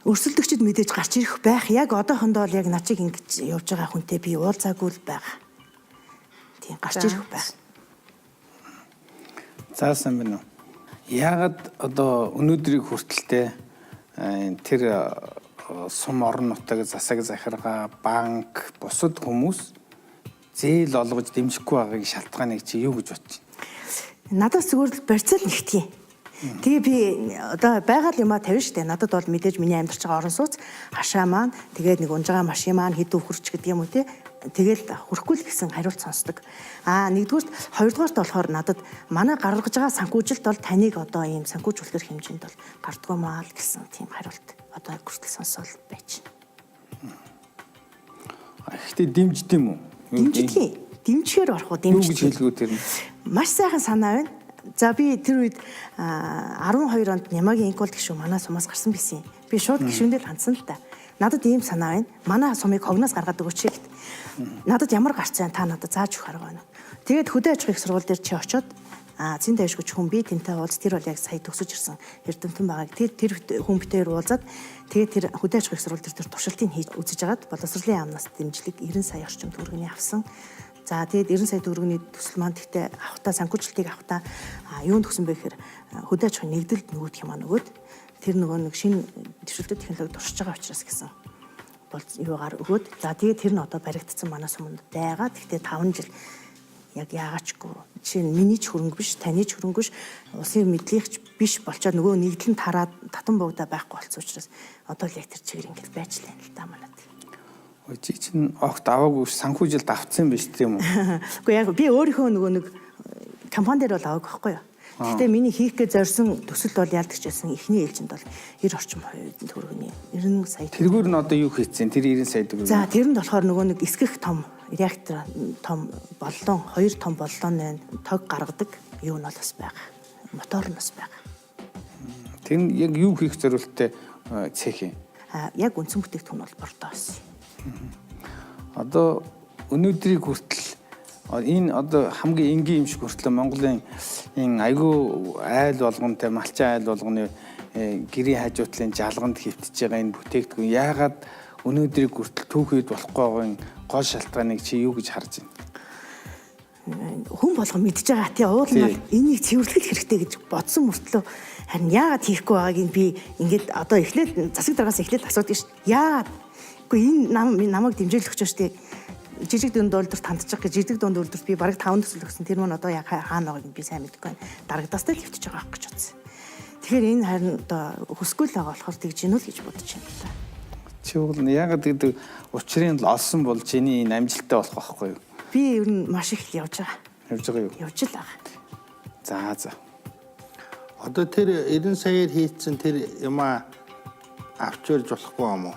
S12: Өрсөлдөгчд мэдээж гарч ирэх байх. Яг одоохондоо бол яг начиг ингэж явж байгаа хүнтэй би уулзаагүй л байгаа. Тийм гарч ирэх байх.
S4: Заасан байна уу? Яагаад одоо өнөөдрийг хүртэлтэй тэр сум орон нутаг засаг захиргаа, банк, бусад хүмүүс зээл олгож дэмжихгүй байгаагийн шалтгааныг чи юу гэж бодож байна?
S12: Надаас зүгээр л барьцаал нэгтгэе. Тэгээ би одоо байгаль юмаа тавина штэ. Надад бол мэдээж миний амьдарч байгаа орон сууц хашаа маань тэгээд нэг унж байгаа машин маань хэд өвхөрч гэдэг юм уу те. Тэгэл хүрхгүй л гэсэн хариулт сонсдог. Нэгдүгürt хоёрдугаарт болохоор надад манай гаргаж байгаа санхүүжилт бол таныг одоо ийм санхүүжүүлэх хэмжээнд бол гардгүй маа л гэсэн тийм хариулт одоо хүртэл сонсоод байж байна.
S4: Гэхдээ дэмжд юм уу?
S12: Дэмжлээ. Дэмжихээр орох уу дэмжлээ.
S4: Юу гэж хэлгүү тэр нь?
S12: Маш сайхан санаа байна. За би тэр үед 12 онд Нямагийн инкол гишүүн манай сумаас гарсан байсан. Би шууд гишүүндээ л хандсан л та. Надад ийм санаа байна. Манай сумыг хогноос гаргаад өгөөч гэхэд. Надад ямар гарч байгаа та надад зааж өгөх арга байна. Тэгээд хөдөө аж ахуйн их сургууль дээр чи очиод зэн дэвшгч хүн би тэнтэй уулз тэр бол яг сая төгсөж ирсэн эрдэмтэн байгааг тэр хүн битээр уулзаад тэгээд тэр хөдөө аж ахуйн сургууль дээр туршилтыг хийж үзэж агаад боловсролын яамнаас дэмжлэг 90 сая орчим төгрөгийн авсан. За тэгээд 90 сая төгрөгийн төсөл маань гэхдээ авахта санхүүжилтийг авахта юунд төгсөн бэ гэхээр хөдөө аж ахуйн нэгдэлд нөгөөх юм нөгөөд тэр нэг шинэ дэвшилтэт технологид туршиж байгаа учраас гэсэн бол юугаар өгөөд за тэгээд тэр нь одоо баригдсан манаас өмнө байгаа. Гэхдээ 5 жил яг яагаачгүй жишээ нь миний ч хөрөнгө биш, таны ч хөрөнгө биш, улсын мэдлэгч биш болчоод нөгөө нэгдлэн тараад татан богдоо байхгүй болсон учраас одоо л яг тэр чигээр ингэж байж лээ л да манад.
S4: Ой чи чинь огт аваагүй санхүүжилт авцсан биш тийм үү?
S12: Үгүй яг би өөрийнхөө нөгөө нэг компани дээр бол аваагүй байхгүй юу? Гэхдээ миний хийх гэж зорьсон төсөл бол яалдаг ч байсан эхний ээлжинд бол 90 орчим төгрөгийн 90 сая.
S4: Тэргээр нь одоо юу хийцэн? Тэр 90 сая төгрөг.
S12: За тэр нь болохоор нөгөө нэг эсгэх том реактор том боллон 2 том боллон тог гаргадаг юу нь бол бас байгаа. Мотор нь бас байгаа.
S4: Тэр нь яг юу хийх зорилттой цех юм?
S12: Яг үндсэн бүтээгдэхүүн бол бордоос.
S4: Одоо өнөөдрийг хүртэл энэ одоо хамгийн энгийн юм шиг хүртэл Монголын энэ айгүй айл болгонтой малчин айл болгоны гэрийн хажуутлын жалганд хөвтөж байгаа энэ бүтээгдэхүүн яагаад өнөөдрийг хүртэл түүхэд болохгүй байгаа гол шалтгааныг чи юу гэж харж байна?
S12: Хүн болгон мэдж байгаа тий уул нь энийг цэвэрлэх хэрэгтэй гэж бодсон мөртлөө харин яагаад хийхгүй байгааг нь би ингээд одоо эхлээд засаг дараагаас эхлээд асуудаг ш. Яагаад? Үгүй энэ намайг дэмжүүлэх гэж штэ. Жижиг дунд үйлдвэрт хандчих гэж жижиг дунд үйлдвэрт би бараг 5 төсөл өгсөн. Тэр мөн одоо яг хаана байгааг би сайн мэдэхгүй байна. Дарагдаастай л хөвтөж байгаа гэж бодсон. Тэгэхээр энэ харин одоо хүсгүй л байгаа болохоор тэгж гинүү л гэж бодож байна л да.
S4: Чи бол яагаад гэдэг учрыг л олсон бол чиний энэ амжилттай болох байхгүй юу?
S12: Би ер нь маш их явж байгаа.
S4: Явж байгаа юу?
S12: Явж л байгаа.
S4: За.
S6: Одоо тэр 90 саяар хийцэн тэр юма авчирж болохгүй юм уу?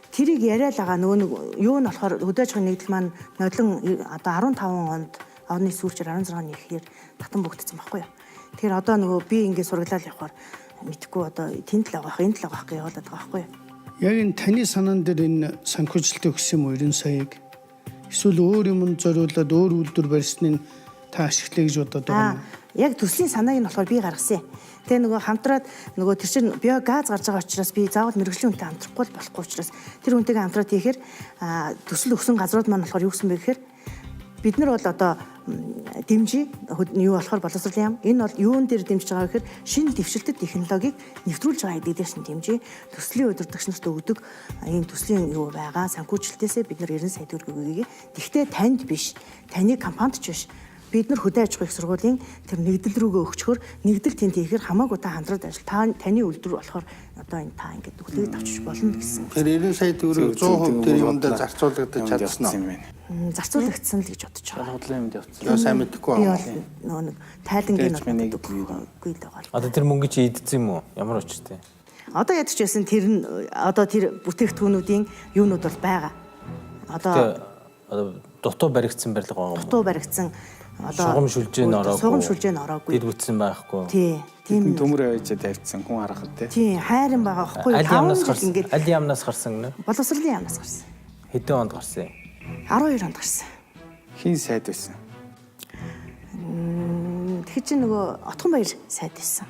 S12: Тэрийг яриа л байгаа нөгөө нэг юу нь болохоор хөдөө аж ахуйн нэгдэл маань нодлон одоо 15 онд орны сүүлчээр 16 оны ихээр татан бөгдсөн байхгүй юу. Тэгэхээр одоо нөгөө би ингээд сургалал явахаар мэдхгүй одоо тэнд л байгаа энэ л байгаа гэж явуулаад байгаа байхгүй юу.
S7: Яг энэ таны санаан дээр энэ санхүүжилтийг өгсөн юм уу 90 саяыг? Эсвэл өөр юмд зориулаад өөр үйлдвэр барьсныг та ашиглая гэж бодоод байгаа юм.
S12: Яг төслийн санааг нь болохоор би гаргасан. Тэгээ нөгөө хамтраад нөгөө тэр чинь биогаз гарч байгаа учраас би заавал мэрэгжлийн хүнтэй хамтрахгүй болохгүй учраас тэр хүнтэйгээ хамтраад ихээр төсөл өгсөн газрууд маань болохоор юу гэсэн бэ гэхээр бид нар бол одоо дэмжиж юу болохоор боловсролын яам энэ бол юун дээр дэмжиж байгаа гэхээр шинэ дэвшилтэт технологиг нэвтрүүлж байгаа гэдэг дээр шин дэмжиж төслийн удирдагч нарт өгдөг ийм төслийн юу байгаа санхүүжилтээсээ бид нар 90 сая төгрөг өгье. Тэгвэл танд биш таны компанид ч биш бид нар хөдөө аж ахуйн сургуулийн тэр нэгдэл рүүгээ өгчхөр нэгдэл тэнд хийхээр хамаагүй та хамтраад ажил таны үйлдвэр болохоор одоо энэ та ингээд хүлээж авчиж болно гэсэн.
S6: Тэр 90 сая төгрөг 100% тэр юмдаа зарцуулагдаж чадсан
S12: уу? Зарцуулагдсан л гэж бодож байгаа.
S4: Бодлын юмд явцсан.
S6: Яа сайн мэдэхгүй
S12: байна. Би нөгөө нэг тайлангийн үгүй л байгаа.
S5: Одоо тэр мөнгө чи идсэн юм уу? Ямар очтой?
S12: Одоо ядч байсан тэр нь одоо тэр бүтээгдэхүүнүүдийн юунууд бол байгаа.
S5: Одоо дутуу баригдсан барилга байгаа юм.
S12: Дутуу баригдсан
S5: сугам шүлжээ ороогүй.
S12: Сугам шүлжээ ороогүй.
S5: Дид бүтсэн байхгүй.
S12: Тийм
S4: төмөр авчиж тавьчихсан хүн харахад
S12: тий. Хайрын байгаа байхгүй.
S5: Аль яамнаас гарсан нэ?
S12: Боловсролын яамнаас гарсан.
S5: Хэдэн онд гарсан юм?
S12: 12 онд гарсан.
S4: Хин сайд байсан?
S12: Тэгэхээр чи нөгөө Отхон баяр сайд байсан.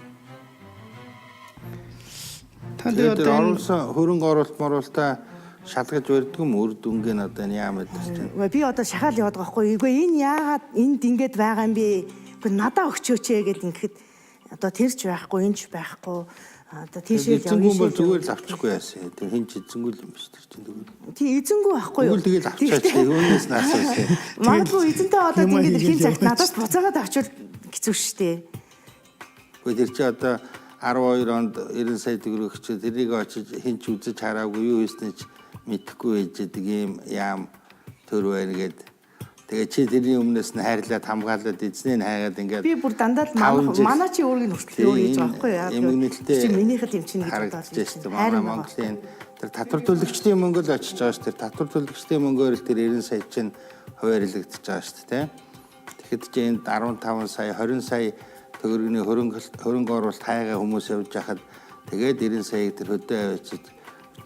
S6: Та тэгээд оруулсан хөрөнгө оруулалт моруулалтаа шалгаж барьдаг юм үр дүнгийн одоо яам гэдэг чинь.
S12: Би одоо шахаал яваад байгаа байхгүй. Үгүй энэ яагаад энд ингэж байгаа юм бэ? Үгүй надаа өгчөөч гэдэг ингэхэд одоо тэрч байхгүй, энэч байхгүй. Одоо тийшээ
S6: явж байгаа юм бол зүгээр л авчихгүй яасан. Тэр хин ч эзэнгүү юм биш тэр чинь тэгвэл.
S12: Тий эзэнгүү байхгүй юу?
S6: Тэгвэл тэгэл авчаач үүнээс наасаа.
S12: Магадгүй эзэнтэй одоо ингэж хин цагт надаас буцаагаад авчвал хэцүү шттэ.
S6: Үгүй тэр чи одоо 12 онд 90 сая төгрөг чи тэрийг очиж хин ч үзэж хараагүй юу хийснэ ч мэдэхгүй ээждэг юм яам төр байна гэд. Тэгээ чи тэрний өмнөөс нь хайрлаад хамгаалаад эзнээ хайгаад ингээд
S12: би бүр дандаа манай чи өөрийг нүртэл өөр хийж байгаа байхгүй яа.
S6: Эмгэнэлтэй
S12: минийхэд юм чинь гэж бодож
S6: байна. Манай Монголын тэр татвар төлөгчдийн мөнгө л очиж байгаа шүү. Тэр татвар төлөгчдийн мөнгөөр л тэр 90 сая чинь хуваарлагдчихж байгаа шүү дээ. Тэгэхэд чи энд 15 сая 20 сая төгрөгийн хөрөнгө оруулалт хайгаа хүмүүс явж хахад тэгээд 90 саяг тэр хөдөө авчиж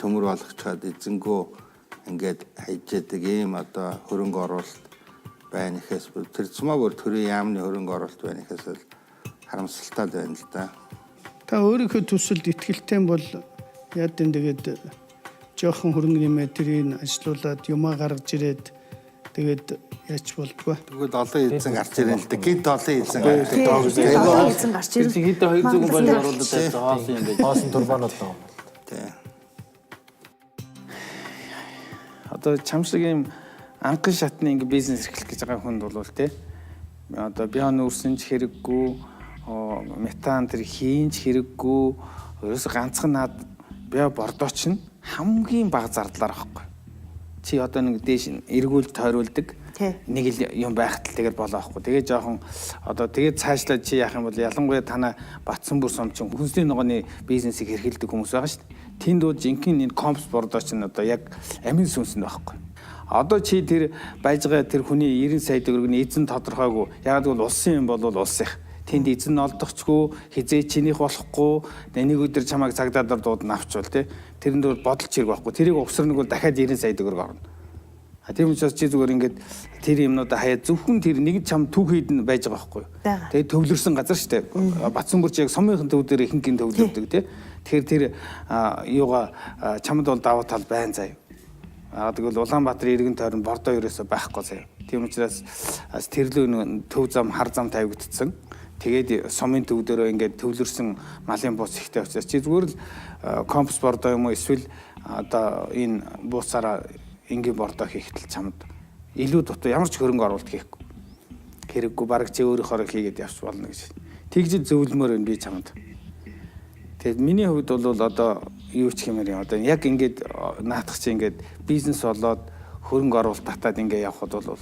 S6: төмөр болгочоод эзэнгүү ингээд хайждаг юм одоо хөрөнгө оруулалт байна гэхээс тэр цумаа бүр төрийн яамны хөрөнгө оруулалт байна гэхээс л харамсалтай байна л да.
S7: Та өөрийнхөө төсөлд итгэлтэй бол яад энэ тэгээд жоохон хөрөнгө нэмээ тэрийг ажилуулад юмаа гаргаж ирээд тэгээд яач болдгоо.
S6: Тэгвэл олон эзэн гарч ирэн л да. Гинт олон эзэн
S12: гарч ирэн.
S5: Хэд 200 болж оруулаад байсан хоосон юм бэ? Хоосон турбанууд байгаа юм.
S6: Тий.
S4: Одоо чамшиг юм анхан шатны ингээ бизнес эрхлэх гэж байгаа хүнд бол тий. Одоо био нүүрсэн ч хэрэггүй, метан тэр хийнч хэрэггүй, ерөөс ганцхан наад био бордооч нь хамгийн бага зардлаар авахгүй. Чи одоо нэг дээш эргүүл тойруулдаг. Нэг л юм байхад л тэгэл болоо авахгүй. Тэгээ жоохон одоо тэгээ цаашлаад чи яах юм бол ялангуяа танаа Батсан бүр сумчин хүнсний ногооны бизнесийг хэрхэлдэг хүмүүс байгаа шүү дээ. Тэнд дууд жинхэнэ энэ компс бордооч нь одоо яг амин сүнс нь байхгүй. Одоо чи тэр байж байгаа тэр хүний 90 сая төгрөгийн эзэн тодорхойгүй. Яг л улсын юм бол улсынх. Тэнд эзэн олдохчгүй, хизээ чинийх болохгүй, нэг өдөр чамайг цагдаад дуудана авчвал тий. Тэрэнд бол бодолч хэрэг байхгүй. Тэрийг угсарныг бол дахиад 90 сая төгрөг орно. Тийм учраас чи зүгээр ингээд тэр юмнуудаа хаяа зөвхөн тэр нэг чам түүхийд нь байж байгаа байхгүй. Тэгээ төвлөрсөн газар шүү дээ. Батсан бүрч яг сумынхын төв дээр ихэнх төвлөрдөг тий. Тэгэхээр тэр юугаа чамд бол даваа тал байн заяа. Тэгвэл Улаанбаатар иргэн тойрон бордоо ерөөсөө байхгүй заяа. Тийм учраас тэрлүү төв зам хар зам тавигдсан. Тэгээд сумын төв дээрөө ингээд төвлөрсөн малын буус ихтэй учраас чи зүгээр л компс бордоо юм уу эсвэл одоо энэ буусаараа ингийн бордоо хийхдээ чамд илүү дутуу ямар ч хөрөнгө оруулалт хийхгүй. Хэрэггүй бараг чи өөрийнхөө хийгээд явж болно гэж. Тэгж зөвлөмөр байна би чамд. Тэгээд миний хувьд бол одоо юу ч хэмээр юм одоо яг ингээд наадах чи ингээд бизнес болоод хөрөнгө оруулалт татаад ингээд явхад бол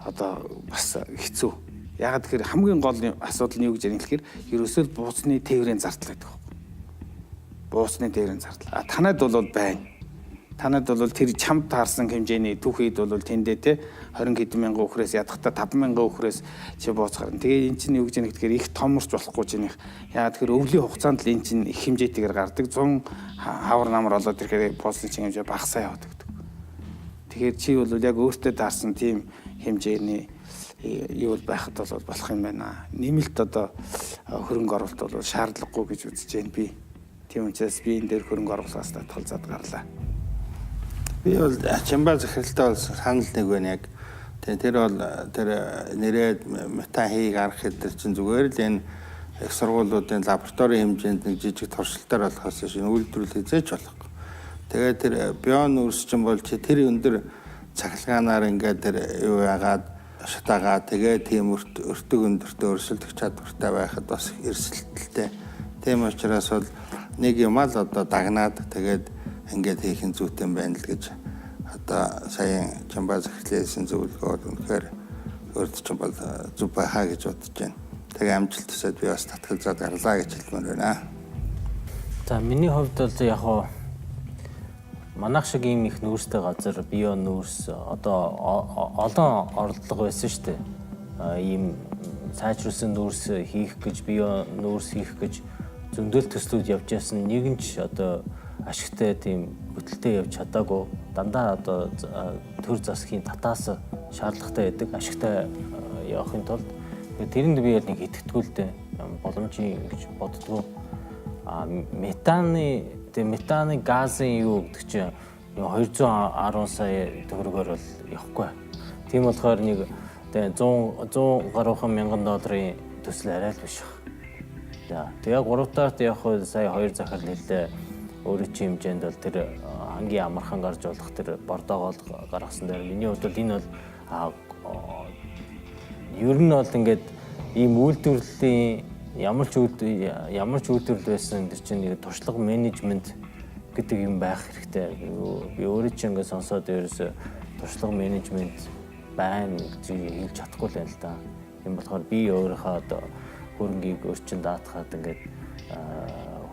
S4: одоо бас хэцүү. Яг тэгэхээр хамгийн гол асуудал нь юу гэж ярих гэхээр ерөөсөө бууцны тээврийн зардал гэдэг. Бууцны тээврийн зардал. Танад бол байна. Танад бол тэр чамд таарсан хэмжээний түүхийд бол тэндээ те 20 хэдэн мянган үхрээс ядахта 5 мянган үхрээс чи бууц гарна. Тэгээ эн чинь юу гэж ярих гэхээр их томорч болохгүй чинийх. Яг тэгэхээр өвлийн хугацаанд л эн чинь их хэмжээтэйгээр гардаг. 100 хавар намар болоод ирэхээр бууцны чин хэмжээ багасаа яваад гэдэг. Тэгэхээр чи бол яг өөртөө таарсан тийм хэмжээний юу байхад бол болох юм байна. Нэмэлт одоо хөрөнгө оруулалт бол шаардлагагүй гэж үзэж байна би. Тийм учраас би энэ дээр хөрөнгө оруулалтаас татгалзаад гарлаа.
S6: Би бол чамбаа захиралтай бол санал нэг байна яг. Тэр бол тэр нэрээд метан хийг арах хэдэр чинь зүгээр л энэ их сургуулиудын лаборатори хэмжээнд нэг жижиг туршилтаар болохоос шинэ үйлдвэрлэл хийж болохгүй. Тэгээд тэр био нүүрсчин бол чи тэр өндөр цахилгаанаар ингээд тэр юу яагаад шатагаа тэгээ тийм өртөг өндөртөө өрсөлдөх чадвартай байхад бас эрсдэлтэй. Тийм учраас бол нэг юм ал одоо дагнаад тэгээд ингээд хийх нь зүйтэй байна л гэж одоо сая чамбаа захирлын зөвлөгөөр үнэхээр өөрт ч бол зүг байхаа гэж бодож байна. Тэгээ амжилт төсөөд би бас татгалзаад гарлаа гэж хэлмээр байна.
S5: За миний хувьд бол яг хоо манайх шиг ийм их нүүрстэй газар био нүүрс одоо олон оролдлого байсан шүү дээ. Ийм сайжруулсан нүүрс хийх гэж био нүүрс хийх гэж зөндөл төслүүд явж байсан нэгэн ч одоо ашигтай тийм хөтөлтэй явж чадаагүй. Дандаа одоо төр засгийн татаас шаардлагатай байдаг ашигтай явахын тулд тэрэнд би яг нэг итгэдэггүй боломжийн гэж боддгоо. Метаны газын юу гэдэг чинь 210 сая төгрөгөөр бол явахгүй. Тийм болохоор нэг 100 гаруйхан мянган долларын төсөл арай л биш байна. Тэгээ гуравтаарт явах сая 2 захирал хэлээ. Өөрийн чинь хэмжээнд бол тэр ангийн амархан гарч болох тэр бордоогоо гаргасан дээр миний хувьд бол энэ бол ер нь бол ингээд ийм үйлдвэрлэлийн ямар ч үйлдвэрлэл байсан тэр чинь нэг туршлага менежмент гэдэг юм байх хэрэгтэй. Би өөрөө чинь ингээд сонсоод ерөөсө туршлага менежмент байна гэж хэлж чадахгүй л байна л да. Тийм болохоор би өөрийнхөө одоо хөрөнгийг өрчин даатгаад ингээд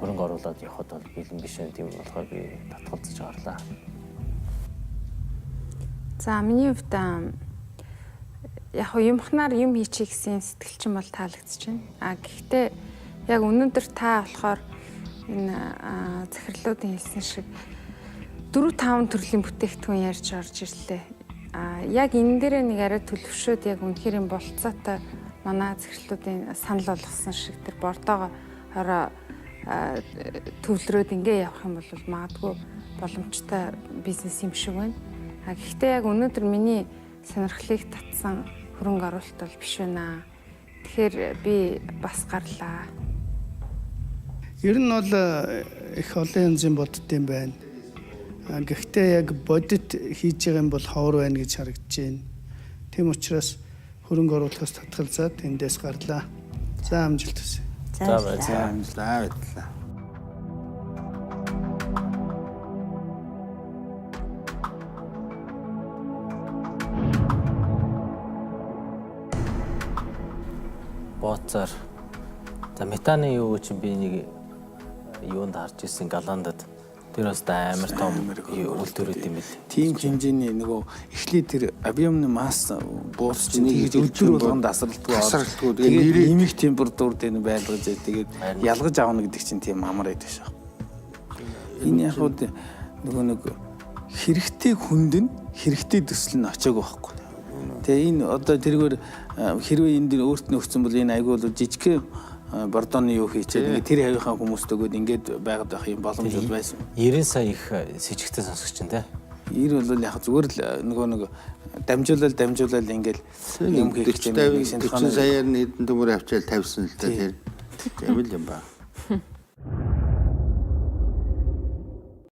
S5: хөрөнгө оруулаад явхад бол бэлэн биш юм. Тийм болохоор би татгалзаж гарлаа.
S3: За миний хувьд яг юмхнаар юм хийчих гэсэн сэтгэл чинь бол таалагдчих байна. Гэхдээ яг өнөөдөр та болохоор энэ захирлуудын хэлсэн шиг 4-5 төрлийн бүтээгдэхүүн ярьж орж ирлээ. Яг энэ дээрээ нэг арай төлөвшөөд яг үнэхээр юм болцоотой манай захирлуудын санал болгосон шиг тэр бордоогоо төвлөрөөд ингээ явах юм бол магадгүй боломжтой бизнес юм шиг байна. Гэхдээ яг өнөөдөр миний сонирхлыг татсан хөрөнгө оруулалт бол биш байна. Тэгэхээр би бас гарлаа.
S7: Ер нь бол их олон янзын боддсон байна. Гэхдээ яг бодит хийж байгаа юм бол ховор байна гэж харагдаж байна. Тийм учраас хөрөнгө оруулахаас татгалзаад эндээс гарлаа. За амжилт хүсье.
S6: За баярлалаа.
S5: Бооцоор. За метаны юу чинь би нэг юунд харж ирсэн Голландд. Тэр бас амар том үйлдвэрүүд юм бэл.
S4: Тийм хэмжээний нөгөө эхлээд тэр авиамны масс буусч тийж өдөр болгонд асралтгүй. Тэгээд нэмэх температурд энэ байлгаж тэгээд ялгаж авна гэдэг чинь тийм амар байдаг шээ. Энэ яг нөгөө нэг хэрэгтэй хүнд нь хэрэгтэй төсөл нь очиагүй байхгүй. Тэгээ энэ одоо тэргээр хэрвээ энэ дэр өөрт нь өгсөн бол энэ айгүй бол жижиг бордоны юу хийчихэд тэр хавийнхаа хүмүүст өгөөд ингээд байгаад байх юм боломж байсан.
S5: 90 сая их с сэжигтэй сонсогч чинь те.
S4: 90 бол яг зүгээр л нөгөө нэг дамжуулаад ингээд юм хийх юм.
S6: 40 саяар нь хэдэн төмөр авчаал тавьсан л та тэр. Тийм л юм ба.